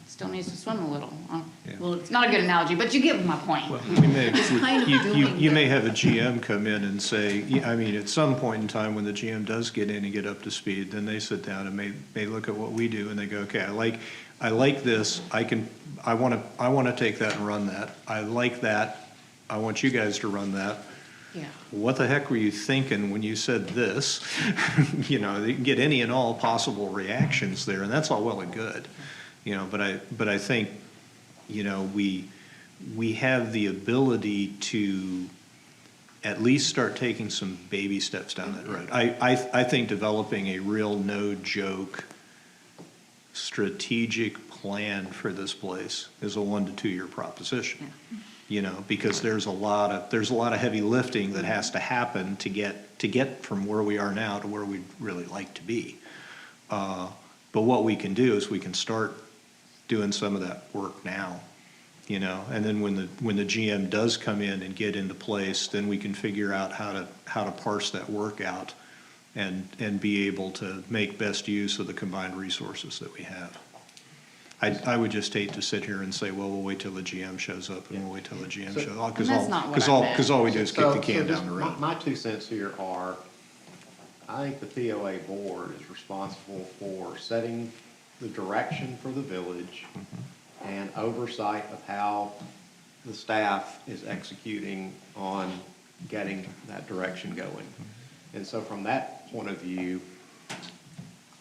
still needs to swim a little. Well, It's not a good analogy, but you get my point. Well, we may, kind of doing you may that. have a GM come in and say, I mean, at some point in time, when the GM does get in and get up to speed, then they sit down and may look at what we do and they go, okay, I like this, I wanna take that and run that. I like that, I want you guys to run that. Yeah. What the heck were you thinking when you said this? You know, you can get any and all possible reactions there, and that's all well and good. You know, but I think, you know, we have the ability to at least start taking some baby steps down that road. I think developing a real no-joke strategic plan for this place is a 1 to 2 year proposition. You know, because there's a lot of heavy lifting that has to happen to get from where we are now to where we'd really like to be. But what we can do is we can start doing some of that work now. you know, and then when the GM does come in and get into place, then we can figure out how to parse that work out and be able to make best use of the combined resources that we have. I would just hate to sit here and say, well, we'll wait till the GM shows up, and we'll wait till the GM shows up, And that's not what I meant. because all we do is kick the can just down the road. My 2 cents here are, I think the POA board is responsible for setting the direction for the village and oversight of how the staff is executing on getting that direction going. And so from that point of view,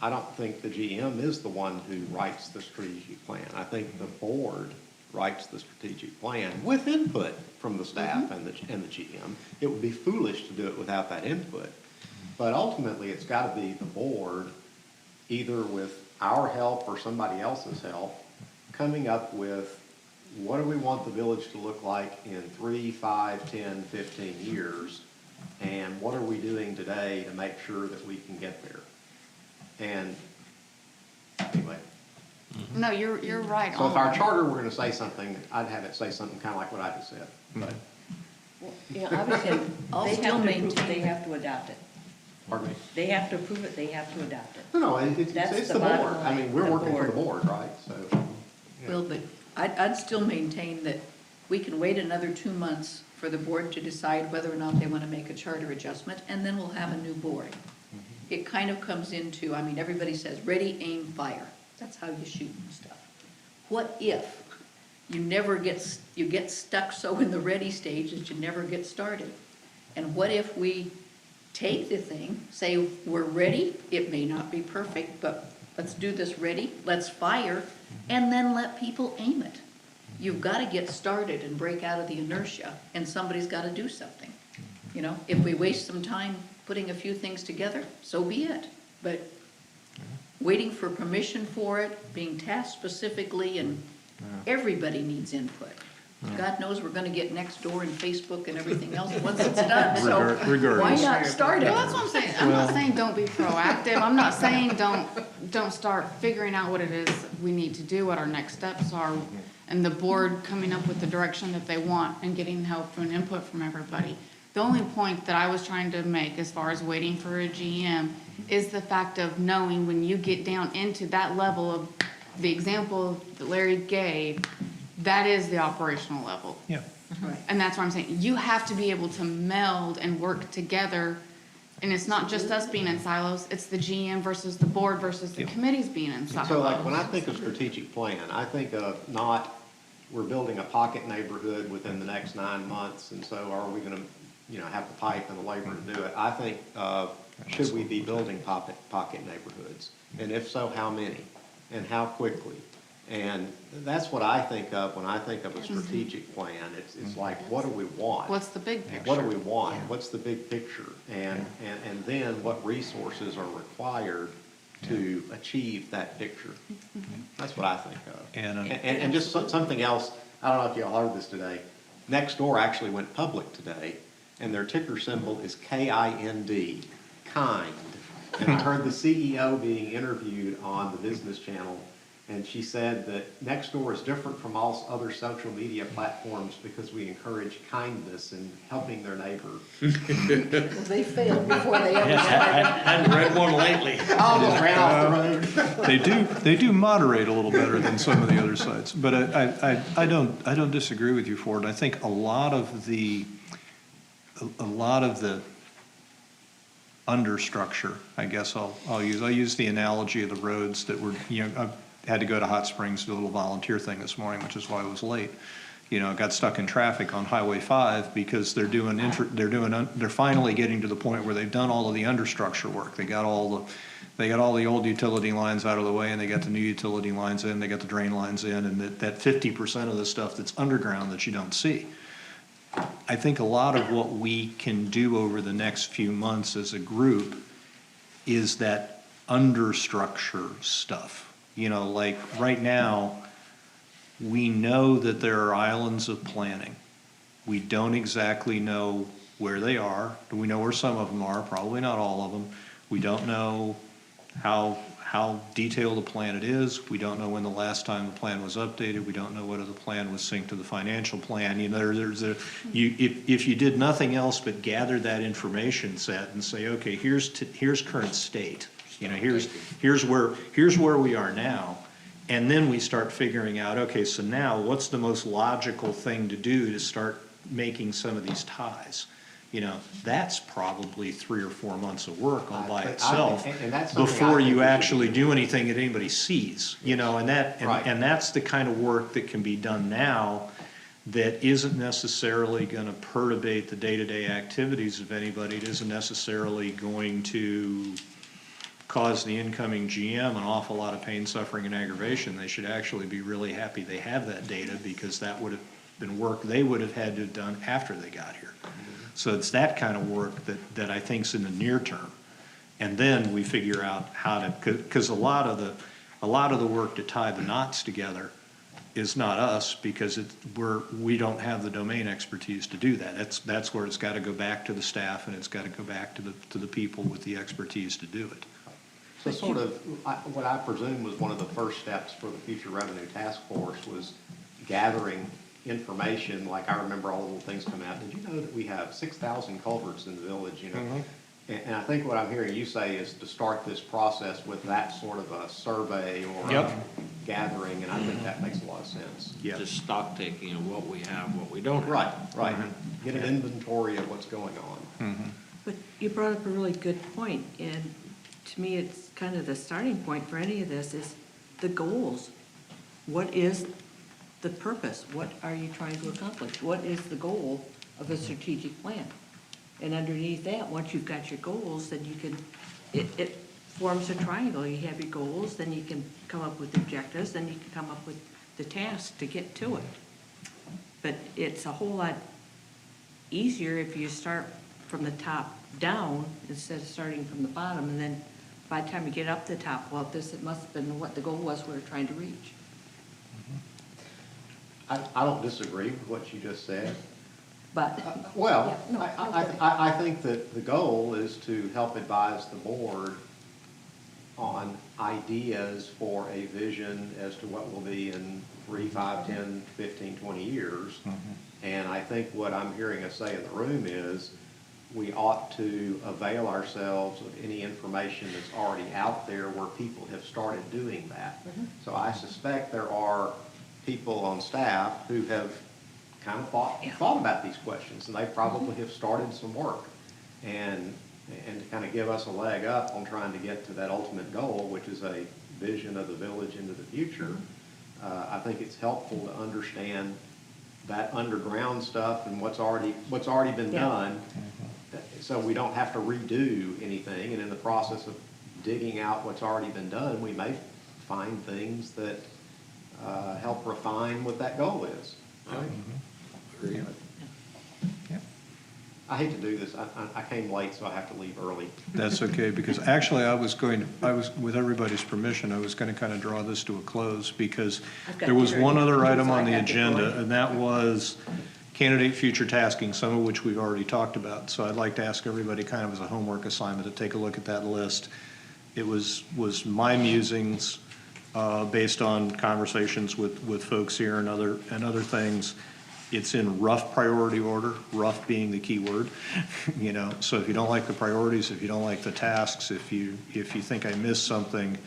I don't think the GM is the one who writes the strategic plan. I think the board writes the strategic plan with input from the staff and the GM. It would be foolish to do it without that input. But ultimately, it's got to be the board, either with our help or somebody else's help, coming up with what do we want the village to look like in 3, 5, 10, 15 years, and what are we doing today to make sure that we can get there? And anyway, No, you're right. so on if our that. charter were going to say something, I'd have it say something kind of like what I just said. But, Yeah, obviously, I'll they still have to approve maintain it, they that. have to adopt it. pardon me? They have to approve it, they have to adopt it. No, it's That's the the bottom board. I mean, line, we're the working for the board. board, right? So, Well, but I'd still maintain that we can wait another 2 months for the board to decide whether or not they want to make a charter adjustment, and then we'll have a new board. It kind of comes into, I mean, everybody says, ready, aim, fire. That's how you shoot and stuff. What if you you get stuck so in the ready stage that you never get started? And what if we take the thing, say, we're ready, it may not be perfect, but let's do this ready, let's fire, and then let people aim it. You've got to get started and break out of the inertia, and somebody's got to do something. You know, if we waste some time putting a few things together, so be it. But waiting for permission for it, being tasked specifically, and everybody needs input. God knows we're gonna get Nextdoor and Facebook and everything else once it's done, so why Regardless. not start it? Well, that's what I'm saying. I'm not saying don't be proactive. I'm not saying don't start figuring out what it is we need to do, what our next steps are, and the board coming up with the direction that they want and getting help and input from everybody. The only point that I was trying to make as far as waiting for a GM is the fact of knowing when you get down into that level of the example that Larry gave, that is the operational level. Yeah. Right. And that's what I'm saying. You have to be able to meld and work together. And it's not just us being in silos, it's the GM versus the board versus the committees being in silos. so like when I think of strategic plan, I think of not, we're building a pocket neighborhood within the next 9 months, and so are we gonna, have the pipe and the labor to do it? I think of, should we be building pocket neighborhoods? And if so, how many? And how quickly? And that's what I think of when I think of a strategic plan. It's like, what do we want? What's the big picture? What do we want? What's the big picture? And then what resources are required to achieve that picture? That's what I think of. And just something else, I don't know if y'all heard this today. Nextdoor actually went public today, and their ticker symbol is KIND, kind. And I heard the CEO being interviewed on the Business Channel, and she said that Nextdoor is different from all other social media platforms because we encourage kindness and helping their neighbor. They failed before they ever Yes, started. I hadn't read one lately. I almost ran off the road. They do moderate a little better than some of the other sites, but I don't disagree with you, Ford. I think a lot of the understructure, I guess I'll use the analogy of the roads that were, I had to go to Hot Springs to do a little volunteer thing this morning, which is why I was late. I got stuck in traffic on Highway 5 because they're finally getting to the point where they've done all of the understructure work. They got all the old utility lines out of the way, and they got the new utility lines in, they got the drain lines in, and that 50% of the stuff that's underground that you don't see. I think a lot of what we can do over the next few months as a group is that understructure stuff. Like right now, we know that there are islands of planning. We don't exactly know where they are. We know where some of them are, probably not all of them. We don't know how how detailed a plan it is. We don't know when the last time the plan was updated. We don't know whether the plan was synced to the financial plan. You know, if you did nothing else but gather that information set and say, okay, here's current state. You know, here's where we are now. And then we start figuring out, okay, so now what's the most logical thing to do to start making some of these ties? You know, that's probably 3 or 4 months of work all by itself and that's something I before think you we should actually be do anything that anybody sees, you know, and Right. that's the kind of work that can be done now that isn't necessarily gonna perturbate the day-to-day activities of anybody. It isn't necessarily going to cause the incoming GM an awful lot of pain, suffering, and aggravation. They should actually be really happy they have that data, because that would have been work they would have had to have done after they got here. So it's that kind of work that I think's in the near term. And then we figure out how to, because a lot of the work to tie the knots together is not us, because we don't have the domain expertise to do that. That's where it's got to go back to the staff, and it's got to go back to the people with the expertise to do it. So sort of, what I presume was one of the first steps for the Future Revenue Task Force was gathering information. Like, I remember all the little things come out. Did you know that we have 6,000 culverts in the village, you know? And I think what I'm hearing you say is to start this process with that sort of a survey or a gathering, and I think that makes a lot of sense. Just stock taking of what we have, what we don't have. Right. Get an inventory of what's going on. But you brought up a really good point, and to me, it's kind of the starting point for any of this is the goals. What is the purpose? What are you trying to accomplish? What is the goal of a strategic plan? And underneath that, once you've got your goals, then you can, it forms a triangle. You have your goals, then you can come up with objectives, then you can come up with the tasks to get to it. But it's a whole lot easier if you start from the top down instead of starting from the bottom, and then by the time you get up the top, well, it must have been what the goal was we were trying to reach. I don't disagree with what you just said. But, Well, Yeah, no, I think that the goal is to help advise the board on ideas for a vision as to what will be in 3, 5, 10, 15, 20 years. And I think what I'm hearing us say in the room is we ought to avail ourselves of any information that's already out there where people have started doing that. So I suspect there are people on staff who have kind of thought about these questions, and they probably have started some work. And to kind of give us a leg up on trying to get to that ultimate goal, which is a vision of the village into the future, I think it's helpful to understand that underground stuff and what's already been done, so we don't have to redo anything. And in the process of digging out what's already been done, we may find things that help refine what that goal is. Agree. I hate to do this. I came late, so I have to leave early. That's okay, because actually I was, with everybody's permission, I was going to kind of draw this to a close, because I've got there was dinner. one other item on the So I have to go. agenda, and that was candidate future tasking, some of which we've already talked about. So I'd like to ask everybody kind of as a homework assignment to take a look at that list. It was my musings, based on conversations with folks here and other things. It's in rough priority order, rough being the key word, you know. So if you don't like the priorities, if you don't like the tasks, if you think I missed something,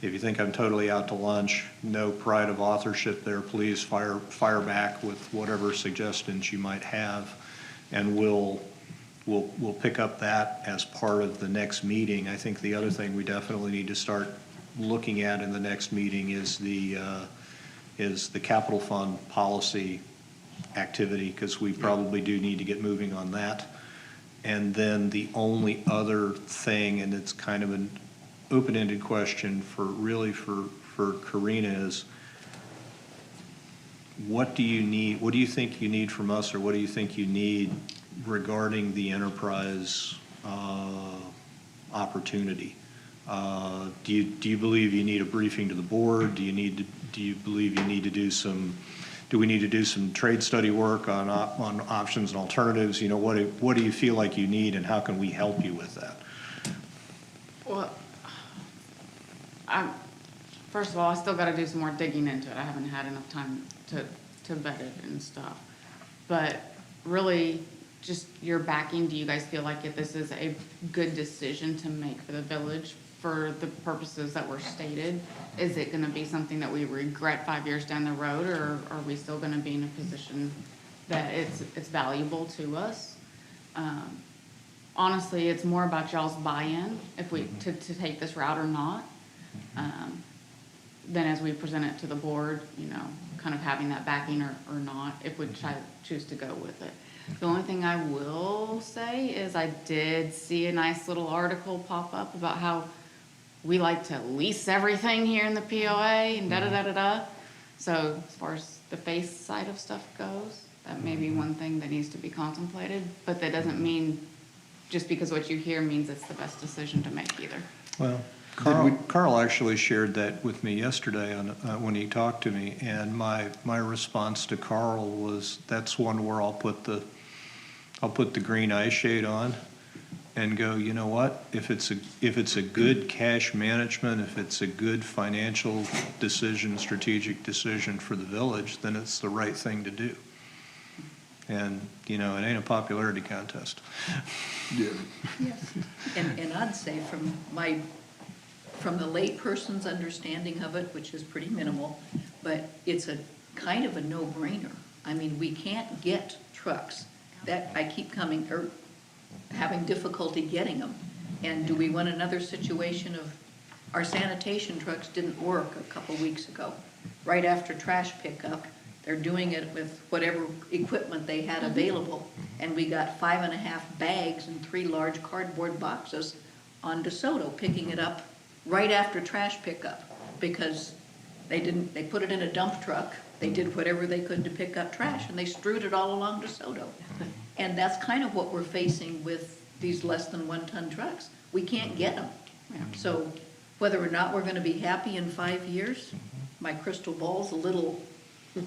if you think I'm totally out to lunch, no pride of authorship there, please fire back with whatever suggestions you might have, and we'll pick up that as part of the next meeting. I think the other thing we definitely need to start looking at in the next meeting is the capital fund policy activity, because we probably do need to get moving on that. And then the only other thing, and it's kind of an open-ended question for Karina, is what do you need, what do you think you need from us, or what do you think you need regarding the enterprise opportunity? Do you believe you need a briefing to the board? Do you believe you need to do do we need to do some trade study work on options and alternatives? You know, what do you feel like you need, and how can we help you with that? Well, first of all, I still gotta do some more digging into it. I haven't had enough time to vet it and stuff. But really, just your backing, do you guys feel like if this is a good decision to make for the village for the purposes that were stated? Is it gonna be something that we regret 5 years down the road, or are we still gonna be in a position that it's valuable to us? Honestly, it's more about y'all's buy-in, if we, to take this route or not. Then as we present it to the board, kind of having that backing or not, if we choose to go with it. The only thing I will say is I did see a nice little article pop up about how we like to lease everything here in the POA and da-da-da-da-da. So as far as the face side of stuff goes, that may be one thing that needs to be contemplated, but that doesn't mean just because what you hear means it's the best decision to make either. Well, Carl actually shared that with me yesterday when he talked to me, and my response to Carl was, that's one where I'll put the green eye shade on and go, you know what? If it's a good cash management, if it's a good financial decision, strategic decision for the village, then it's the right thing to do. And, it ain't a popularity contest. Yeah. Yes. And I'd say from the layperson's understanding of it, which is pretty minimal, but it's a kind of a no-brainer. I mean, we can't get trucks. That I keep having difficulty getting them. And do we want another situation of our sanitation trucks didn't work a couple weeks ago? Right after trash pickup, they're doing it with whatever equipment they had available. And we got 5.5 bags and 3 large cardboard boxes on DeSoto, picking it up right after trash pickup, because they put it in a dump truck. They did whatever they could to pick up trash, and they strewed it all along DeSoto. And that's kind of what we're facing with these less than 1-ton trucks. We can't get them. So whether or not we're gonna be happy in 5 years, my crystal ball's a little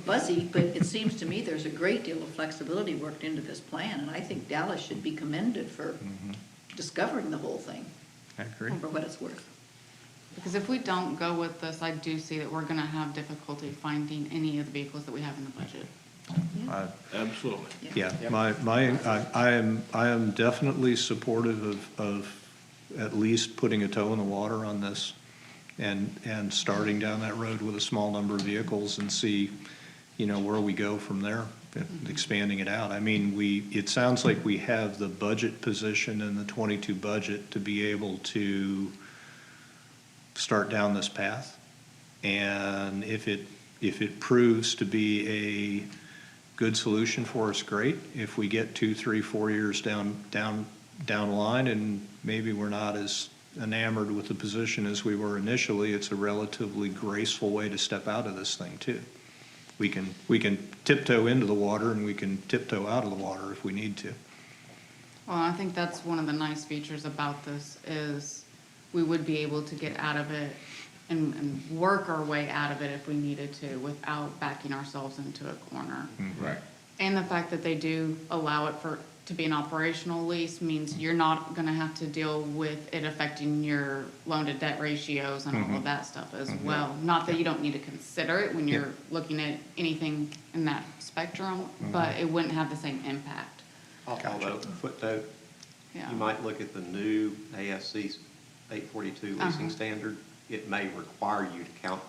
fuzzy, but it seems to me there's a great deal of flexibility worked into this plan, and I think Dallas should be commended for discovering the whole thing. I agree. For what it's worth. Because if we don't go with this, I do see that we're gonna have difficulty finding any of the vehicles that we have in the budget. Absolutely. Yeah, I am definitely supportive of at least putting a toe in the water on this and starting down that road with a small number of vehicles and see, where we go from there, expanding it out. I mean, it sounds like we have the budget position in the 22 budget to be able to start down this path. And if it proves to be a good solution for us, great. If we get 2, 3, 4 years down the line and maybe we're not as enamored with the position as we were initially, it's a relatively graceful way to step out of this thing too. We can tiptoe into the water and we can tiptoe out of the water if we need to. Well, I think that's one of the nice features about this is we would be able to get out of it and work our way out of it if we needed to without backing ourselves into a corner. Right. And the fact that they do allow it to be an operational lease means you're not gonna have to deal with it affecting your loan to debt ratios and all of that stuff as well. Not that you don't need to consider it when you're looking at anything in that spectrum, but it wouldn't have the same impact. Although, footnote, Yeah. you might look at the new ASC 842 leasing standard. It may require you to count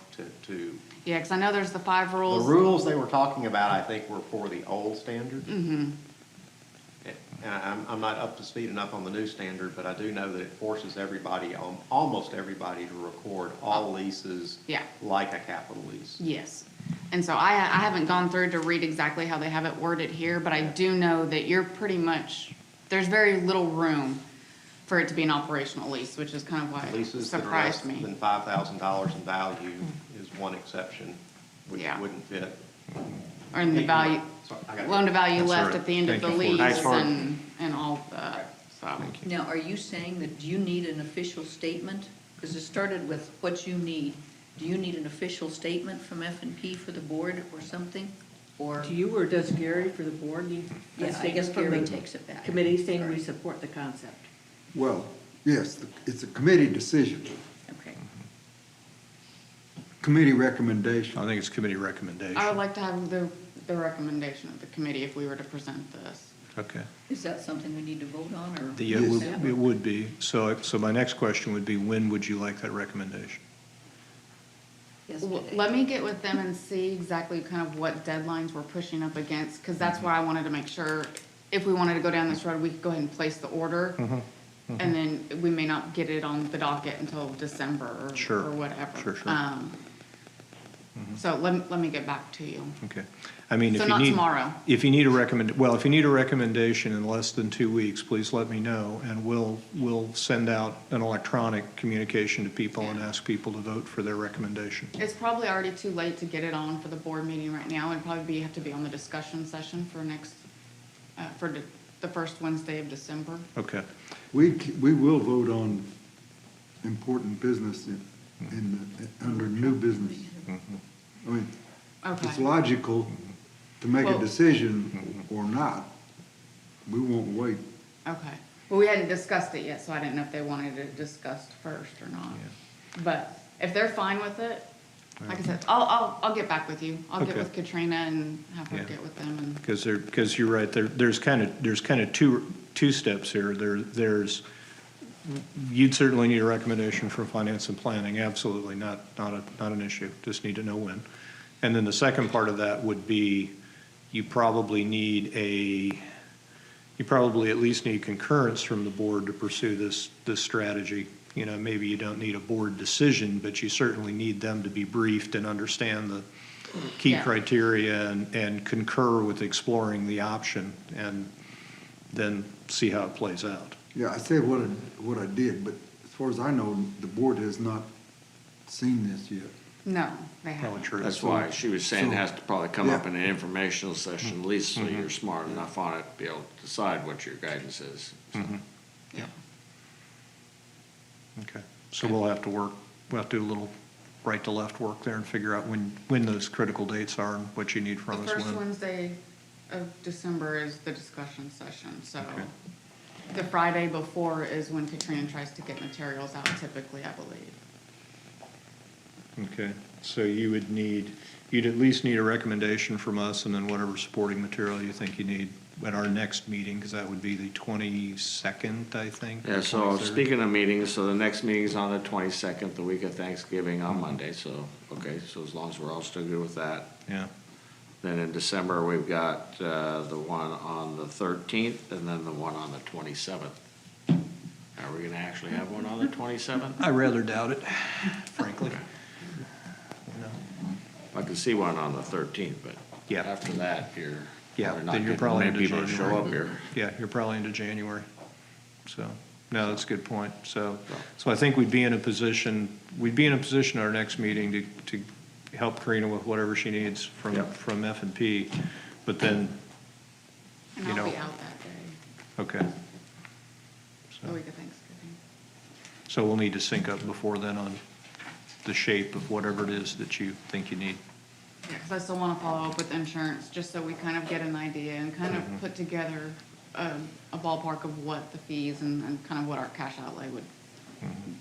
to. Yeah, because I know there's the 5 The rules. rules they were talking about, I think, were for the old standard. Mm-hmm. And I'm not up to speed enough on the new standard, but I do know that it forces everybody, almost everybody, to record all leases Yeah. like a capital lease. Yes. And so I haven't gone through to read exactly how they have it worded here, but I do know that you're pretty much, there's very little room for it to be an operational lease, which is kind of why it Leases that are less surprised me. than $5,000 in value is one exception, which Yeah. wouldn't fit. Or in the value, Sorry, I gotta- loan to value That's left all right. at the end of Thank the you for it. lease Nice work. and all that, so. Now, are you saying that do you need an official statement? Because it started with what you need. Do you need an official statement from F&P for the board or something? Or, Do you or does Gary for the board need? a yeah, I statement guess from Gary the takes it back. Committee saying we Sorry. support the concept. Well, yes, it's a committee decision. Okay. committee recommendation. I think it's committee recommendation. I would like to have the recommendation of the committee if we were to present this. Okay. Is that something we need to vote on, or? It would be. So my next question would be, when would you like that recommendation? Yesterday. Let me get with them and see exactly kind of what deadlines we're pushing up against, because that's why I wanted to make sure, if we wanted to go down this road, we could go ahead and place the order. And then we may not get it on the docket until December Sure. or whatever. Sure, sure. So let me get back to you. Okay. I mean, if So you not need. tomorrow. If you need if you need a recommendation in less than 2 weeks, please let me know, and we'll send out an electronic communication to people and ask people to vote for their recommendation. It's probably already too late to get it on for the board meeting right now. It'd probably have to be on the discussion session for next, for the first Wednesday of December. Okay. We will vote on important business under new business. I mean, Okay. it's logical to make a Well- decision or not. We won't wait. Okay. Well, we hadn't discussed it yet, so I didn't know if they wanted it discussed first or not. But if they're fine with it, like I said, I'll get back with you. I'll get Okay. with Katrina and have her Yeah. get with them and. Because you're right, there's kind of two steps here. There's, you'd certainly need a recommendation from finance and planning, absolutely, not an issue, just need to know when. And then the second part of that would be, you probably at least need concurrence from the board to pursue this strategy. You know, maybe you don't need a board decision, but you certainly need them to be briefed and understand the key Yeah. criteria and concur with exploring the option, and then see how it plays out. Yeah, I said what I did, but as far as I know, the board has not seen this yet. No, they Probably haven't. true. That's why she was saying it has to probably come up Yeah. in an informational session, at least so you're smart enough on it to be able to decide what your guidance is. Yeah. Okay, so we'll have to do a little right to left work there and figure out when those critical dates are and what you need The from us first when. Wednesday of December is the discussion session, so Okay. the Friday before is when Katrina tries to get materials out typically, I believe. Okay, so you'd at least need a recommendation from us, and then whatever supporting material you think you need at our next meeting, because that would be the 22nd, I think. or Yeah, so 23rd. speaking of meetings, so the next meeting's on the 22nd, the week of Thanksgiving on Monday, so, okay, so as long as we're all still good with that. Yeah, Then in December, we've got the one on the 13th and then the one on the 27th. Are we gonna actually have one on the 27th? I rather doubt it, frankly. You know. I can see one on the 13th, but Yeah. after that, you're Yeah, probably not then you're getting probably many into people to show January. up here. Yeah, you're probably into January. So, no, that's a good point. So I think we'd be in a position at our next meeting to help Karina with whatever she needs from F&P. But then, And You I'll know. be out that day, okay, the week of Thanksgiving. so we'll need to sync up before then on the shape of whatever it is that you think you need. Yeah, because I still want to follow up with insurance, just so we kind of get an idea and kind of put together a ballpark of what the fees and kind of what our cash outlay would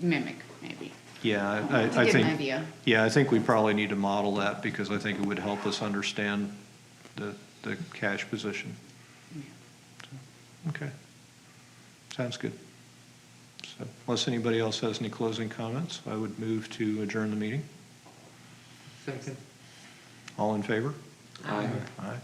mimic, maybe. Yeah, To I get an think, idea. yeah, I think we probably need to model that, because I think it would help us understand the cash position. Okay. Sounds good. So unless anybody else has any closing comments, I would move to adjourn the meeting. Second. All in favor? Aye. Aye.